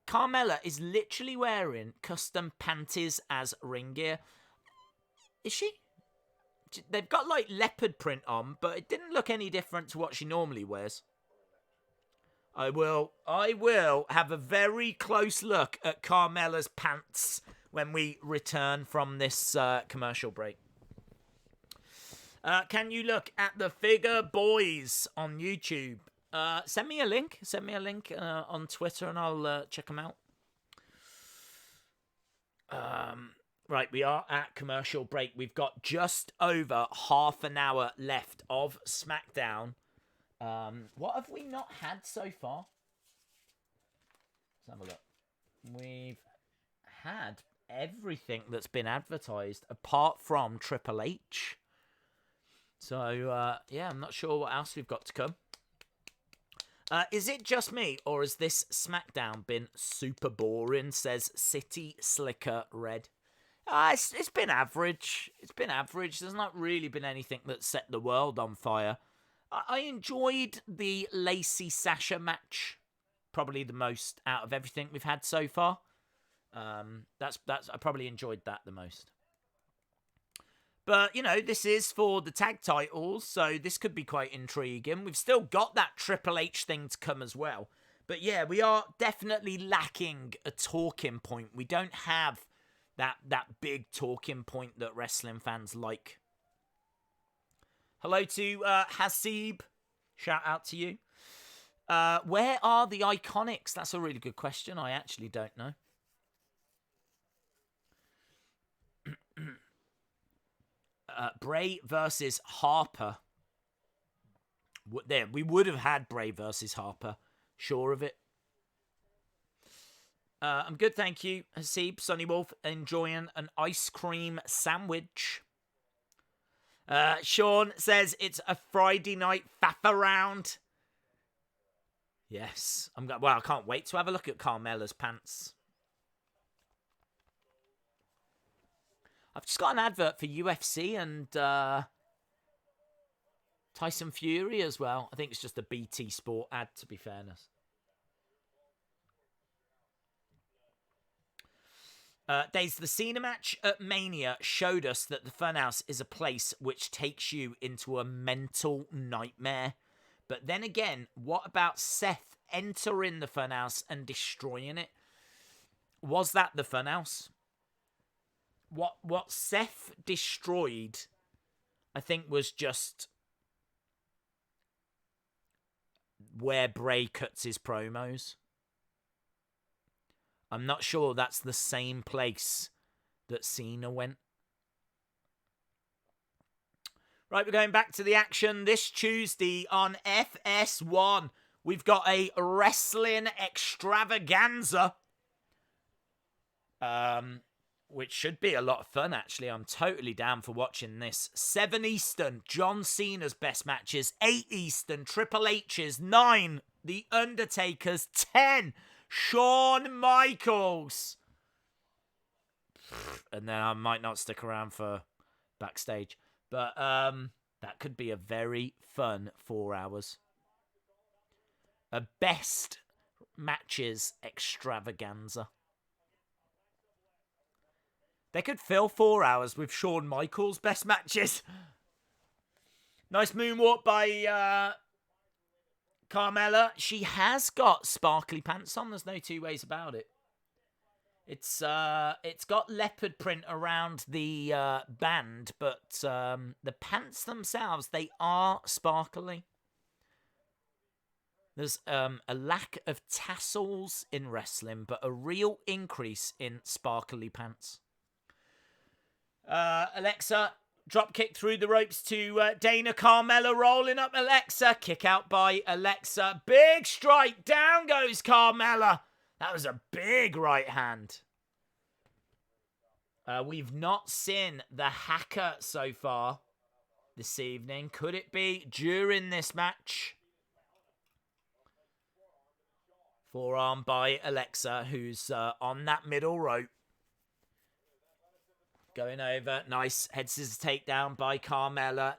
Carmella is literally wearing custom panties as ring gear. Is she? They've got like leopard print on, but it didn't look any different to what she normally wears. I will have a very close look at Carmella's pants when we return from this commercial break. Can you look at the Figure Boys on YouTube? Send me a link. Send me a link on Twitter and I'll check them out. Right, we are at commercial break. We've got just over half an hour left of SmackDown. What have we not had so far? Let's have a look. We've had everything that's been advertised apart from Triple H. So, yeah, I'm not sure what else we've got to come. Is it just me, or has this SmackDown been super boring, says City Slicker Red? It's been average. It's been average. There's not really been anything that set the world on fire. I enjoyed the Lacey Sasha match, probably the most out of everything we've had so far. That's I probably enjoyed that the most. But, you know, this is for the tag titles, so this could be quite intriguing. We've still got that Triple H thing to come as well. But yeah, we are definitely lacking a talking point. We don't have that big talking point that wrestling fans like. Hello to Hasib. Shout out to you. Where are the Iconics? That's a really good question. I actually don't know. Bray versus Harper. There, we would have had Bray versus Harper. Sure of it. I'm good, thank you. Hasib, Sonny Wolf, enjoying an ice cream sandwich. Sean says it's a Friday night faff around. Yes. Well, I can't wait to have a look at Carmella's pants. I've just got an advert for UFC and Tyson Fury as well. I think it's just a BT Sport ad, to be fairness. Days, the Cena match at Mania showed us that the Funhouse is a place which takes you into a mental nightmare. But then again, what about Seth entering the Funhouse and destroying it? Was that the Funhouse? What Seth destroyed, I think, was just where Bray cuts his promos. I'm not sure that's the same place that Cena went. Right, we're going back to the action this Tuesday on FS1. We've got a wrestling extravaganza. Which should be a lot of fun, actually. I'm totally down for watching this. 7 Eastern, John Cena's best matches. 8 Eastern, Triple H's. 9, The Undertaker's. 10, Shawn Michaels. And then I might not stick around for backstage. But that could be a very fun 4 hours. A best matches extravaganza. They could fill 4 hours with Shawn Michaels' best matches. Nice moonwalk by Carmella. She has got sparkly pants on. There's no two ways about it. It's got leopard print around the band, but the pants themselves, they are sparkly. There's a lack of tassels in wrestling, but a real increase in sparkly pants. Alexa, drop kick through the ropes to Dana. Carmella rolling up Alexa. Kick out by Alexa. Big strike. Down goes Carmella. That was a big right hand. We've not seen the Hacker so far this evening. Could it be during this match? Forearm by Alexa, who's on that middle rope. Going over. Nice head scissors takedown by Carmella.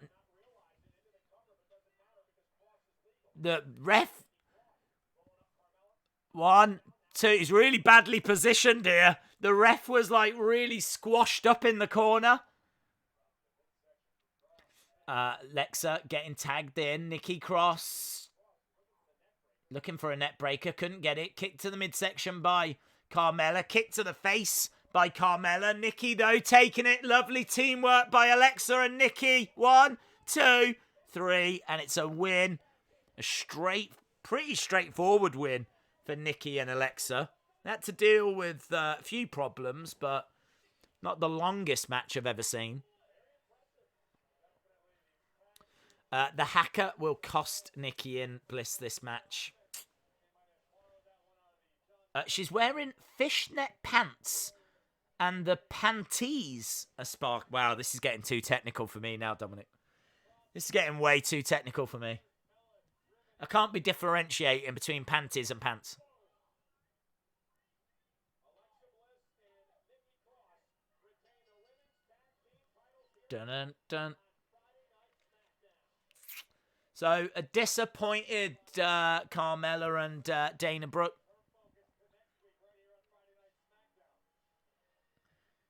The ref. 1, 2. He's really badly positioned here. The ref was like really squashed up in the corner. Alexa getting tagged in. Nikki Cross. Looking for a net breaker. Couldn't get it. Kick to the midsection by Carmella. Kick to the face by Carmella. Nikki, though, taking it. Lovely teamwork by Alexa and Nikki. 1, 2, 3. And it's a win. A pretty straightforward win for Nikki and Alexa. They had to deal with a few problems, but not the longest match I've ever seen. The Hacker will cost Nikki and Bliss this match. She's wearing fishnet pants. And the panties are spark. Wow, this is getting too technical for me now, Dominic. This is getting way too technical for me. I can't be differentiating between panties and pants. Dun dun dun. So, a disappointed Carmella and Dana Brooke.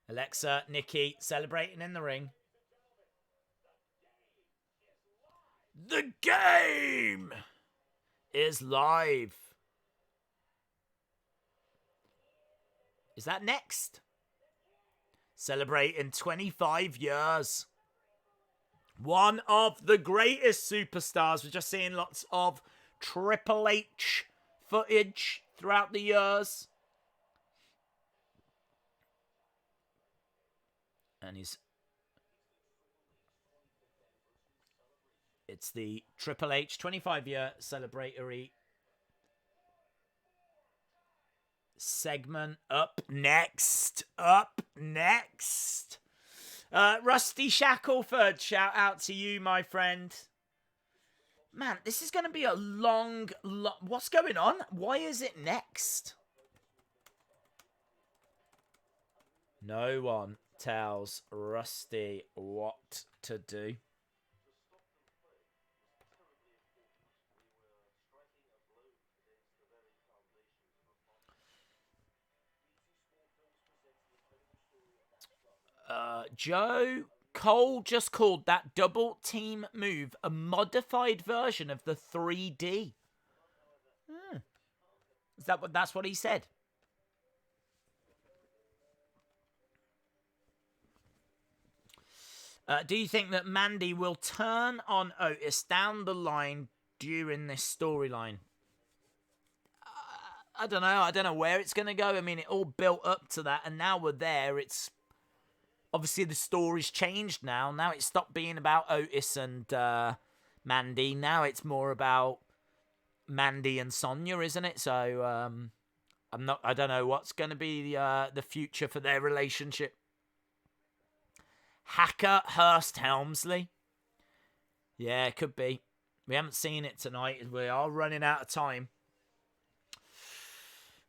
Alexa, Nikki, celebrating in the ring. The game is live. Is that next? Celebrating 25 years. One of the greatest superstars. We're just seeing lots of Triple H footage throughout the years. And he's It's the Triple H 25-year celebratory segment. Up next. Rusty Shackleford, shout out to you, my friend. Man, this is going to be a long... What's going on? Why is it next? No one tells Rusty what to do. Joe Cole just called that double team move a modified version of the 3D. Is that that's what he said? Do you think that Mandy will turn on Otis down the line during this storyline? I don't know. I don't know where it's going to go. I mean, it all built up to that, and now we're there. It's obviously the story's changed now. Now it's stopped being about Otis and Mandy. Now it's more about Mandy and Sonya, isn't it? So I don't know what's going to be the future for their relationship. Hacker Hurst Helmsley. Yeah, it could be. We haven't seen it tonight. We are running out of time.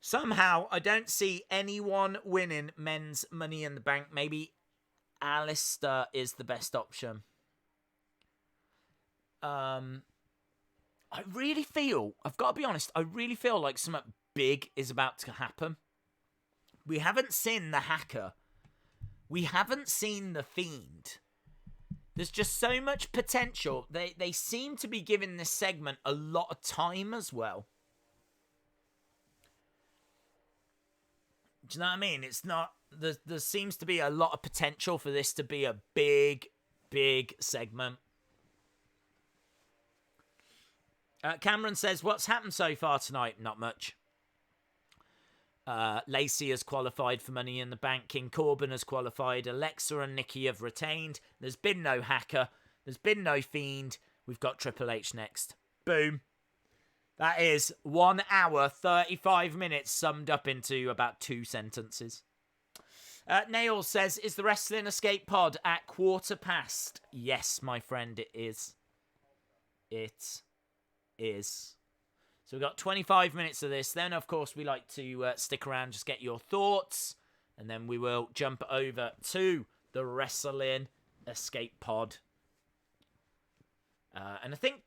Somehow, I don't see anyone winning men's Money in the Bank. Maybe Alistair is the best option. I really feel, I've got to be honest, I really feel like something big is about to happen. We haven't seen the Hacker. We haven't seen the Fiend. There's just so much potential. They seem to be giving this segment a lot of time as well. Do you know what I mean? It's not... There seems to be a lot of potential for this to be a big, big segment. Cameron says, what's happened so far tonight? Not much. Lacey has qualified for Money in the Bank. King Corbin has qualified. Alexa and Nikki have retained. There's been no Hacker. There's been no Fiend. We've got Triple H next. Boom. That is 1 hour, 35 minutes summed up into about 2 sentences. Nail says, is the Wrestling Escape Pod at 15:15? Yes, my friend, it is. It is. So we've got 25 minutes of this. Then, of course, we like to stick around, just get your thoughts. And then we will jump over to the Wrestling Escape Pod. And I think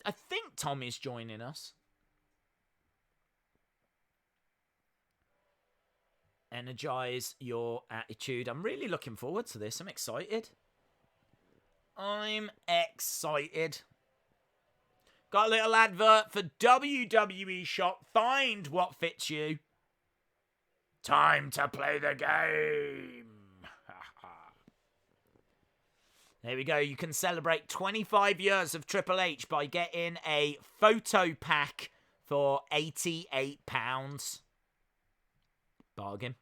Tom is joining us. Energize your attitude. I'm really looking forward to this. I'm excited. Got a little advert for WWE Shop. Find what fits you. Time to play the game. There we go. You can celebrate 25 years of Triple H by getting a photo pack for £88. Bargain.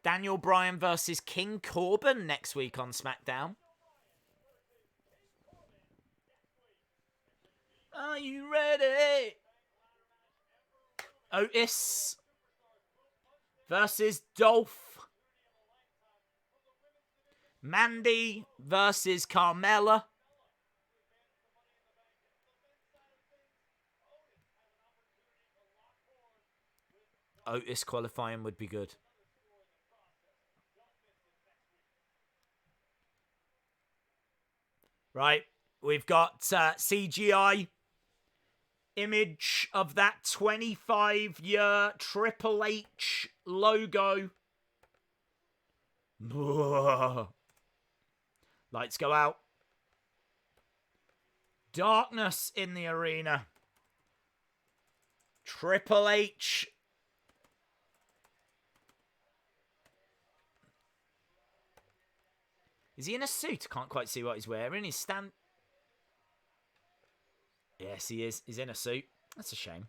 Daniel Bryan versus King Corbin next week on SmackDown. Are you ready? Otis versus Dolph. Mandy versus Carmella. Otis qualifying would be good. Right, we've got CGI image of that 25-year Triple H logo. Lights go out. Darkness in the arena. Triple H. Is he in a suit? I can't quite see what he's wearing. He's Yes, he is. He's in a suit. That's a shame.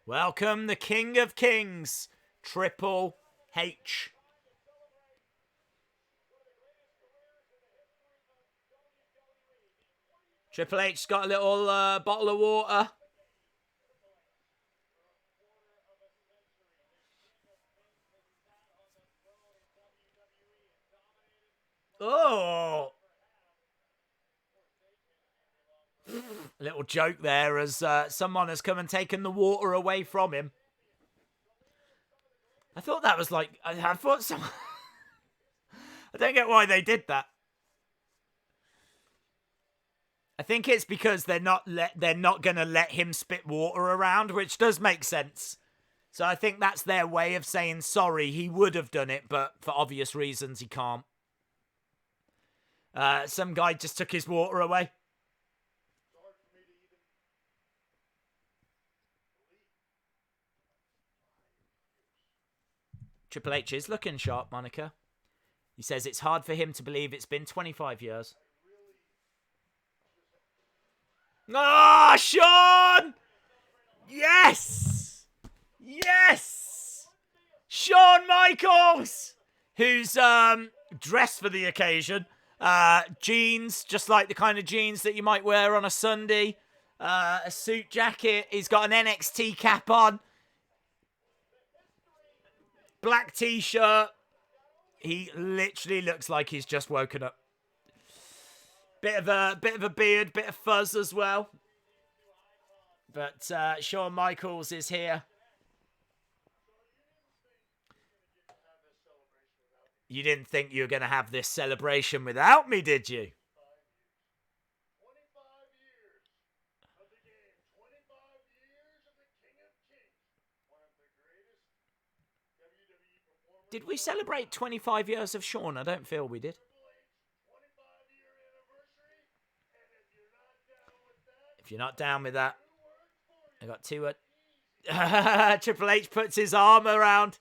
Welcome the King of Kings Triple H. Triple H's got a little bottle of water. Oh! A little joke there as someone has come and taken the water away from him. I thought that was like... I thought someone... I don't get why they did that. I think it's because they're not going to let him spit water around, which does make sense. So I think that's their way of saying sorry. He would have done it, but for obvious reasons he can't. Some guy just took his water away. Triple H is looking sharp, Monica. He says it's hard for him to believe it's been 25 years. Ah, Shawn! Yes! Yes! Shawn Michaels! Who's dressed for the occasion. Jeans, just like the kind of jeans that you might wear on a Sunday. A suit jacket. He's got an NXT cap on. Black t-shirt. He literally looks like he's just woken up. Bit of a beard, bit of fuzz as well. But Shawn Michaels is here. You didn't think you were going to have this celebration without me, did you? Did we celebrate 25 years of Shawn? I don't feel we did. If you're not down with that, I got two. Triple H puts his arm around.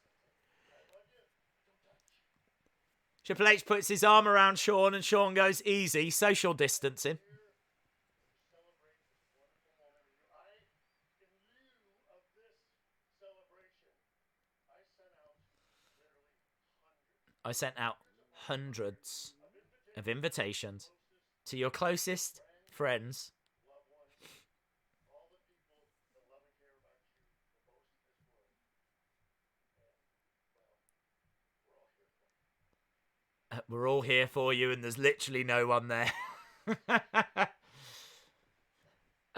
Triple H puts his arm around Shawn and Shawn goes, easy, social distancing. I sent out hundreds of invitations to your closest friends. We're all here for you, and there's literally no one there. I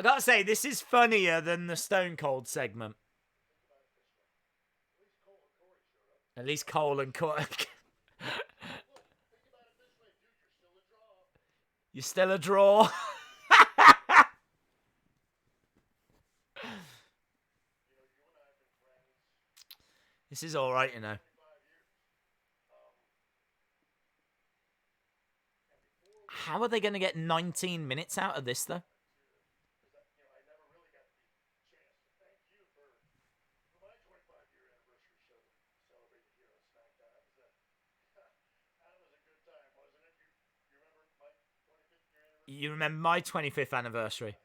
gotta say, this is funnier than the Stone Cold segment. At least Cole and Corey. You're still a draw. This is alright, you know. How are they going to get 19 minutes out of this, though? You remember my 25th anniversary?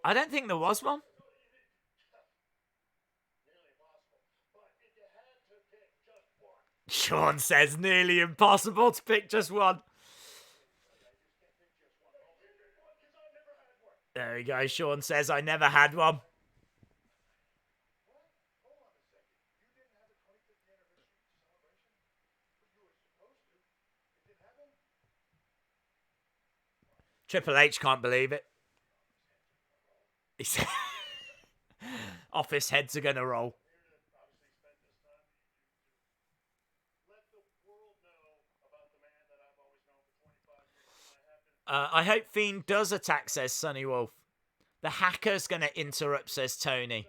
I don't think there was one. Shawn says nearly impossible to pick just one. There we go. Shawn says I never had one. Triple H can't believe it. He said, office heads are going to roll. I hope Fiend does attack, says Sonny Wolf. The hacker's going to interrupt, says Tony.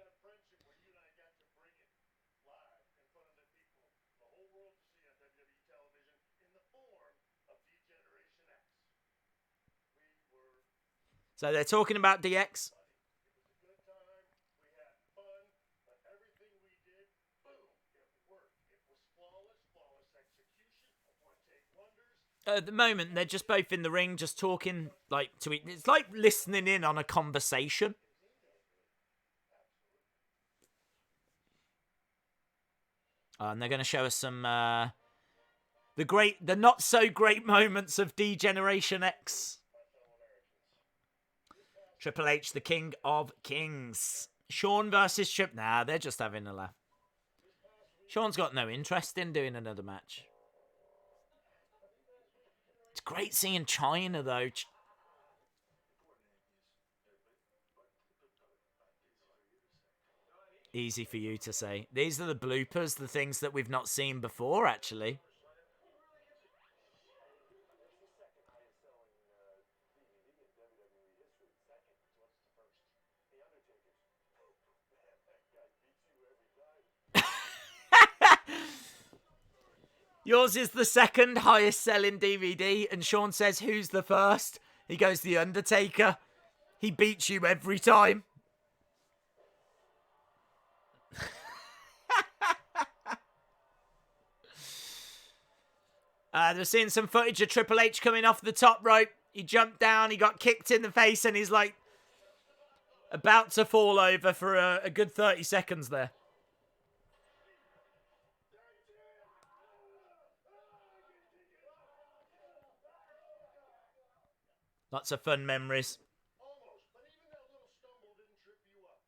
So they're talking about DX. At the moment, they're just both in the ring, just talking like to each. It's like listening in on a conversation. And they're going to show us some the not so great moments of D-Generation X. Triple H, the King of Kings. Shawn versus Triple. Nah, they're just having a laugh. Shawn's got no interest in doing another match. It's great seeing China, though. Easy for you to say. These are the bloopers, the things that we've not seen before, actually. Yours is the second highest selling DVD, and Shawn says, who's the first? He goes, The Undertaker. He beats you every time. They're seeing some footage of Triple H coming off the top rope. He jumped down, he got kicked in the face, and he's like about to fall over for a good 30 seconds there. Lots of fun memories. Almost, but even that little stumble didn't trip you up.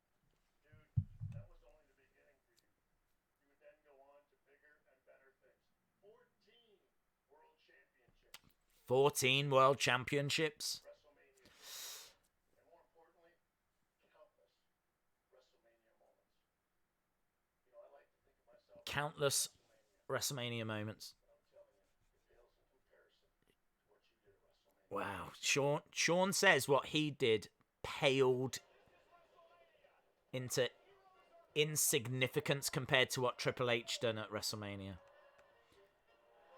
Dude, that was only the beginning for you. You would then go on to bigger and better things. 14 World Championships. WrestleMania. And more importantly, countless WrestleMania moments. You know, I like to think of myself Countless WrestleMania moments. Wow. Shawn says what he did paled into insignificance compared to what Triple H done at WrestleMania.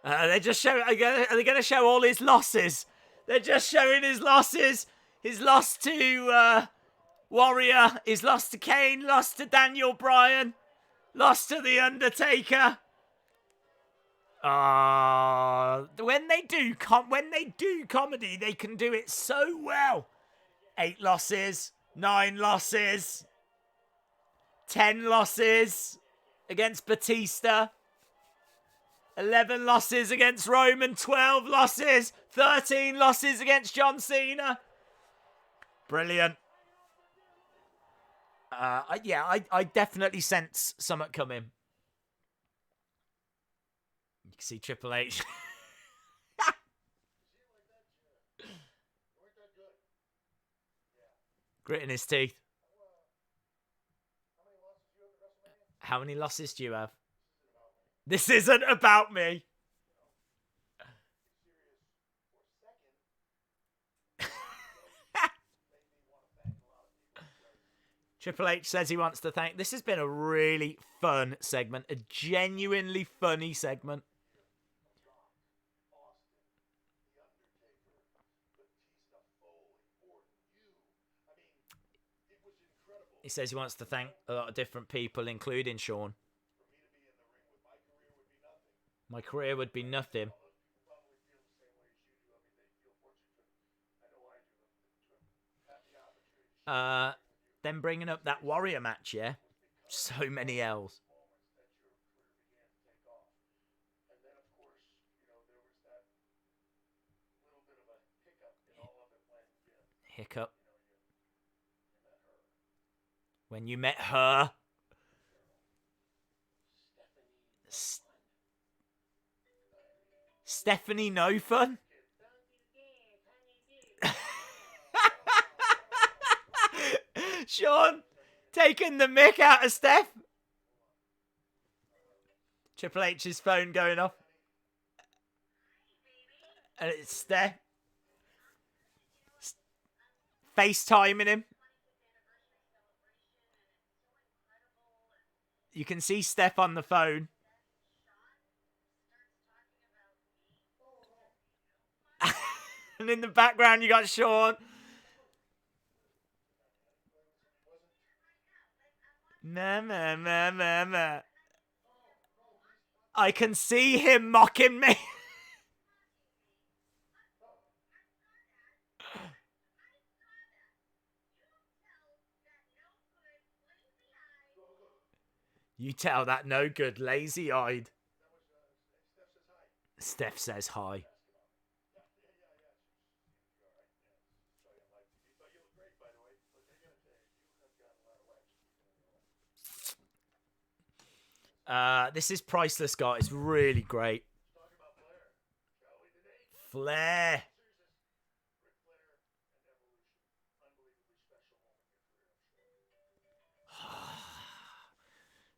They just show. Are they going to show all his losses? They're just showing his losses. His loss to Warrior. His loss to Kane. Loss to Daniel Bryan. Loss to The Undertaker. When they do comedy, they can do it so well. 8 losses, 9 losses, 10 losses against Batista, 11 losses against Roman, 12 losses, 13 losses against John Cena. Brilliant. I definitely sense something coming. You can see Triple H. Gritting his teeth. How many losses do you have? This isn't about me. Triple H says he wants to thank. This has been a really fun segment. A genuinely funny segment. He says he wants to thank a lot of different people, including Shawn. My career would be nothing. Then bringing up that Warrior match, yeah? So many L's. Hiccup. When you met her. Stephanie No Fun? Shawn taking the mick out of Steph. Triple H's phone going off. And it's Steph. FaceTiming him. You can see Steph on the phone. And in the background, you got Shawn. Nah. I can see him mocking me. You tell that no good, lazy-eyed. Steph says hi. This is priceless, guys. It's really great. Flair.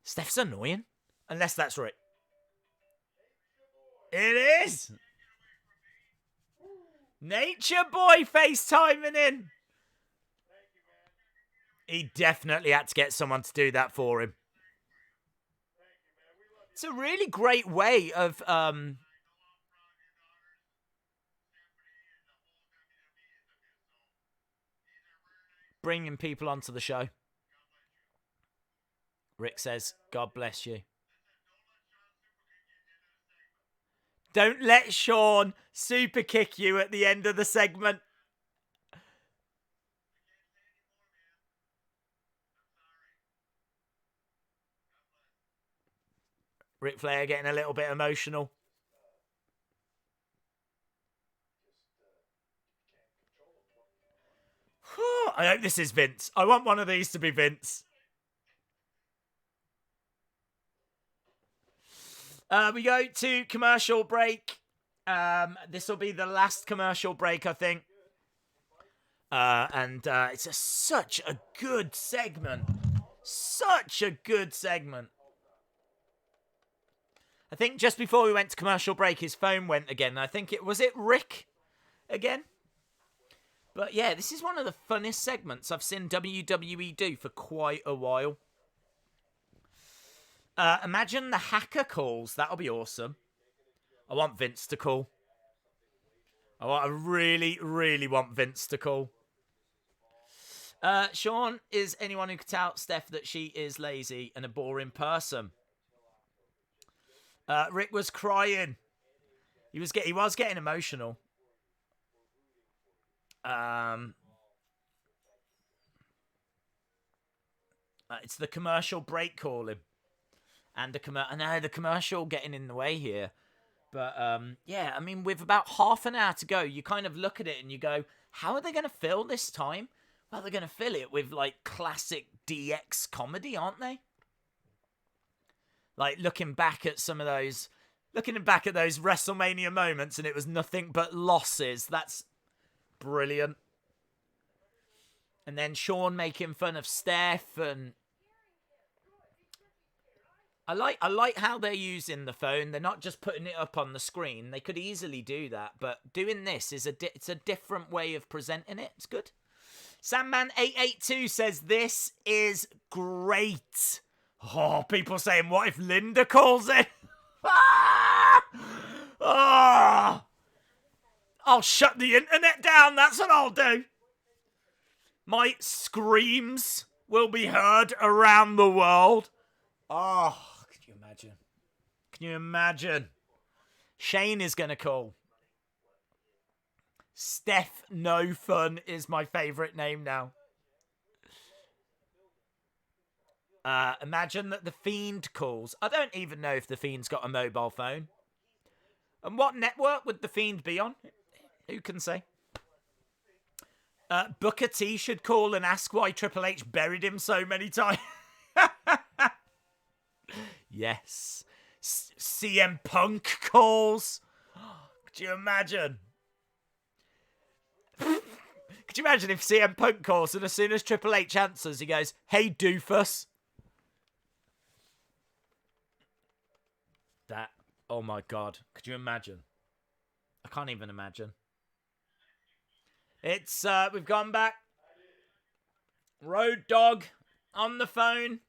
Steph's annoying. Unless that's right. It is. Nature Boy FaceTiming in. He definitely had to get someone to do that for him. It's a really great way of bringing people onto the show. Rick says, God bless you. Don't let Sean super kick you at the end of the segment. Ric Flair getting a little bit emotional. I hope this is Vince. I want one of these to be Vince. We go to commercial break. This will be the last commercial break, I think. And it's such a good segment. Such a good segment. I think just before we went to commercial break, his phone went again. I think was it Rick again? But yeah, this is one of the funnest segments I've seen WWE do for quite a while. Imagine the hacker calls. That'll be awesome. I want Vince to call. I really, really want Vince to call. Sean is anyone who could tell Steph that she is lazy and a boring person. Rick was crying. He was getting emotional. It's the commercial break calling. And the commercial getting in the way here. But, yeah, I mean, with about half an hour to go, you kind of look at it and you go, how are they going to fill this time? Well, they're going to fill it with, like, classic DX comedy, aren't they? Like, looking back at those WrestleMania moments and it was nothing but losses. That's brilliant. And then Sean making fun of Steph, and I like how they're using the phone. They're not just putting it up on the screen. They could easily do that, but doing this is it's a different way of presenting it. It's good. Sandman882 says this is great. Oh, people saying, what if Linda calls it? Oh, I'll shut the internet down. That's what I'll do. My screams will be heard around the world. Oh, can you imagine? Can you imagine? Shane is going to call. Steph No Fun is my favourite name now. Imagine that the Fiend calls. I don't even know if the Fiend's got a mobile phone. And what network would the Fiend be on? Who can say? Booker T should call and ask why Triple H buried him so many times. Yes. CM Punk calls. Could you imagine? Could you imagine if CM Punk calls and as soon as Triple H answers, he goes, "Hey, doofus." That, oh my God. Could you imagine? I can't even imagine. It's, we've gone back. Road Dog on the phone.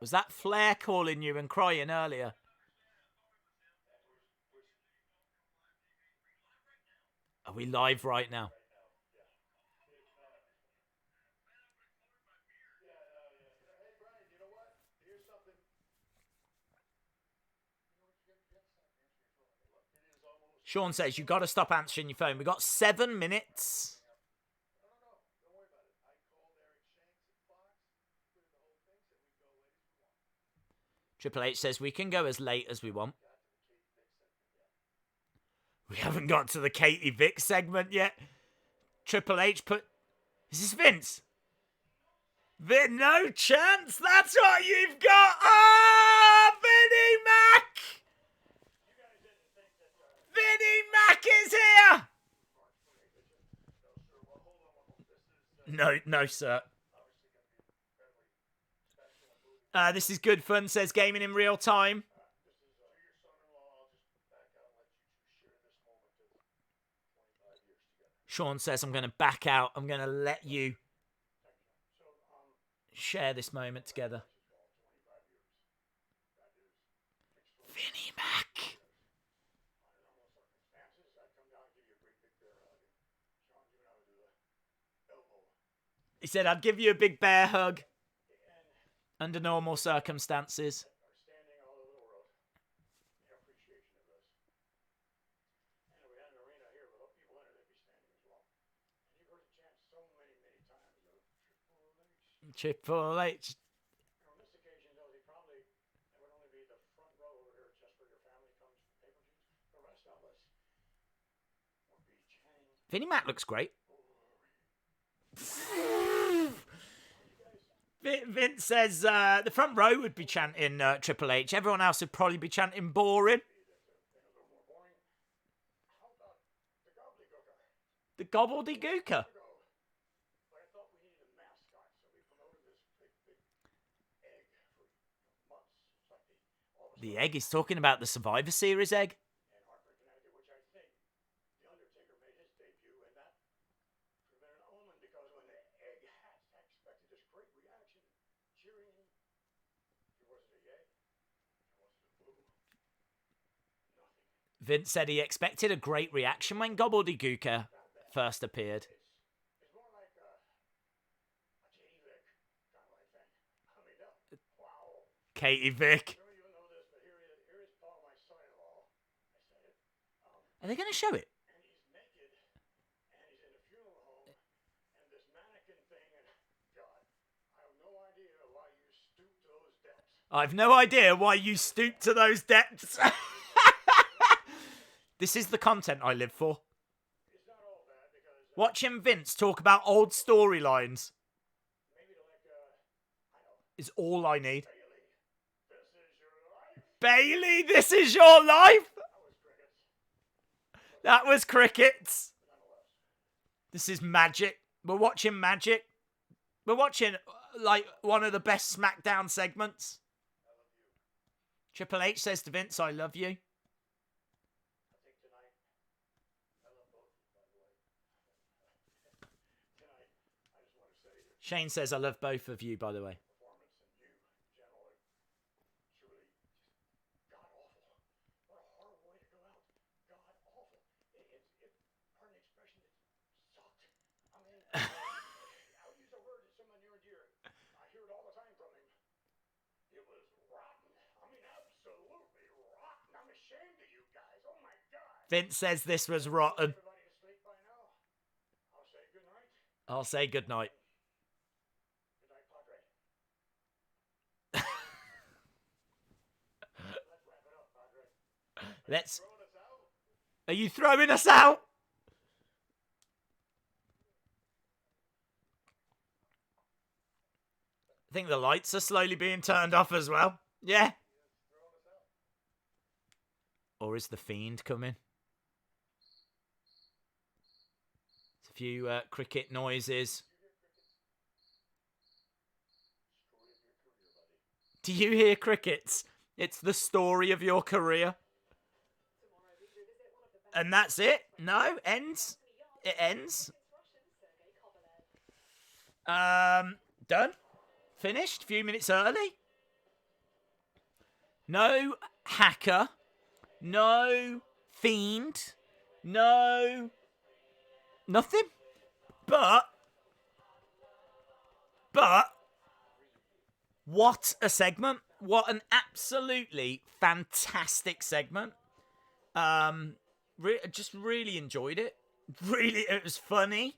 Was that Flair calling you and crying earlier? Are we live right now? Sean says, you got to stop answering your phone. We got 7 minutes. Triple H says we can go as late as we want. We haven't got to the Katie Vick segment yet. Triple H put... Is this Vince? No chance. That's what you've got. Ah, Vinnie Mac. Vinnie Mac is here. No, sir. This is good fun, says Gaming in Real Time. Sean says, I'm going to back out. I'm going to let you share this moment together. Vinnie Mac. He said, I'd give you a big bear hug under normal circumstances. Triple H. On this occasion, though, they probably would only be the front row over here just where your family comes from pay-per-views. The rest of us would be chanting. Vinnie Mac looks great. Vince says the front row would be chanting Triple H. Everyone else would probably be chanting boring. The gobbledygooker. The egg is talking about the Survivor Series egg. Vince said he expected a great reaction when Gobbledygooker first appeared. It's more like a Katie Vick kind of like thing. I mean, wow. Katie Vick. I don't even know this, but here is Paul, my son-in-law. I said it. Are they going to show it? And he's naked, and he's in a funeral home, and this mannequin thing, and God, I have no idea why you stoop to those depths. I've no idea why you stoop to those depths. This is the content I live for. It's not all bad because Watching Vince talk about old storylines maybe like I know. is all I need. Bailey, this Bailey, this is is your life. your life? That was crickets. That was crickets. This is magic. We're watching magic. We're watching, like, one of the best SmackDown segments. Triple H says to Vince, I love you. Shane says, I love both of you, by the way. Performance and you, generally, truly, god awful. What a horrible way to go out. God awful. Pardon the expression, it sucked. I mean, I'll use a word that's someone near and dear. I hear it all the time from him. It was rotten. I mean, absolutely rotten. I'm ashamed of you guys. Oh my God. Vince says this was rotten. Everybody to sleep by now. I'll say goodnight. I'll say goodnight. Good night, Padre. Let's wrap it up, Padre. Let's. Throwing us out? Are you throwing us out? I think the lights are slowly being turned off as well. Yeah. Or is the Fiend coming? There's a few cricket noises. Do you hear crickets? It's the story of your career. And that's it? No? Ends? It ends? Done? Finished? A few minutes early? No hacker. No Fiend. No... Nothing. But... What a segment. What an absolutely fantastic segment. Just really enjoyed it. Really, it was funny.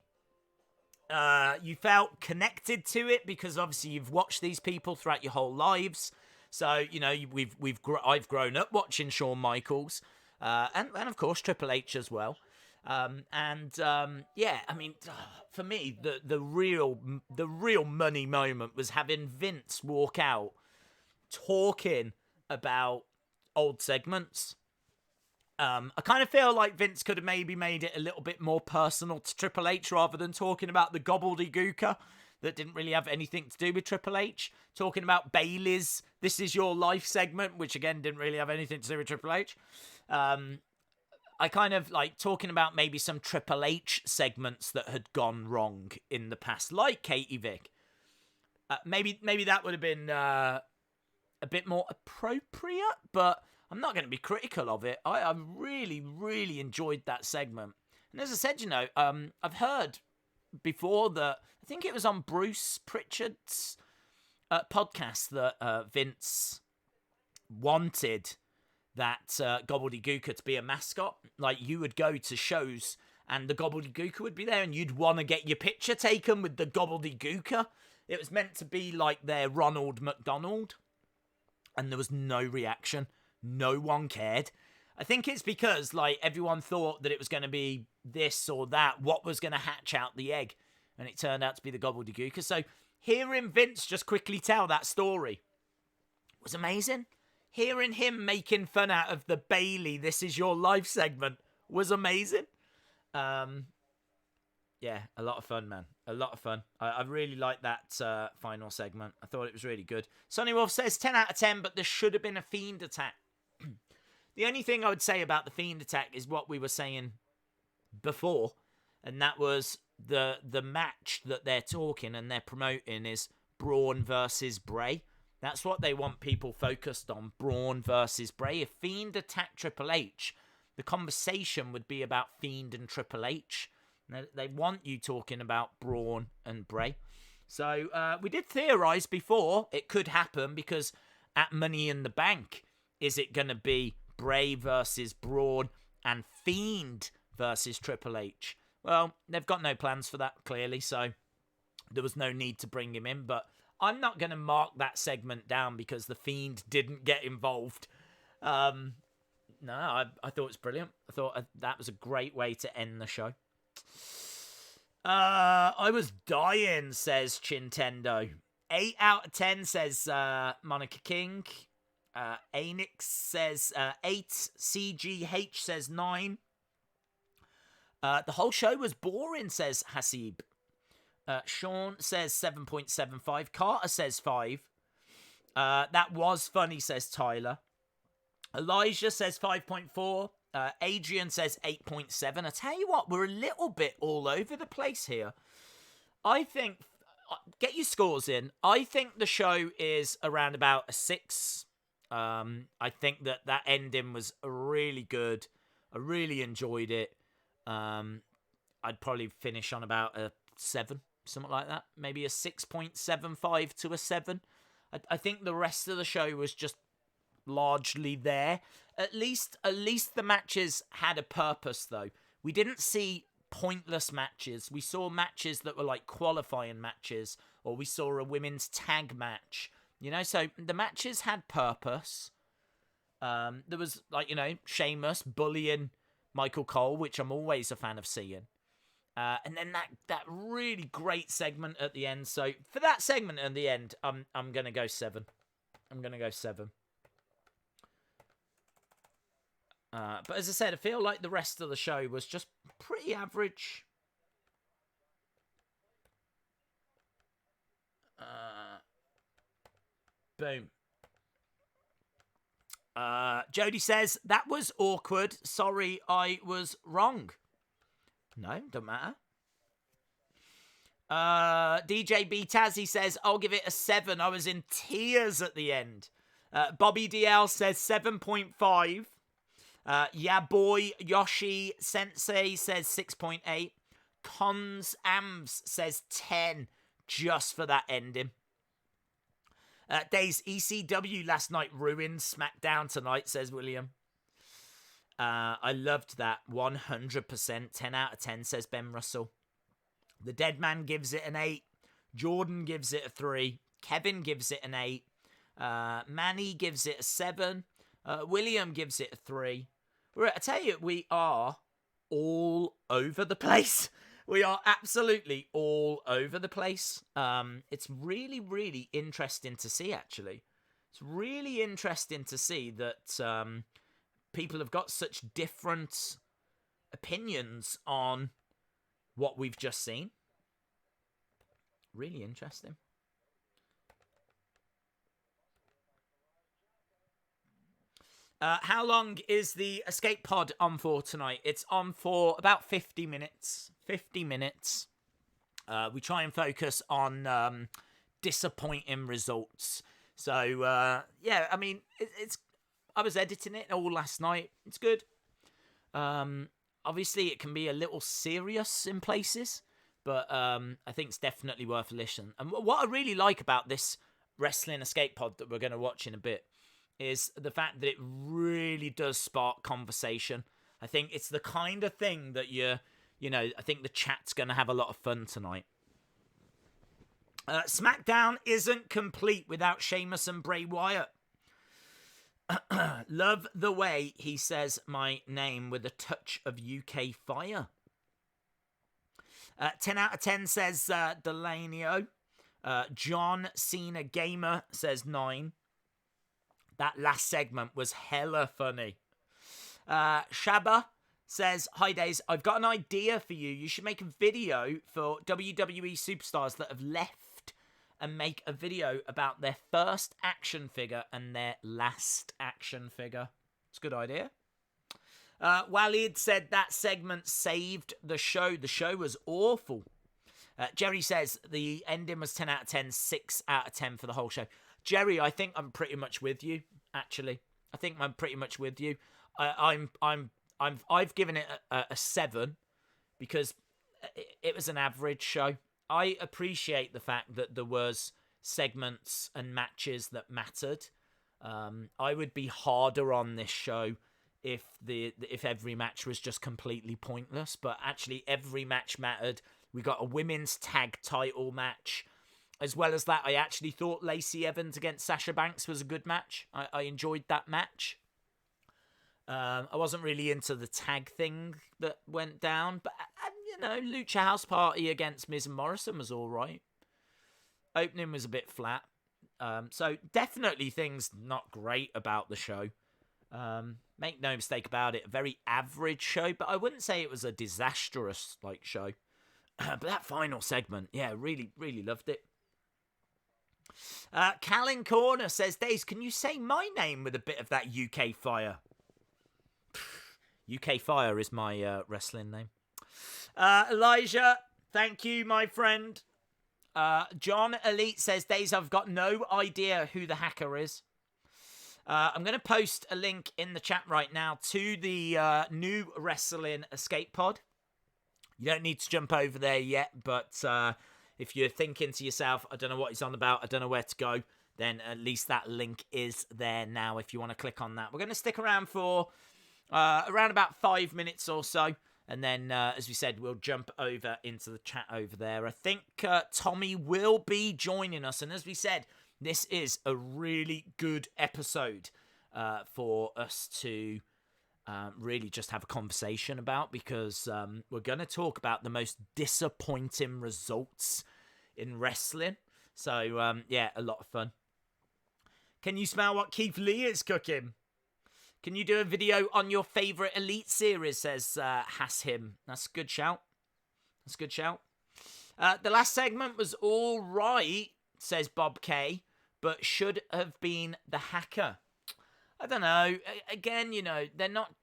You felt connected to it because obviously you've watched these people throughout your whole lives. So, you know, I've grown up watching Shawn Michaels, and of course Triple H as well. Yeah, I mean, for me, the real money moment was having Vince walk out talking about old segments. I kind of feel like Vince could have maybe made it a little bit more personal to Triple H rather than talking about the gobbledygooker that didn't really have anything to do with Triple H. Talking about Bayley's "This Is Your Life" segment, which again didn't really have anything to do with Triple H. I kind of like talking about maybe some Triple H segments that had gone wrong in the past, like Katie Vick. Maybe that would have been a bit more appropriate, but I'm not going to be critical of it. I really, really enjoyed that segment. And as I said, you know, I've heard before that, I think it was on Bruce Pritchard's podcast that Vince wanted that gobbledygooker to be a mascot. Like, you would go to shows and the gobbledygooker would be there and you'd want to get your picture taken with the gobbledygooker. It was meant to be like their Ronald McDonald. And there was no reaction. No one cared. I think it's because, like, everyone thought that it was going to be this or that. What was going to hatch out the egg? And it turned out to be the gobbledygooker. So hearing Vince just quickly tell that story was amazing. Hearing him making fun out of the Bayley "This Is Your Life" segment was amazing. Yeah, a lot of fun, man. A lot of fun. I really liked that final segment. I thought it was really good. Sonny Wolf says 10 out of 10, but there should have been a Fiend attack. The only thing I would say about the Fiend attack is what we were saying before, and that was the match that they're talking and they're promoting is Braun versus Bray. That's what they want people focused on, Braun versus Bray. If Fiend attacked Triple H, the conversation would be about Fiend and Triple H. They want you talking about Braun and Bray. So we did theorize before it could happen because at Money in the Bank, is it going to be Bray versus Braun and Fiend versus Triple H? Well, they've got no plans for that, clearly, so there was no need to bring him in. But I'm not going to mark that segment down because the Fiend didn't get involved. No, I thought it was brilliant. I thought that was a great way to end the show. I was dying, says Chintendo. 8 out of 10, says Monica King. Anix says 8. CGH says 9. The whole show was boring, says Hasib. Sean says 7.75. Carter says 5. That was funny, says Tyler. Elijah says 5.4. Adrian says 8.7. I tell you what, we're a little bit all over the place here. I think, get your scores in. I think the show is around about a 6. I think that ending was really good. I really enjoyed it. I'd probably finish on about a 7, something like that. Maybe a 6.75 to a 7. I think the rest of the show was just largely there. At least the matches had a purpose, though. We didn't see pointless matches. We saw matches that were like qualifying matches, or we saw a women's tag match. You know, so the matches had purpose. There was, like, you know, Sheamus bullying Michael Cole, which I'm always a fan of seeing. And then that really great segment at the end. So for that segment at the end, I'm gonna go 7. I'm gonna go 7. But as I said, I feel like the rest of the show was just pretty average. Boom. Jody says, that was awkward. Sorry, I was wrong. No, don't matter. DJ B Tazzy says, I'll give it a 7. I was in tears at the end. Bobby DL says 7.5. Yeah boy Yoshi Sensei says 6.8. Cons Ams says 10 just for that ending. Days ECW last night ruined SmackDown tonight, says William. I loved that 100%. 10 out of 10, says Ben Russell. The Dead Man gives it an 8. Jordan gives it a 3. Kevin gives it an 8. Manny gives it a 7. William gives it a 3. I tell you, we are all over the place. We are absolutely all over the place. It's really, really interesting to see, actually. It's really interesting to see that people have got such different opinions on what we've just seen. Really interesting. How long is the escape pod on for tonight? It's on for about 50 minutes. 50 minutes. We try and focus on disappointing results. So, yeah, I mean, I was editing it all last night. It's good. Obviously, it can be a little serious in places, but I think it's definitely worth a listen. And what I really like about this wrestling escape pod that we're going to watch in a bit is the fact that it really does spark conversation. I think it's the kind of thing that I think the chat's going to have a lot of fun tonight. SmackDown isn't complete without Sheamus and Bray Wyatt. Love the way he says my name with a touch of UK fire. 10 out of 10 says Delanio. John Cena Gamer says 9. That last segment was hella funny. Shaba says, hi Days, I've got an idea for you. You should make a video for WWE superstars that have left and make a video about their first action figure and their last action figure. It's a good idea. Walid said that segment saved the show. The show was awful. Jerry says the ending was 10 out of 10, 6 out of 10 for the whole show. Jerry, I think I'm pretty much with you, actually. I think I'm pretty much with you. I've given it a 7 because it was an average show. I appreciate the fact that there was segments and matches that mattered. I would be harder on this show if every match was just completely pointless, but actually every match mattered. We got a women's tag title match. As well as that, I actually thought Lacey Evans against Sasha Banks was a good match. I enjoyed that match. I wasn't really into the tag thing that went down, but Lucha House Party against Miz and Morrison was all right. Opening was a bit flat. So definitely things not great about the show. Make no mistake about it, a very average show, but I wouldn't say it was a disastrous show. But that final segment, yeah, really, really loved it. Callan Corner says, Days, can you say my name with a bit of that UK fire? UK fire is my wrestling name. Elijah, thank you, my friend. John Elite says, Days, I've got no idea who the hacker is. I'm going to post a link in the chat right now to the new wrestling escape pod. You don't need to jump over there yet, but if you're thinking to yourself, I don't know what he's on about, I don't know where to go, then at least that link is there now if you want to click on that. We're going to stick around for around about 5 minutes or so, and then, as we said, we'll jump over into the chat over there. I think Tommy will be joining us, and as we said, this is a really good episode for us to really just have a conversation about, because we're going to talk about the most disappointing results in wrestling. So, yeah, a lot of fun. Can you smell what Keith Lee is cooking? Can you do a video on your favourite Elite series, says Hashim. That's a good shout. That's a good shout. The last segment was all right, says Bob K, but should have been the hacker. I don't know. Again, they're not...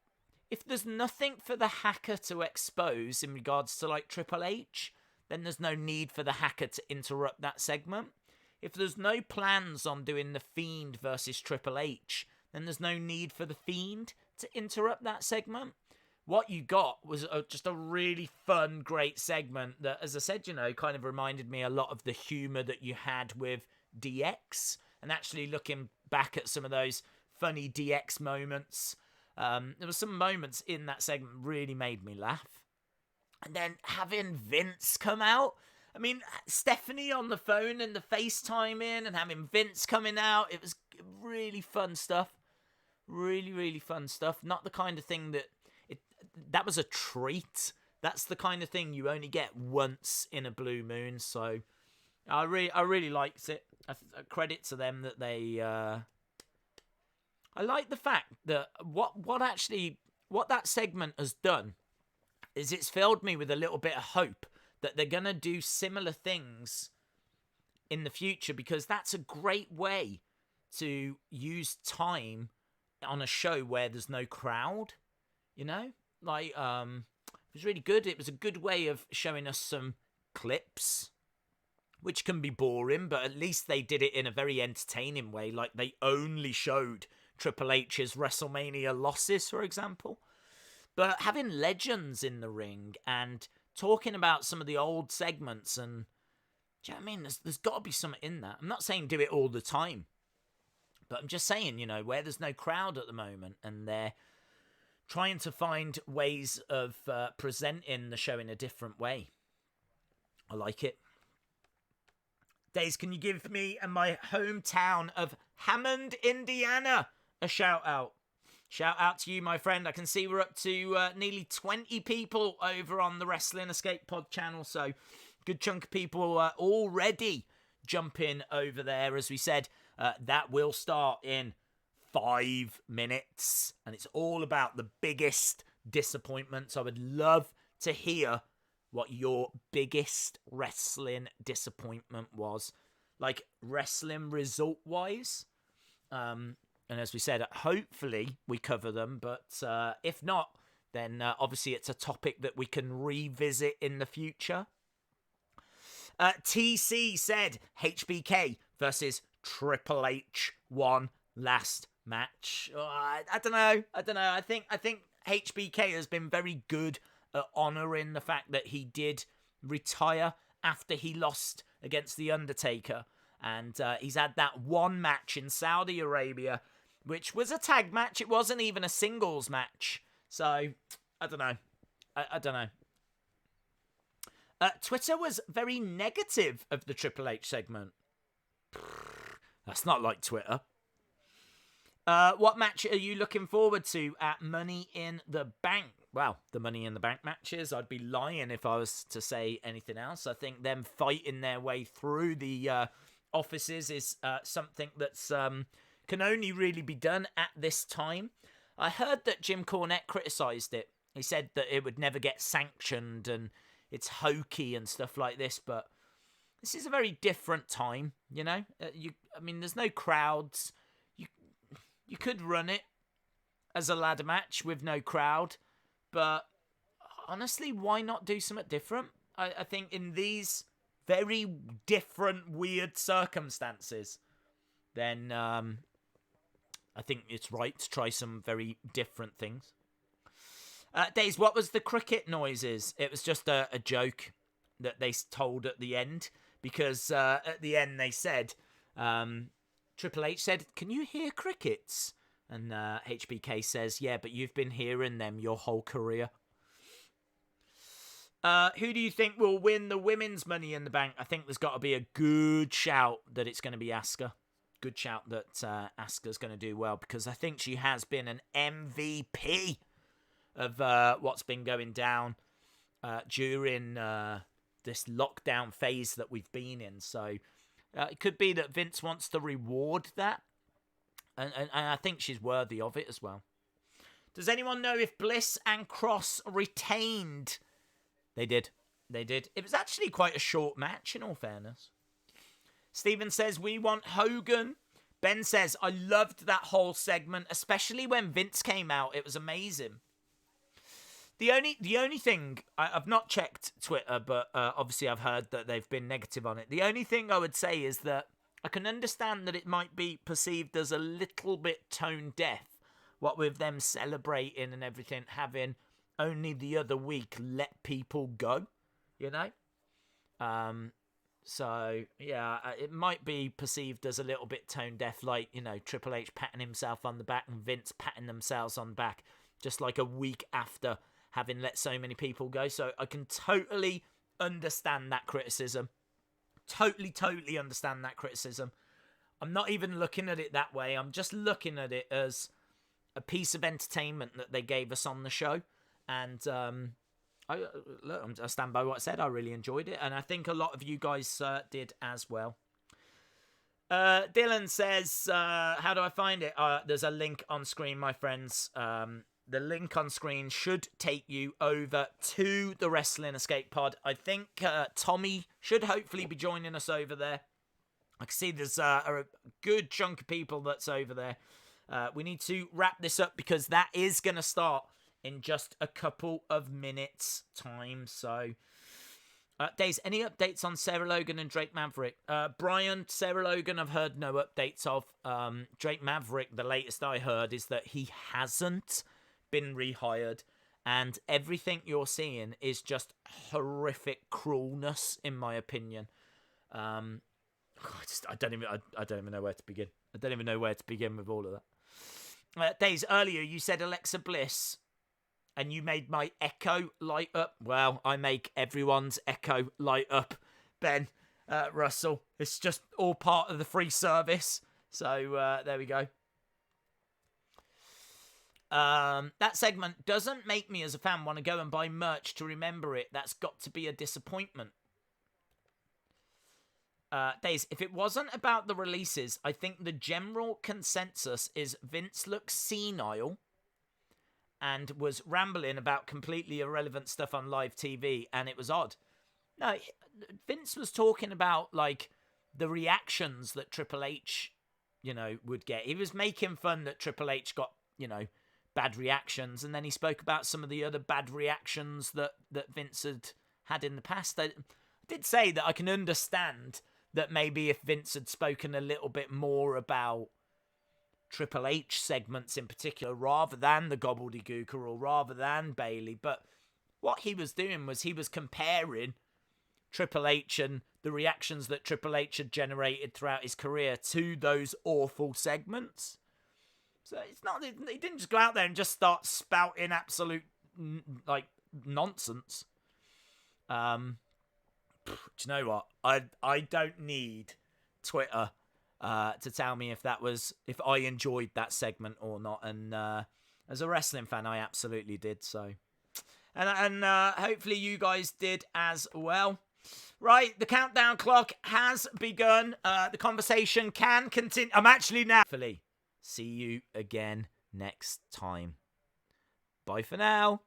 If there's nothing for the hacker to expose in regards to, Triple H, then there's no need for the hacker to interrupt that segment. If there's no plans on doing The Fiend versus Triple H, then there's no need for The Fiend to interrupt that segment. What you got was just a really fun, great segment that, as I said, kind of reminded me a lot of the humour that you had with DX. And actually looking back at some of those funny DX moments, there were some moments in that segment really made me laugh. And then having Vince come out, I mean, Stephanie on the phone and the FaceTime in and having Vince coming out, it really fun stuff. Really, really fun stuff. Not the kind of thing that was a treat. That's the kind of thing you only get once in a blue moon. So I really liked it. Credit to them that they. I like the fact that what that segment has done is it's filled me with a little bit of hope that they're gonna do similar things in the future, because that's a great way to use time on a show where there's no crowd. You know, like it was really good. It was a good way of showing us some clips, which can be boring, but at least they did it in a very entertaining way. Like they only showed Triple H's WrestleMania losses, for example. But having legends in the ring and talking about some of the old segments, and do you know what I mean? There's got to be something in that. I'm not saying do it all the time, but I'm just saying, you know, where there's no crowd at the moment and they're trying to find ways of presenting the show in a different way. I like it. Days, can you give me and my hometown of Hammond, Indiana, a shout out? Shout out to you, my friend. I can see we're up to nearly 20 people over on the Wrestling Escape Pod channel, so good chunk of people already jumping over there. As we said, that will start in 5 minutes, and it's all about the biggest disappointments. I would love to hear what your biggest wrestling disappointment was, like wrestling result wise. And as we said, hopefully we cover them, but if not, then obviously it's a topic that we can revisit in the future. TC said HBK versus Triple H won last match. I don't know. I think HBK has been very good at honouring the fact that he did retire after he lost against The Undertaker. And he's had that one match in Saudi Arabia, which was a tag match. It wasn't even a singles match. So, I don't know. I don't know. Twitter was very negative of the Triple H segment. That's not like Twitter. What match are you looking forward to at Money in the Bank? Well, the Money in the Bank matches, I'd be lying if I was to say anything else. I think them fighting their way through the offices is something that's can only really be done at this time. I heard that Jim Cornette criticised it. He said that it would never get sanctioned and it's hokey and stuff like this, but this is a very different time, you know? I mean, there's no crowds. You could run it as a ladder match with no crowd, but honestly, why not do something different? I think in these very different, weird circumstances, then I think it's right to try some very different things. Days, what was the cricket noises? It was just a joke that they told at the end, because at the end they said, Triple H said, "Can you hear crickets?" And HBK says, "Yeah, but you've been hearing them your whole career." Who do you think will win the women's Money in the Bank? I think there's got to be a good shout that it's going to be Asuka. Good shout that Asuka's going to do well, because I think she has been an MVP of what's been going down during this lockdown phase that we've been in. So it could be that Vince wants to reward that. And I think she's worthy of it as well. Does anyone know if Bliss and Cross retained? They did. It was actually quite a short match, in all fairness. Stephen says, we want Hogan. Ben says, I loved that whole segment, especially when Vince came out. It was amazing. The only thing, I've not checked Twitter, but obviously I've heard that they've been negative on it. The only thing I would say is that I can understand that it might be perceived as a little bit tone deaf, what with them celebrating and everything, having only the other week let people go, you know? So, yeah, it might be perceived as a little bit tone deaf, like, you know, Triple H patting himself on the back and Vince patting themselves on the back, just like a week after having let so many people go. So I can totally understand that criticism. Totally understand that criticism. I'm not even looking at it that way. I'm just looking at it as a piece of entertainment that they gave us on the show. And I stand by what I said. I really enjoyed it. And I think a lot of you guys did as well. Dylan says, how do I find it? There's a link on screen, my friends. The link on screen should take you over to the Wrestling Escape Pod. I think Tommy should hopefully be joining us over there. I can see there's a good chunk of people that's over there. We need to wrap this up because that is going to start in just a couple of minutes' time. So, Days, any updates on Sarah Logan and Drake Maverick? Brian, Sarah Logan, I've heard no updates of. Drake Maverick, the latest I heard is that he hasn't been rehired, and everything you're seeing is just horrific cruelness, in my opinion. I don't even know where to begin. I don't even know where to begin with all of that. Days, earlier you said Alexa Bliss, and you made my Echo light up. Well, I make everyone's Echo light up, Ben, Russell. It's just all part of the free service. So there we go. That segment doesn't make me as a fan want to go and buy merch to remember it. That's got to be a disappointment. Days, if it wasn't about the releases, I think the general consensus is Vince looks senile and was rambling about completely irrelevant stuff on live TV, and it was odd. No, Vince was talking about, like, the reactions that Triple H, would get. He was making fun that Triple H got, bad reactions, and then he spoke about some of the other bad reactions that Vince had in the past. I did say that I can understand that maybe if Vince had spoken a little bit more about Triple H segments in particular, rather than the gobbledygook or rather than Bayley, but what he was doing was he was comparing Triple H and the reactions that Triple H had generated throughout his career to those awful segments. So it's not, he didn't just go out there and just start spouting absolute, nonsense. Do you know what? I don't need Twitter to tell me if I enjoyed that segment or not. And as a wrestling fan, I absolutely did. So, and hopefully you guys did as well. Right, the countdown clock has begun. The conversation can continue. I'm actually now. See you again next time. Bye for now.